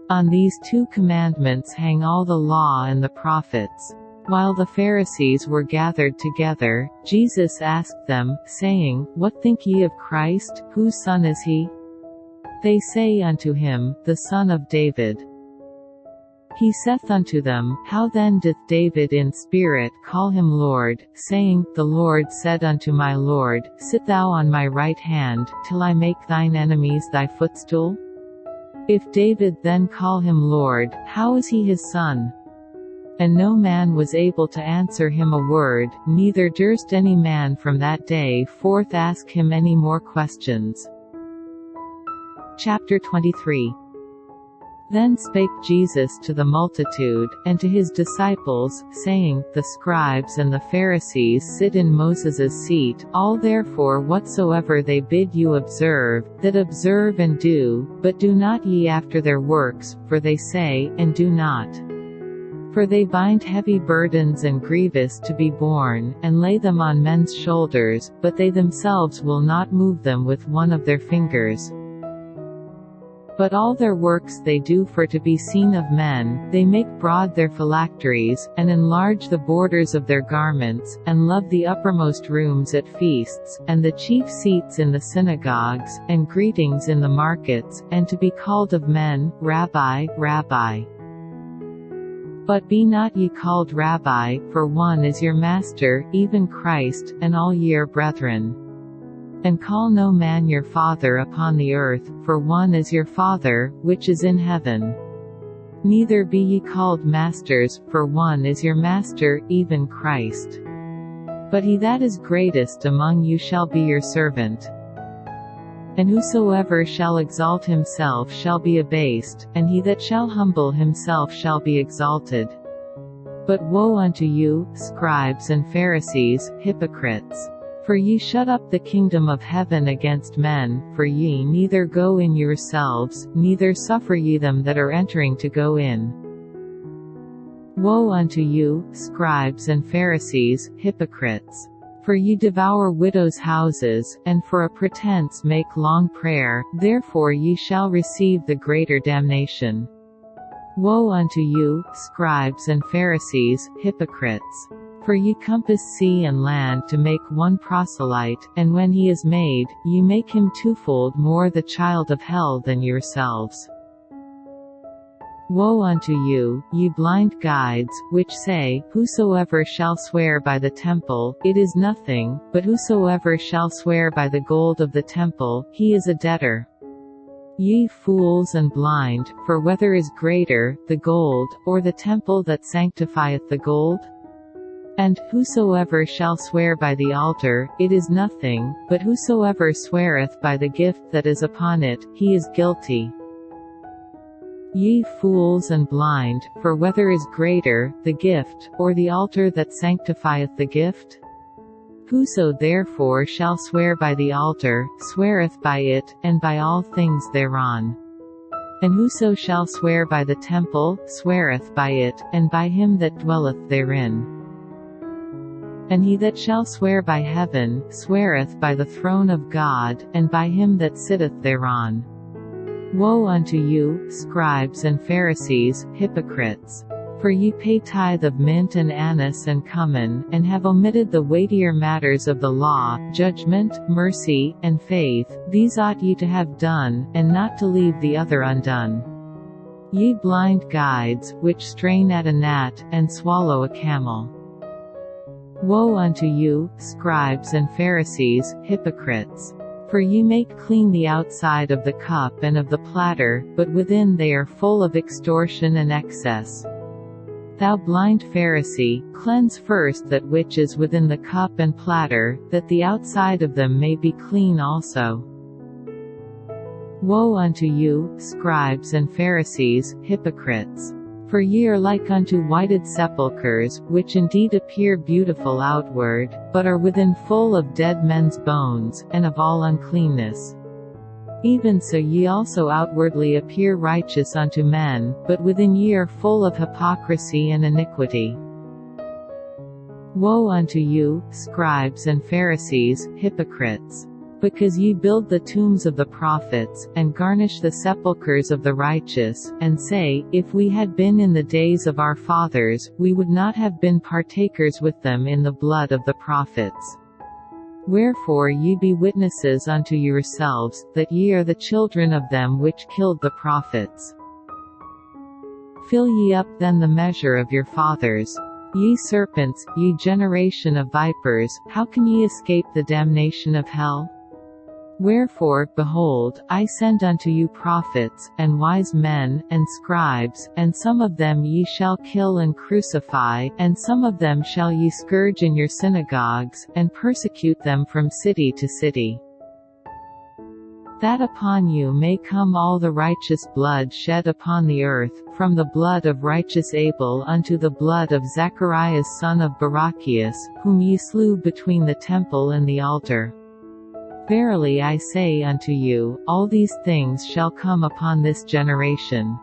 S1: On these 2 commandments hang all the law and the prophets. While the Pharisees were gathered together, Jesus asked them, saying, What think ye of Christ, whose son is he? They say unto him, The son of David. He saith unto them, How then doth David in spirit call him Lord, saying, The Lord said unto my Lord, Sit thou on my right hand, till I make thine enemies thy footstool? If David then call him Lord, how is he his son? And no man was able to answer him a word, neither durst any man from that day forth ask him any more questions. Chapter 23. Then spake Jesus to the multitude, and to his disciples, saying, The scribes and the Pharisees sit in Moses' seat, all therefore whatsoever they bid you observe, that observe and do, but do not ye after their works, for they say, and do not. For they bind heavy burdens and grievous to be borne, and lay them on men's shoulders, but they themselves will not move them with one of their fingers. But all their works they do for to be seen of men, they make broad their phylacteries, and enlarge the borders of their garments, and love the uppermost rooms at feasts, and the chief seats in the synagogues, and greetings in the markets, and to be called of men, Rabbi, Rabbi. But be not ye called Rabbi, for one is your Master, even Christ, and all ye are brethren. And call no man your father upon the earth, for one is your Father, which is in heaven. Neither be ye called masters, for one is your Master, even Christ. But he that is greatest among you shall be your servant. And whosoever shall exalt himself shall be abased, and he that shall humble himself shall be exalted. But woe unto you, scribes and Pharisees, hypocrites! For ye shut up the kingdom of heaven against men, for ye neither go in yourselves, neither suffer ye them that are entering to go in. Woe unto you, scribes and Pharisees, hypocrites! For ye devour widows' houses, and for a pretense make long prayer, therefore ye shall receive the greater damnation. Woe unto you, scribes and Pharisees, hypocrites! For ye compass sea and land to make one proselyte, and when he is made, ye make him twofold more the child of hell than yourselves. Woe unto you, ye blind guides, which say, Whosoever shall swear by the temple, it is nothing, but whosoever shall swear by the gold of the temple, he is a debtor. Ye fools and blind, for whether is greater, the gold, or the temple that sanctifieth the gold? And, whosoever shall swear by the altar, it is nothing, but whosoever sweareth by the gift that is upon it, he is guilty. Ye fools and blind, for whether is greater, the gift, or the altar that sanctifieth the gift? Whoso therefore shall swear by the altar, sweareth by it, and by all things thereon. And whoso shall swear by the temple, sweareth by it, and by him that dwelleth therein. And he that shall swear by heaven, sweareth by the throne of God, and by him that sitteth thereon. Woe unto you, scribes and Pharisees, hypocrites! For ye pay tithe of mint and anise and cumin, and have omitted the weightier matters of the law, judgment, mercy, and faith. These ought ye to have done, and not to leave the other undone. Ye blind guides, which strain at a gnat, and swallow a camel. Woe unto you, scribes and Pharisees, hypocrites! For ye make clean the outside of the cup and of the platter, but within they are full of extortion and excess. Thou blind Pharisee, cleanse first that which is within the cup and platter, that the outside of them may be clean also. Woe unto you, scribes and Pharisees, hypocrites! For ye are like unto whited sepulchres, which indeed appear beautiful outward, but are within full of dead men's bones, and of all uncleanness. Even so ye also outwardly appear righteous unto men, but within ye are full of hypocrisy and iniquity. Woe unto you, scribes and Pharisees, hypocrites! Because ye build the tombs of the prophets, and garnish the sepulchres of the righteous, and say, If we had been in the days of our fathers, we would not have been partakers with them in the blood of the prophets. Wherefore ye be witnesses unto yourselves, that ye are the children of them which killed the prophets. Fill ye up then the measure of your fathers. Ye serpents, ye generation of vipers, how can ye escape the damnation of hell? Wherefore, behold, I send unto you prophets, and wise men, and scribes, and some of them ye shall kill and crucify, and some of them shall ye scourge in your synagogues, and persecute them from city to city. that upon you may come all the righteous blood shed upon the earth, from the blood of righteous Abel unto the blood of Zacharias son of Barachias, whom ye slew between the temple and the altar. Verily I say unto you, all these things shall come upon this generation.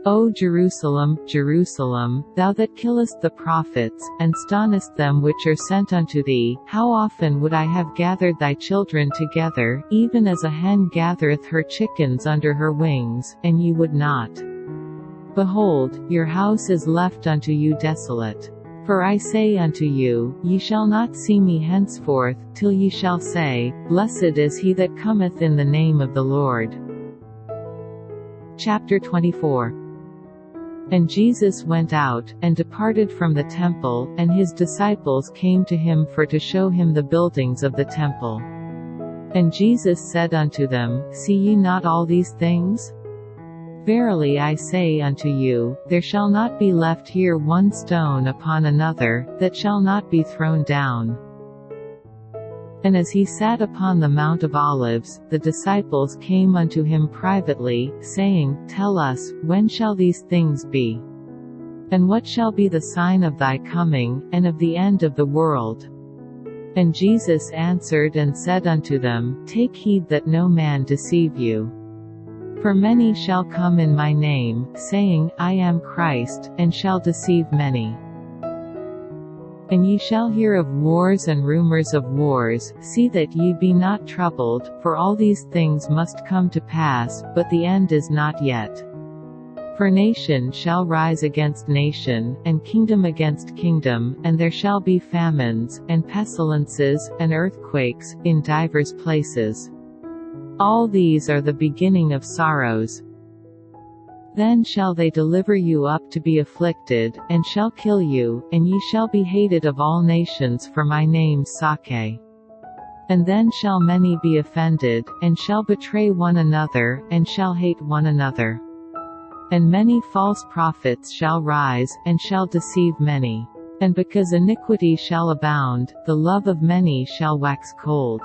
S1: O Jerusalem, Jerusalem, thou that killest the prophets, and stonest them which are sent unto thee, how often would I have gathered thy children together, even as a hen gathereth her chickens under her wings, and ye would not. Behold, your house is left unto you desolate. For I say unto you, ye shall not see me henceforth, till ye shall say, Blessed is he that cometh in the name of the Lord. Chapter 24. And Jesus went out, and departed from the temple, and his disciples came to him for to show him the buildings of the temple. And Jesus said unto them, See ye not all these things? Verily I say unto you, there shall not be left here one stone upon another, that shall not be thrown down. And as he sat upon the Mount of Olives, the disciples came unto him privately, saying, Tell us, when shall these things be? And what shall be the sign of thy coming, and of the end of the world? And Jesus answered and said unto them, Take heed that no man deceive you. For many shall come in my name, saying, I am Christ, and shall deceive many. And ye shall hear of wars and rumors of wars. See that ye be not troubled, for all these things must come to pass, but the end is not yet. For nation shall rise against nation, and kingdom against kingdom, and there shall be famines, and pestilences, and earthquakes, in divers places. All these are the beginning of sorrows. Then shall they deliver you up to be afflicted, and shall kill you, and ye shall be hated of all nations for my name's sake. And then shall many be offended, and shall betray one another, and shall hate one another. And many false prophets shall rise, and shall deceive many. And because iniquity shall abound, the love of many shall wax cold.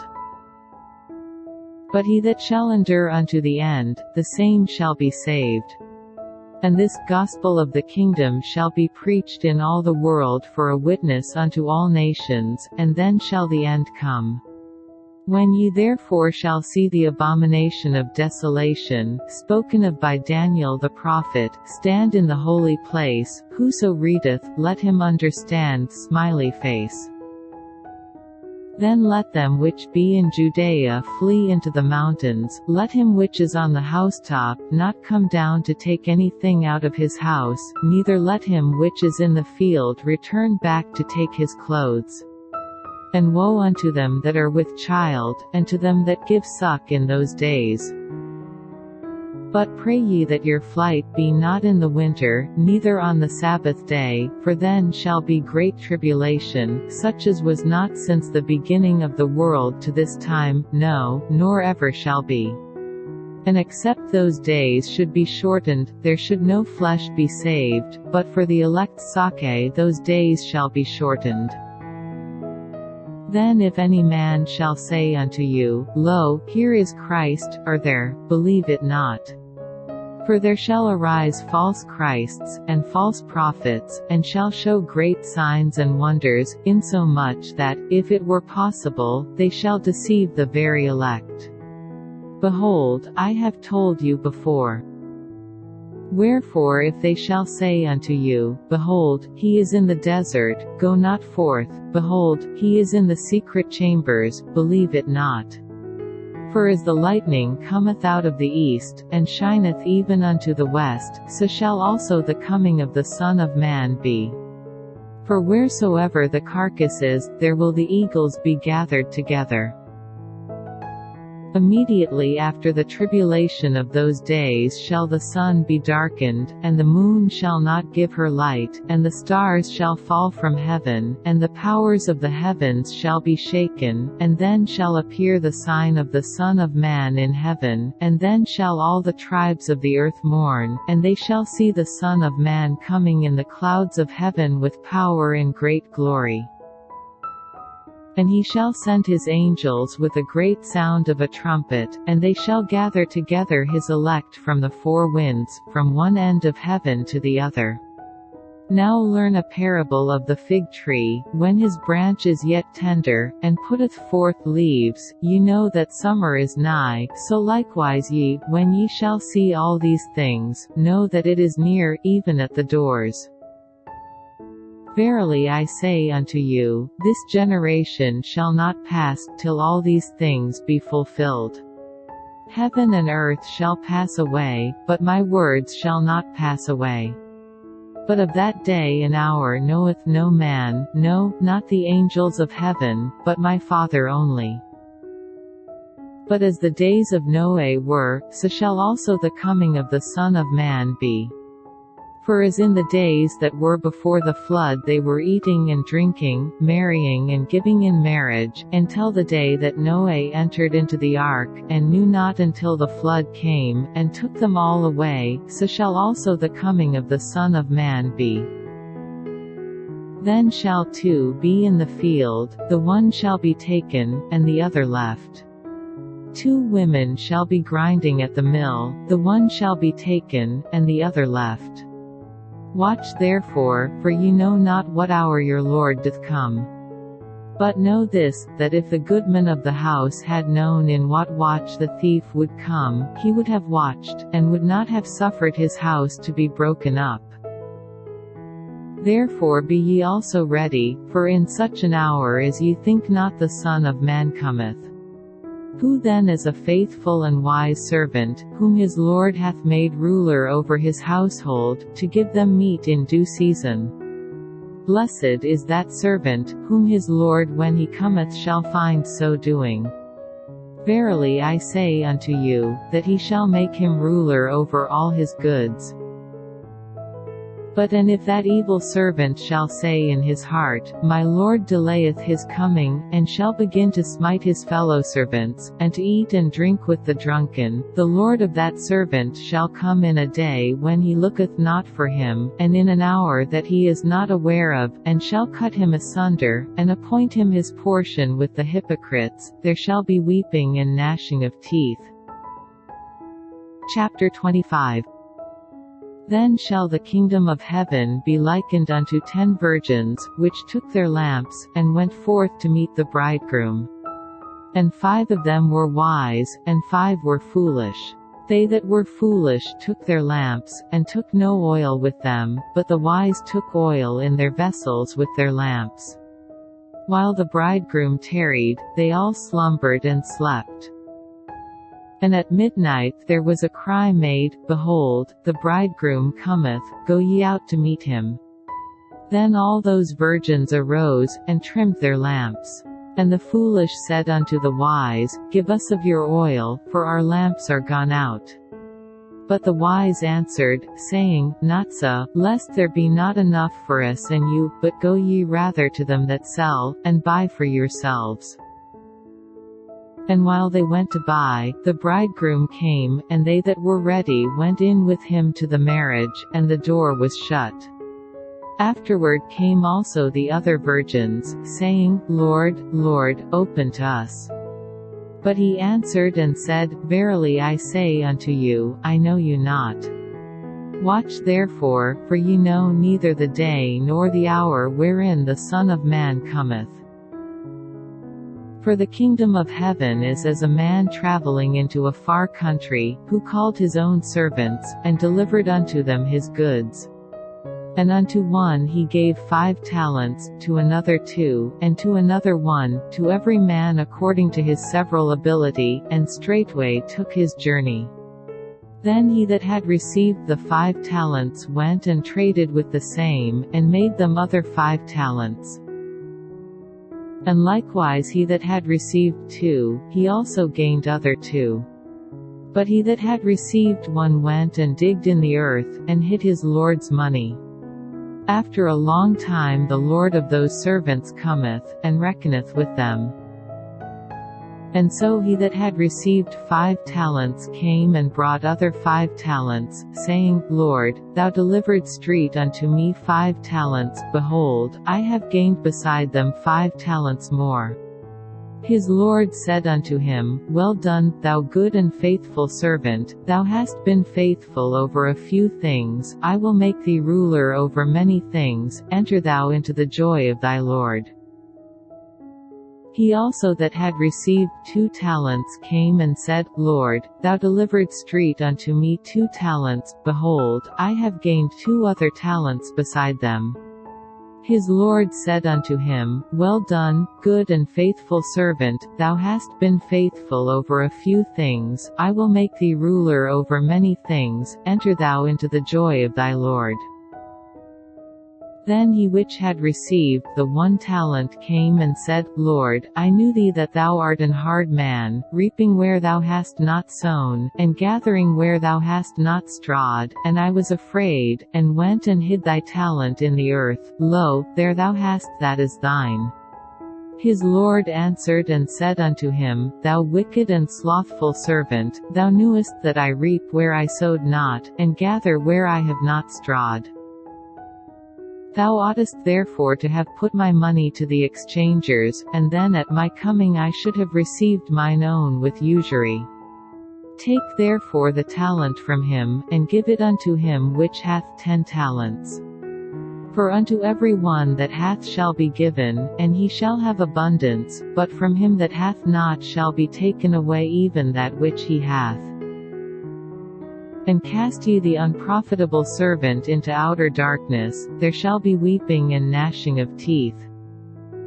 S1: But he that shall endure unto the end, the same shall be saved. And this gospel of the kingdom shall be preached in all the world for a witness unto all nations, and then shall the end come. When ye therefore shall see the abomination of desolation, spoken of by Daniel the prophet, stand in the holy place, whoso readeth, let him understand. Smiley face. Then let them which be in Judea flee into the mountains, let him which is on the housetop not come down to take anything out of his house, neither let him which is in the field return back to take his clothes. And woe unto them that are with child, and to them that give suck in those days. But pray ye that your flight be not in the winter, neither on the Sabbath day, for then shall be great tribulation, such as was not since the beginning of the world to this time, no, nor ever shall be. And except those days should be shortened, there should no flesh be saved, but for the elect's sake those days shall be shortened. Then if any man shall say unto you, Lo, here is Christ, or there, believe it not. For there shall arise false Christs, and false prophets, and shall show great signs and wonders, insomuch that, if it were possible, they shall deceive the very elect. Behold, I have told you before. Wherefore if they shall say unto you, Behold, he is in the desert, go not forth, behold, he is in the secret chambers, believe it not. For as the lightning cometh out of the east, and shineth even unto the west, so shall also the coming of the Son of Man be. For wheresoever the carcass is, there will the eagles be gathered together. Immediately after the tribulation of those days shall the sun be darkened, and the moon shall not give her light, and the stars shall fall from heaven, and the powers of the heavens shall be shaken, and then shall appear the sign of the Son of Man in heaven, and then shall all the tribes of the earth mourn, and they shall see the Son of Man coming in the clouds of heaven with power and great glory. And he shall send his angels with a great sound of a trumpet, and they shall gather together his elect from the four winds, from one end of heaven to the other. Now learn a parable of the fig tree, when his branch is yet tender, and putteth forth leaves, ye know that summer is nigh, so likewise ye, when ye shall see all these things, know that it is near, even at the doors. Verily I say unto you, this generation shall not pass, till all these things be fulfilled. Heaven and earth shall pass away, but my words shall not pass away. But of that day and hour knoweth no man, no, not the angels of heaven, but my Father only. But as the days of Noe were, so shall also the coming of the Son of Man be. For as in the days that were before the flood they were eating and drinking, marrying and giving in marriage, until the day that Noe entered into the ark, and knew not until the flood came, and took them all away, so shall also the coming of the Son of Man be. Then shall two be in the field, the one shall be taken, and the other left. Two women shall be grinding at the mill, the one shall be taken, and the other left. Watch therefore, for ye know not what hour your Lord doth come. But know this, that if the goodman of the house had known in what watch the thief would come, he would have watched, and would not have suffered his house to be broken up. Therefore be ye also ready, for in such an hour as ye think not the Son of Man cometh. Who then is a faithful and wise servant, whom his Lord hath made ruler over his household, to give them meat in due season? Blessed is that servant, whom his Lord when he cometh shall find so doing. Verily I say unto you, that he shall make him ruler over all his goods. But and if that evil servant shall say in his heart, My Lord delayeth his coming, and shall begin to smite his fellow servants, and to eat and drink with the drunken, the Lord of that servant shall come in a day when he looketh not for him, and in an hour that he is not aware of, and shall cut him asunder, and appoint him his portion with the hypocrites. There shall be weeping and gnashing of teeth. Chapter 25. Then shall the kingdom of heaven be likened unto 10 virgins, which took their lamps, and went forth to meet the bridegroom. And 5 of them were wise, and 5 were foolish. They that were foolish took their lamps, and took no oil with them, but the wise took oil in their vessels with their lamps. While the bridegroom tarried, they all slumbered and slept. And at midnight there was a cry made, Behold, the bridegroom cometh, go ye out to meet him. Then all those virgins arose, and trimmed their lamps. And the foolish said unto the wise, Give us of your oil, for our lamps are gone out. But the wise answered, saying, Not so, lest there be not enough for us and you, but go ye rather to them that sell, and buy for yourselves. And while they went to buy, the bridegroom came, and they that were ready went in with him to the marriage, and the door was shut. Afterward came also the other virgins, saying, Lord, Lord, open to us. But he answered and said, Verily I say unto you, I know you not. Watch therefore, for ye know neither the day nor the hour wherein the Son of Man cometh. For the kingdom of heaven is as a man traveling into a far country, who called his own servants, and delivered unto them his goods. And unto one he gave 5 talents, to another 2, and to another 1, to every man according to his several ability, and straightway took his journey. Then he that had received the 5 talents went and traded with the same, and made them other 5 talents. And likewise he that had received 2, he also gained other 2. But he that had received 1 went and digged in the earth, and hid his Lord's money. After a long time the Lord of those servants cometh, and reckoneth with them. And so he that had received 5 talents came and brought other 5 talents, saying, Lord, thou deliveredst unto me 5 talents, behold, I have gained beside them 5 talents more. His Lord said unto him, Well done, thou good and faithful servant, thou hast been faithful over a few things, I will make thee ruler over many things, enter thou into the joy of thy Lord. He also that had received 2 talents came and said, Lord, thou deliveredst unto me 2 talents, behold, I have gained 2 other talents beside them. His Lord said unto him, Well done, good and faithful servant, thou hast been faithful over a few things, I will make thee ruler over many things, enter thou into the joy of thy Lord. Then he which had received the 1 talent came and said, Lord, I knew thee that thou art an hard man, reaping where thou hast not sown, and gathering where thou hast not strawed, and I was afraid, and went and hid thy talent in the earth, lo, there thou hast that is thine. His Lord answered and said unto him, Thou wicked and slothful servant, thou knewest that I reap where I sowed not, and gather where I have not strawed. Thou oughtest therefore to have put my money to the exchangers, and then at my coming I should have received mine own with usury. Take therefore the talent from him, and give it unto him which hath 10 talents. For unto every one that hath shall be given, and he shall have abundance, but from him that hath not shall be taken away even that which he hath. And cast ye the unprofitable servant into outer darkness, there shall be weeping and gnashing of teeth.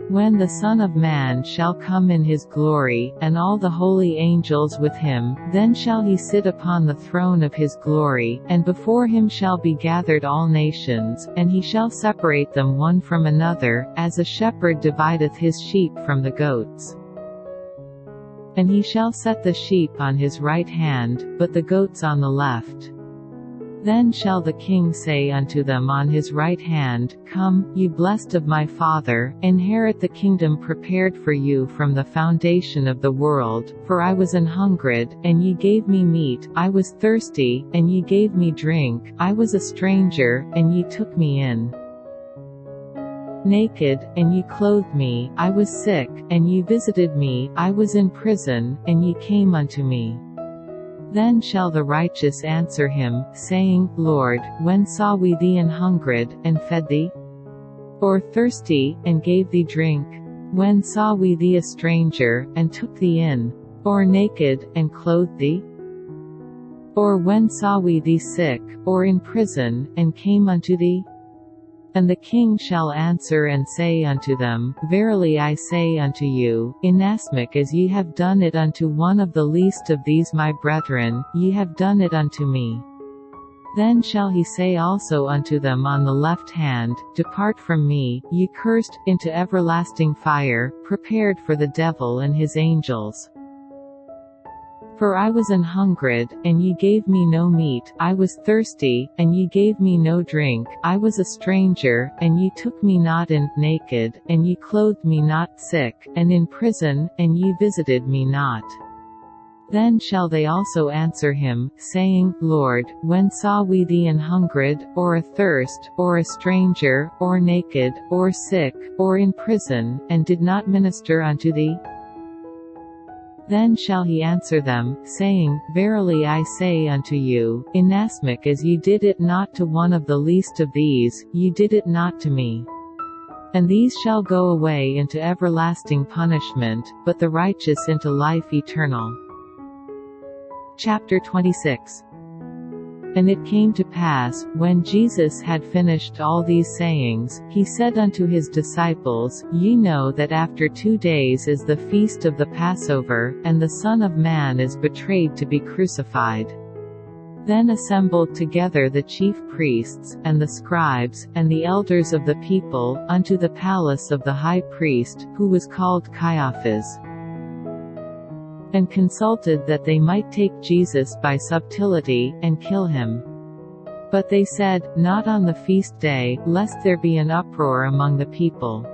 S1: When the Son of Man shall come in his glory, and all the holy angels with him, then shall he sit upon the throne of his glory, and before him shall be gathered all nations, and he shall separate them one from another, as a shepherd divideth his sheep from the goats. And he shall set the sheep on his right hand, but the goats on the left. Then shall the King say unto them on his right hand, Come, ye blessed of my Father, inherit the kingdom prepared for you from the foundation of the world, for I was an hungred, and ye gave me meat, I was thirsty, and ye gave me drink, I was a stranger, and ye took me in. Naked, and ye clothed me, I was sick, and ye visited me, I was in prison, and ye came unto me. Then shall the righteous answer him, saying, Lord, when saw we thee an hungred, and fed thee? Or thirsty, and gave thee drink? When saw we thee a stranger, and took thee in? Or naked, and clothed thee? Or when saw we thee sick, or in prison, and came unto thee? And the King shall answer and say unto them, Verily I say unto you, inasmuch as ye have done it unto one of the least of these my brethren, ye have done it unto me. Then shall he say also unto them on the left hand, Depart from me, ye cursed, into everlasting fire, prepared for the devil and his angels. For I was an hungred, and ye gave me no meat, I was thirsty, and ye gave me no drink, I was a stranger, and ye took me not in, naked, and ye clothed me not, sick, and in prison, and ye visited me not. Then shall they also answer him, saying, Lord, when saw we thee an hungred, or athirst, or a stranger, or naked, or sick, or in prison, and did not minister unto thee? Then shall he answer them, saying, Verily I say unto you, inasmuch as ye did it not to one of the least of these, ye did it not to me. And these shall go away into everlasting punishment, but the righteous into life eternal. Chapter 26. And it came to pass, when Jesus had finished all these sayings, he said unto his disciples, Ye know that after 2 days is the feast of the Passover, and the Son of Man is betrayed to be crucified. Then assembled together the chief priests, and the scribes, and the elders of the people, unto the palace of the high priest, who was called Caiaphas, and consulted that they might take Jesus by subtlety, and kill him. But they said, Not on the feast day, lest there be an uproar among the people.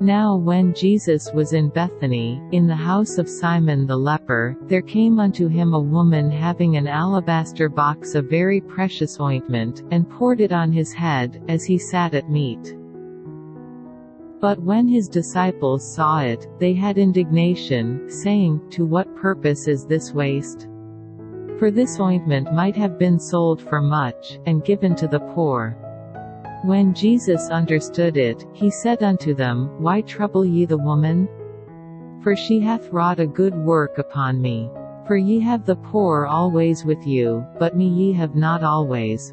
S1: Now when Jesus was in Bethany, in the house of Simon the leper, there came unto him a woman having an alabaster box of very precious ointment, and poured it on his head, as he sat at meat. But when his disciples saw it, they had indignation, saying, "To what purpose is this waste? For this ointment might have been sold for much, and given to the poor." When Jesus understood it, he said unto them, "Why trouble ye the woman? For she hath wrought a good work upon me. For ye have the poor always with you, but me ye have not always.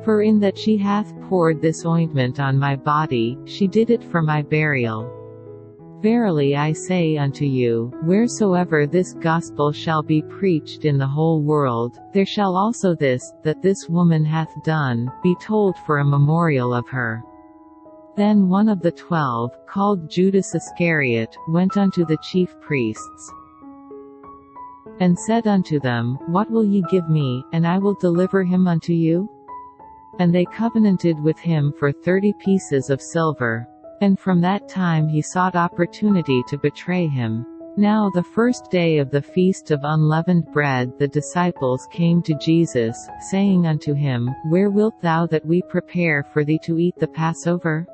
S1: For in that she hath poured this ointment on my body, she did it for my burial. Verily I say unto you, wheresoever this gospel shall be preached in the whole world, there shall also that this woman hath done, be told for a memorial of her." Then one of the 12, called Judas Iscariot, went unto the chief priests, and said unto them, "What will ye give me, and I will deliver him unto you?" And they covenanted with him for 30 pieces of silver. And from that time he sought opportunity to betray him. Now the first day of the feast of unleavened bread the disciples came to Jesus, saying unto him, "Where wilt thou that we prepare for thee to eat the Passover?"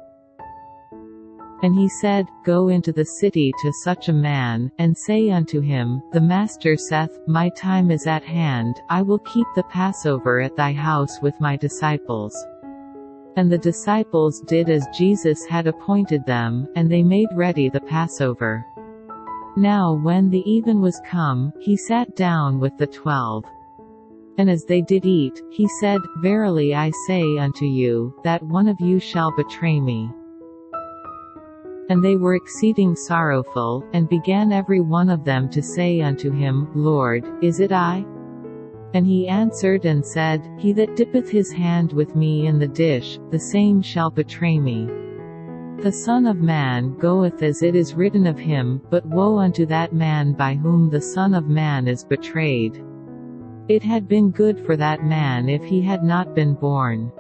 S1: And he said, "Go into the city to such a man, and say unto him, The Master saith, My time is at hand, I will keep the Passover at thy house with my disciples." And the disciples did as Jesus had appointed them, and they made ready the Passover. Now when the even was come, he sat down with the 12. And as they did eat, he said, "Verily I say unto you, that one of you shall betray me." And they were exceeding sorrowful, and began every one of them to say unto him, "Lord, is it I?" And he answered and said, "He that dippeth his hand with me in the dish, the same shall betray me. The Son of Man goeth as it is written of him, but woe unto that man by whom the Son of Man is betrayed. It had been good for that man if he had not been born."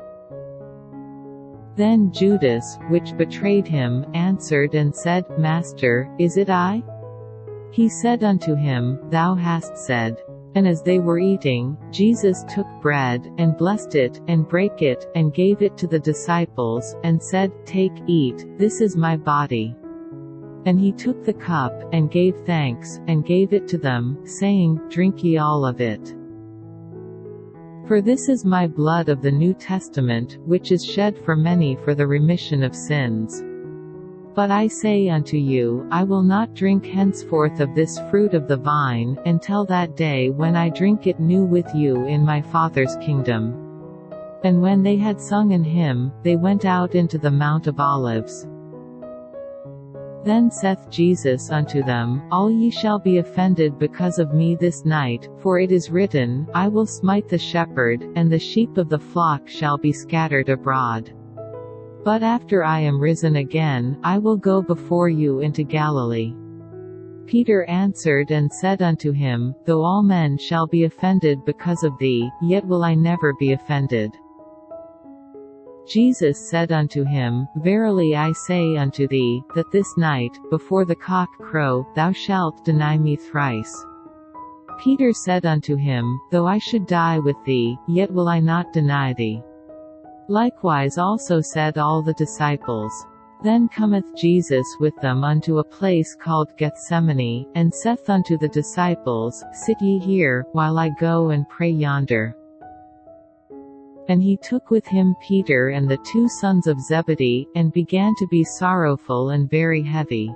S1: Then Judas, which betrayed him, answered and said, "Master, is it I?" He said unto him, "Thou hast said." And as they were eating, Jesus took bread, and blessed it, and brake it, and gave it to the disciples, and said, "Take, eat, this is my body." And he took the cup, and gave thanks, and gave it to them, saying, "Drink ye all of it. For this is my blood of the New Testament, which is shed for many for the remission of sins. But I say unto you, I will not drink henceforth of this fruit of the vine, until that day when I drink it new with you in my Father's kingdom." And when they had sung an hymn, they went out into the Mount of Olives. Then saith Jesus unto them, All ye shall be offended because of me this night, for it is written, I will smite the shepherd, and the sheep of the flock shall be scattered abroad. But after I am risen again, I will go before you into Galilee. Peter answered and said unto him, Though all men shall be offended because of thee, yet will I never be offended. Jesus said unto him, Verily I say unto thee, that this night, before the cock crow, thou shalt deny me thrice. Peter said unto him, Though I should die with thee, yet will I not deny thee. Likewise also said all the disciples. Then cometh Jesus with them unto a place called Gethsemane, and saith unto the disciples, Sit ye here, while I go and pray yonder. And he took with him Peter and the 2 sons of Zebedee, and began to be sorrowful and very heavy.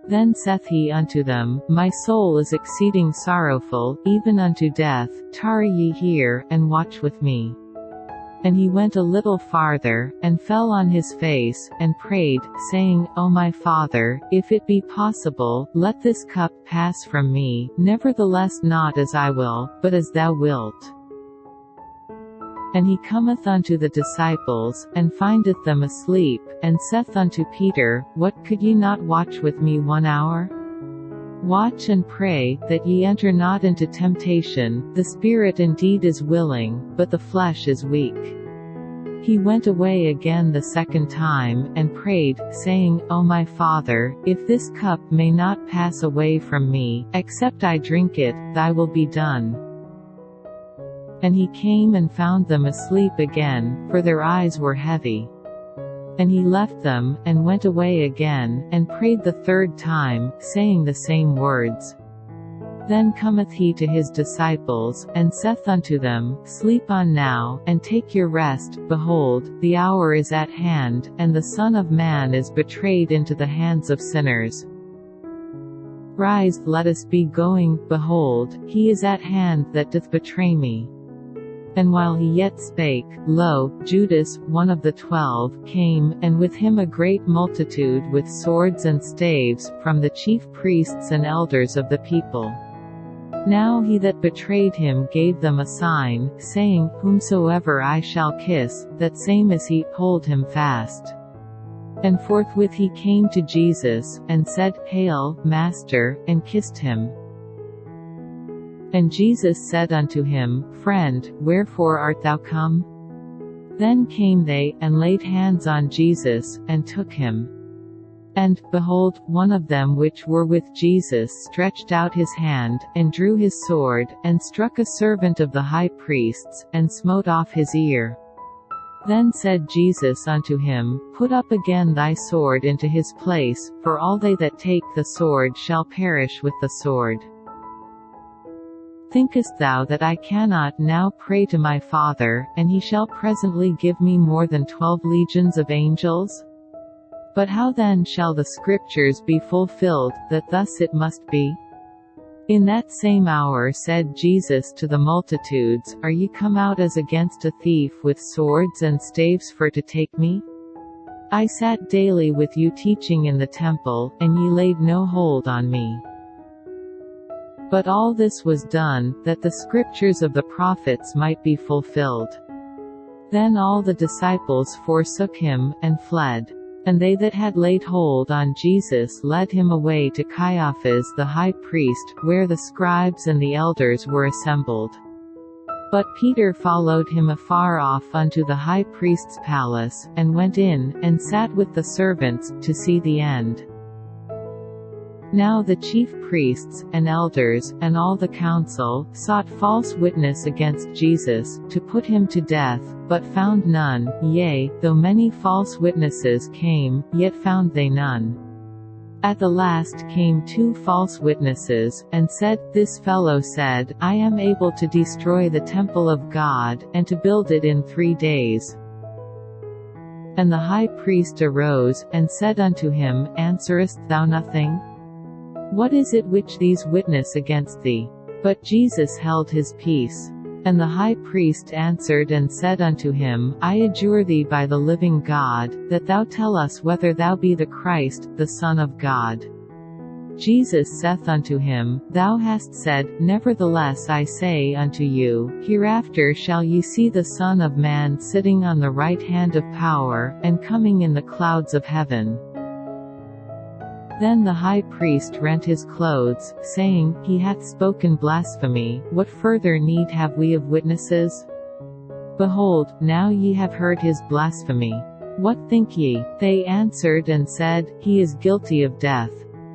S1: Then saith he unto them, My soul is exceeding sorrowful, even unto death, tarry ye here, and watch with me. And he went a little farther, and fell on his face, and prayed, saying, O my Father, if it be possible, let this cup pass from me, nevertheless not as I will, but as thou wilt. And he cometh unto the disciples, and findeth them asleep, and saith unto Peter, What, could ye not watch with me 1 hour? Watch and pray, that ye enter not into temptation. The spirit indeed is willing, but the flesh is weak. He went away again the 2nd time, and prayed, saying, O my Father, if this cup may not pass away from me, except I drink it, thy will be done. And he came and found them asleep again, for their eyes were heavy. And he left them, and went away again, and prayed the third time, saying the same words. Then cometh he to his disciples, and saith unto them, Sleep on now, and take your rest. Behold, the hour is at hand, and the Son of Man is betrayed into the hands of sinners. Rise, let us be going. Behold, he is at hand that doth betray me. And while he yet spake, lo, Judas, one of the 12, came, and with him a great multitude with swords and staves, from the chief priests and elders of the people. Now he that betrayed him gave them a sign, saying, Whomsoever I shall kiss, that same is he, hold him fast. And forthwith he came to Jesus, and said, Hail, Master, and kissed him. And Jesus said unto him, Friend, wherefore art thou come? Then came they, and laid hands on Jesus, and took him. And, behold, one of them which were with Jesus stretched out his hand, and drew his sword, and struck a servant of the high priest's, and smote off his ear. Then said Jesus unto him, Put up again thy sword into his place, for all they that take the sword shall perish with the sword. Thinkest thou that I cannot now pray to my Father, and he shall presently give me more than 12 legions of angels? But how then shall the Scriptures be fulfilled, that thus it must be? In that same hour said Jesus to the multitudes, Are ye come out as against a thief with swords and staves for to take me? I sat daily with you teaching in the temple, and ye laid no hold on me. But all this was done, that the Scriptures of the prophets might be fulfilled. Then all the disciples forsook him, and fled. And they that had laid hold on Jesus led him away to Caiaphas the high priest, where the scribes and the elders were assembled. But Peter followed him afar off unto the high priest's palace, and went in, and sat with the servants, to see the end. Now the chief priests, and elders, and all the council, sought false witness against Jesus, to put him to death, but found none. Yea, though many false witnesses came, yet found they none. At the last came 2 false witnesses, and said, This fellow said, I am able to destroy the temple of God, and to build it in 3 days. And the high priest arose, and said unto him, Answerest thou nothing? What is it which these witness against thee? But Jesus held his peace. And the high priest answered and said unto him, I adjure thee by the living God, that thou tell us whether thou be the Christ, the Son of God. Jesus saith unto him, Thou hast said. Nevertheless I say unto you, hereafter shall ye see the Son of Man sitting on the right hand of power, and coming in the clouds of heaven. Then the high priest rent his clothes, saying, He hath spoken blasphemy. What further need have we of witnesses? Behold, now ye have heard his blasphemy. What think ye? They answered and said, He is guilty of death.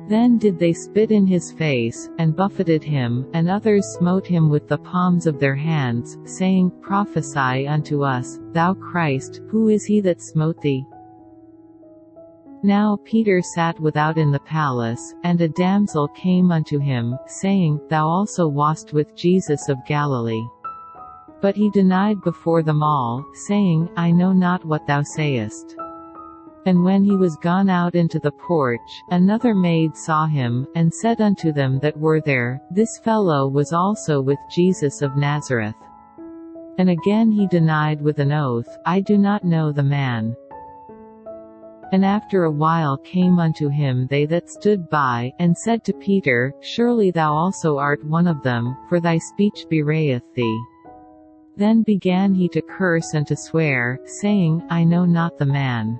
S1: Then did they spit in his face, and buffeted him, and others smote him with the palms of their hands, saying, Prophesy unto us, thou Christ, who is he that smote thee? Now Peter sat without in the palace, and a damsel came unto him, saying, Thou also wast with Jesus of Galilee. But he denied before them all, saying, I know not what thou sayest. And when he was gone out into the porch, another maid saw him, and said unto them that were there, This fellow was also with Jesus of Nazareth. And again he denied with an oath, I do not know the man. And after a while came unto him they that stood by, and said to Peter, Surely thou also art one of them, for thy speech bewrayeth thee. Then began he to curse and to swear, saying, I know not the man.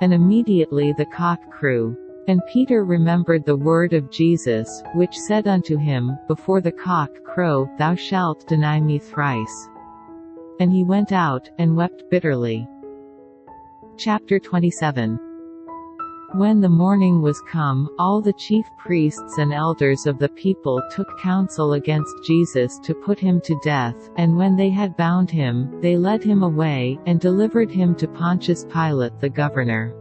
S1: And immediately the cock crew. And Peter remembered the word of Jesus, which said unto him, Before the cock crow, thou shalt deny me thrice. And he went out, and wept bitterly. Chapter 27. When the morning was come, all the chief priests and elders of the people took counsel against Jesus to put him to death, and when they had bound him, they led him away, and delivered him to Pontius Pilate the governor.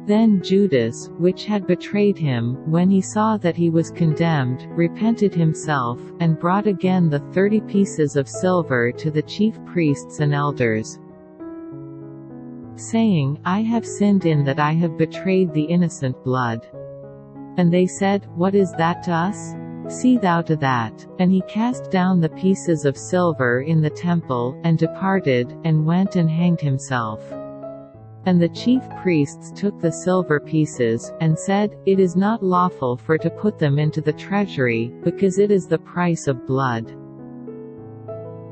S1: Then Judas, which had betrayed him, when he saw that he was condemned, repented himself, and brought again the 30 pieces of silver to the chief priests and elders, saying, I have sinned in that I have betrayed the innocent blood. And they said, What is that to us? See thou to that. And he cast down the pieces of silver in the temple, and departed, and went and hanged himself. And the chief priests took the silver pieces, and said, It is not lawful for to put them into the treasury, because it is the price of blood.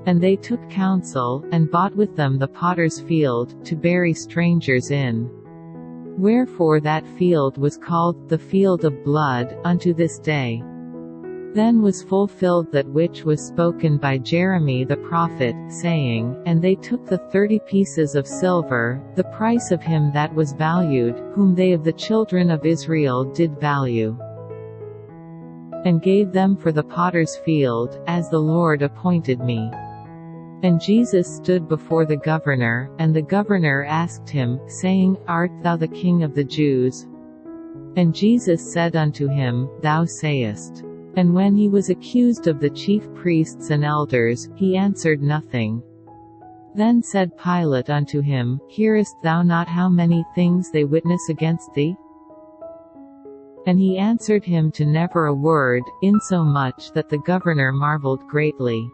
S1: And they took counsel, and bought with them the potter's field, to bury strangers in. Wherefore that field was called, the field of blood, unto this day. Then was fulfilled that which was spoken by Jeremy the prophet, saying, And they took the 30 pieces of silver, the price of him that was valued, whom they of the children of Israel did value, and gave them for the potter's field, as the Lord appointed me. And Jesus stood before the governor, and the governor asked him, saying, Art thou the King of the Jews? And Jesus said unto him, Thou sayest. And when he was accused of the chief priests and elders, he answered nothing. Then said Pilate unto him, Hearest thou not how many things they witness against thee? And he answered him to never a word, insomuch that the governor marveled greatly.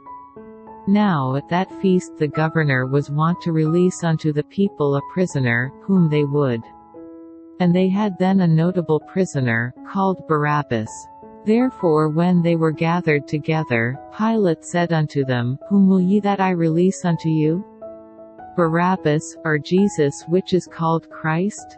S1: Now at that feast the governor was wont to release unto the people a prisoner, whom they would. And they had then a notable prisoner, called Barabbas. Therefore when they were gathered together, Pilate said unto them, Whom will ye that I release unto you? Barabbas, or Jesus which is called Christ?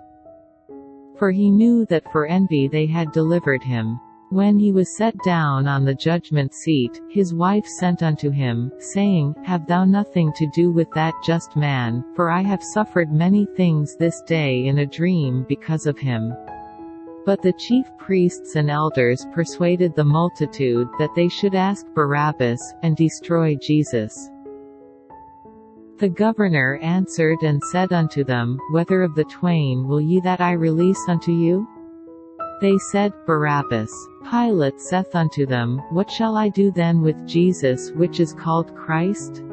S1: For he knew that for envy they had delivered him. When he was set down on the judgment seat, his wife sent unto him, saying, Have thou nothing to do with that just man, for I have suffered many things this day in a dream because of him. But the chief priests and elders persuaded the multitude that they should ask Barabbas, and destroy Jesus. The governor answered and said unto them, Whether of the twain will ye that I release unto you? They said, Barabbas. Pilate saith unto them, What shall I do then with Jesus which is called Christ?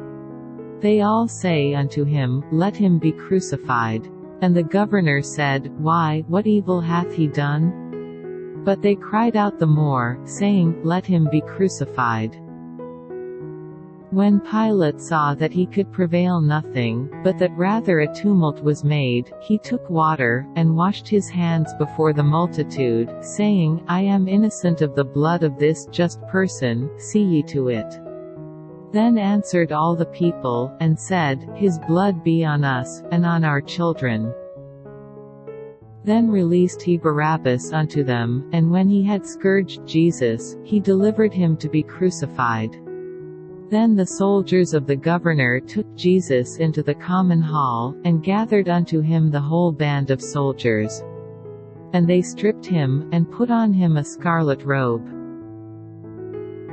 S1: They all say unto him, Let him be crucified. And the governor said, Why, what evil hath he done? But they cried out the more, saying, Let him be crucified. When Pilate saw that he could prevail nothing, but that rather a tumult was made, he took water, and washed his hands before the multitude, saying, I am innocent of the blood of this just person, see ye to it. Then answered all the people, and said, His blood be on us, and on our children. Then released he Barabbas unto them, and when he had scourged Jesus, he delivered him to be crucified. Then the soldiers of the governor took Jesus into the common hall, and gathered unto him the whole band of soldiers. And they stripped him, and put on him a scarlet robe.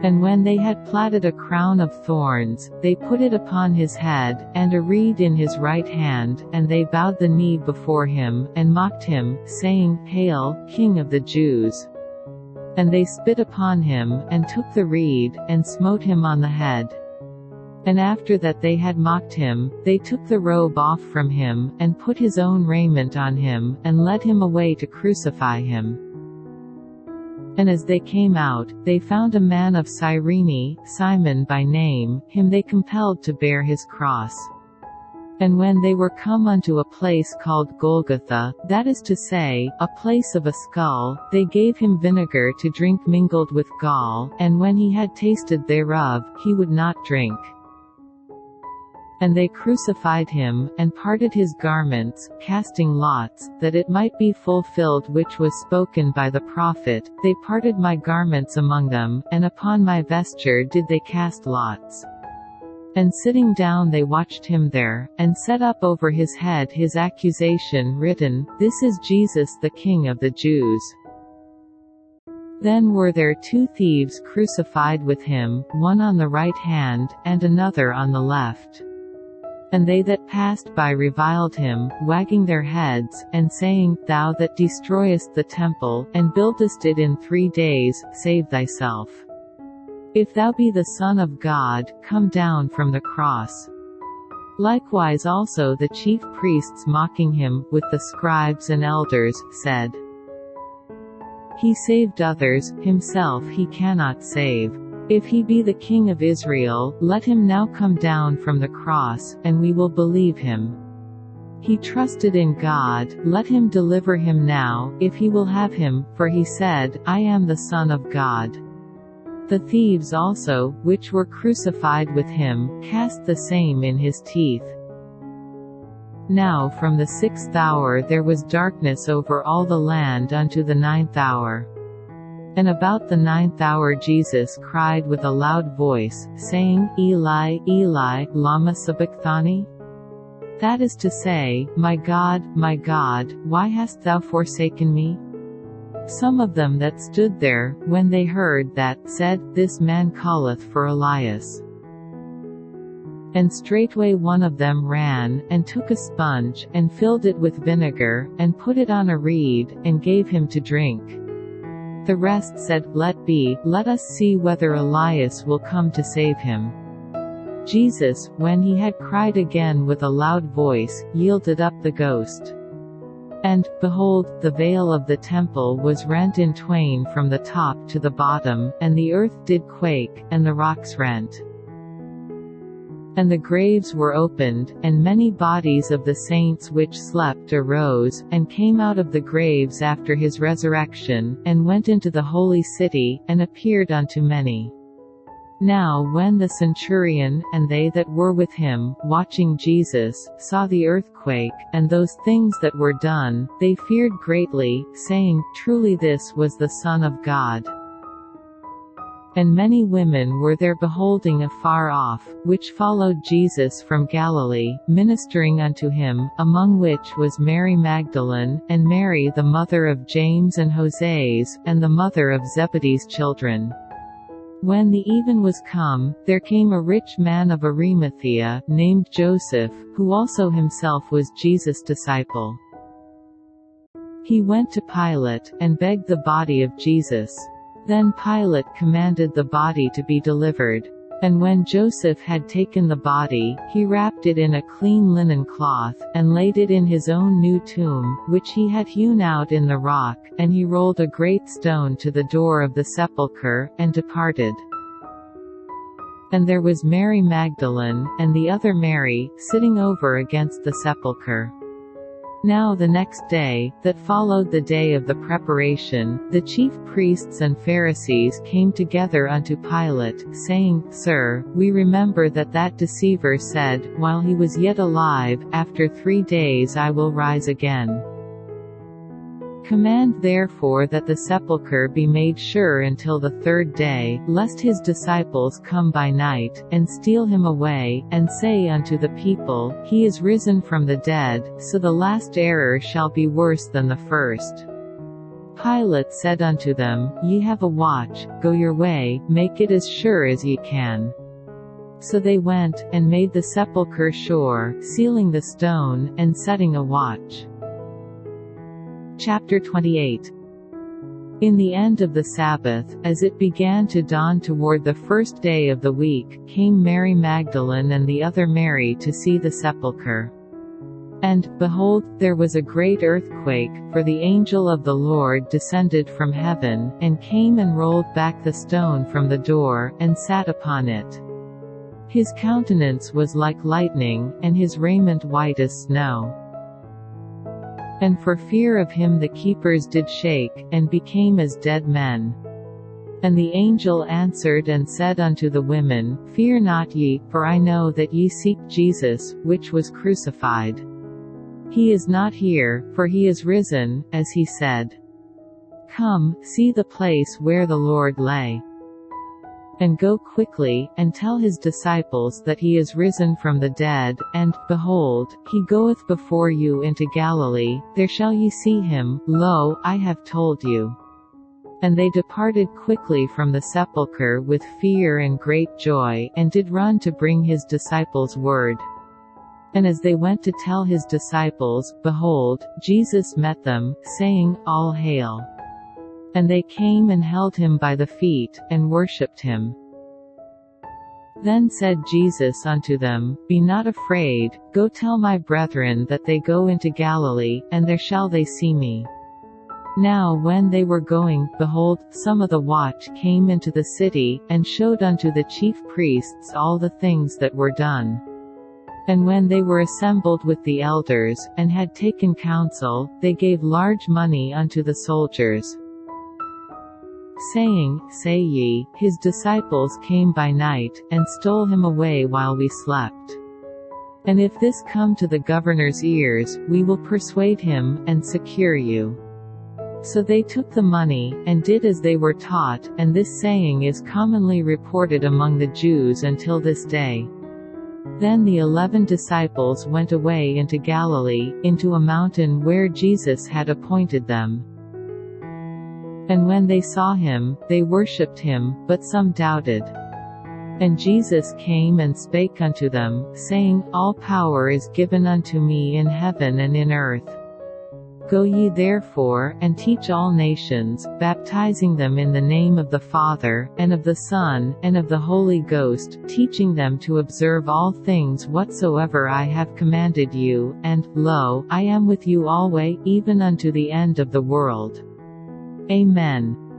S1: And when they had platted a crown of thorns, they put it upon his head, and a reed in his right hand, and they bowed the knee before him, and mocked him, saying, Hail, King of the Jews! And they spit upon him, and took the reed, and smote him on the head. And after that they had mocked him, they took the robe off from him, and put his own raiment on him, and led him away to crucify him. And as they came out, they found a man of Cyrene, Simon by name, him they compelled to bear his cross. And when they were come unto a place called Golgotha, that is to say, a place of a skull, they gave him vinegar to drink mingled with gall, and when he had tasted thereof, he would not drink. And they crucified him, and parted his garments, casting lots, that it might be fulfilled which was spoken by the prophet, They parted my garments among them, and upon my vesture did they cast lots. And sitting down they watched him there, and set up over his head his accusation written, "This is Jesus the King of the Jews." Then were there 2 thieves crucified with him, one on the right hand, and another on the left. And they that passed by reviled him, wagging their heads, and saying, "Thou that destroyest the temple, and buildest it in 3 days, save thyself. If thou be the Son of God, come down from the cross." Likewise also the chief priests mocking him, with the scribes and elders, said, "He saved others, himself he cannot save. If he be the King of Israel, let him now come down from the cross, and we will believe him. He trusted in God, let him deliver him now, if he will have him, for he said, I am the Son of God." The thieves also, which were crucified with him, cast the same in his teeth. Now from the 6th hour there was darkness over all the land unto the 9th hour. And about the 9th hour Jesus cried with a loud voice, saying, Eli, Eli, lama sabachthani? That is to say, my God, why hast thou forsaken me? Some of them that stood there, when they heard that, said, This man calleth for Elias. And straightway one of them ran, and took a sponge, and filled it with vinegar, and put it on a reed, and gave him to drink. The rest said, Let be, let us see whether Elias will come to save him. Jesus, when he had cried again with a loud voice, yielded up the ghost. And, behold, the veil of the temple was rent in twain from the top to the bottom, and the earth did quake, and the rocks rent. And the graves were opened, and many bodies of the saints which slept arose, and came out of the graves after his resurrection, and went into the holy city, and appeared unto many. Now when the centurion, and they that were with him, watching Jesus, saw the earthquake, and those things that were done, they feared greatly, saying, Truly this was the Son of God. And many women were there beholding afar off, which followed Jesus from Galilee, ministering unto him, among which was Mary Magdalene, and Mary the mother of James and Joses, and the mother of Zebedee's children. When the even was come, there came a rich man of Arimathea, named Joseph, who also himself was Jesus' disciple. He went to Pilate, and begged the body of Jesus. Then Pilate commanded the body to be delivered. And when Joseph had taken the body, he wrapped it in a clean linen cloth, and laid it in his own new tomb, which he had hewn out in the rock, and he rolled a great stone to the door of the sepulchre, and departed. And there was Mary Magdalene, and the other Mary, sitting over against the sepulchre. Now the next day, that followed the day of the preparation, the chief priests and Pharisees came together unto Pilate, saying, Sir, we remember that deceiver said, while he was yet alive, After 3 days I will rise again. Command therefore that the sepulchre be made sure until the 3rd day, lest his disciples come by night, and steal him away, and say unto the people, He is risen from the dead, so the last error shall be worse than the first. Pilate said unto them, Ye have a watch, go your way, make it as sure as ye can. So they went, and made the sepulchre sure, sealing the stone, and setting a watch. Chapter 28. In the end of the Sabbath, as it began to dawn toward the 1st day of the week, came Mary Magdalene and the other Mary to see the sepulchre. And, behold, there was a great earthquake, for the angel of the Lord descended from heaven, and came and rolled back the stone from the door, and sat upon it. His countenance was like lightning, and his raiment white as snow. And for fear of him the keepers did shake, and became as dead men. And the angel answered and said unto the women, Fear not ye, for I know that ye seek Jesus, which was crucified. He is not here, for he is risen, as he said. Come, see the place where the Lord lay. And go quickly, and tell his disciples that he is risen from the dead, and, behold, he goeth before you into Galilee, there shall ye see him. Lo, I have told you. And they departed quickly from the sepulchre with fear and great joy, and did run to bring his disciples word. And as they went to tell his disciples, behold, Jesus met them, saying, All hail. And they came and held him by the feet, and worshipped him. Then said Jesus unto them, Be not afraid, go tell my brethren that they go into Galilee, and there shall they see me. Now when they were going, behold, some of the watch came into the city, and showed unto the chief priests all the things that were done. And when they were assembled with the elders, and had taken counsel, they gave large money unto the soldiers, saying, Say ye, his disciples came by night, and stole him away while we slept. And if this come to the governor's ears, we will persuade him, and secure you. So they took the money, and did as they were taught, and this saying is commonly reported among the Jews until this day. Then the 11 disciples went away into Galilee, into a mountain where Jesus had appointed them. And when they saw him, they worshipped him, but some doubted. And Jesus came and spake unto them, saying, All power is given unto me in heaven and in earth. Go ye therefore, and teach all nations, baptizing them in the name of the Father, and of the Son, and of the Holy Ghost, teaching them to observe all things whatsoever I have commanded you, and, lo, I am with you alway, even unto the end of the world. Amen.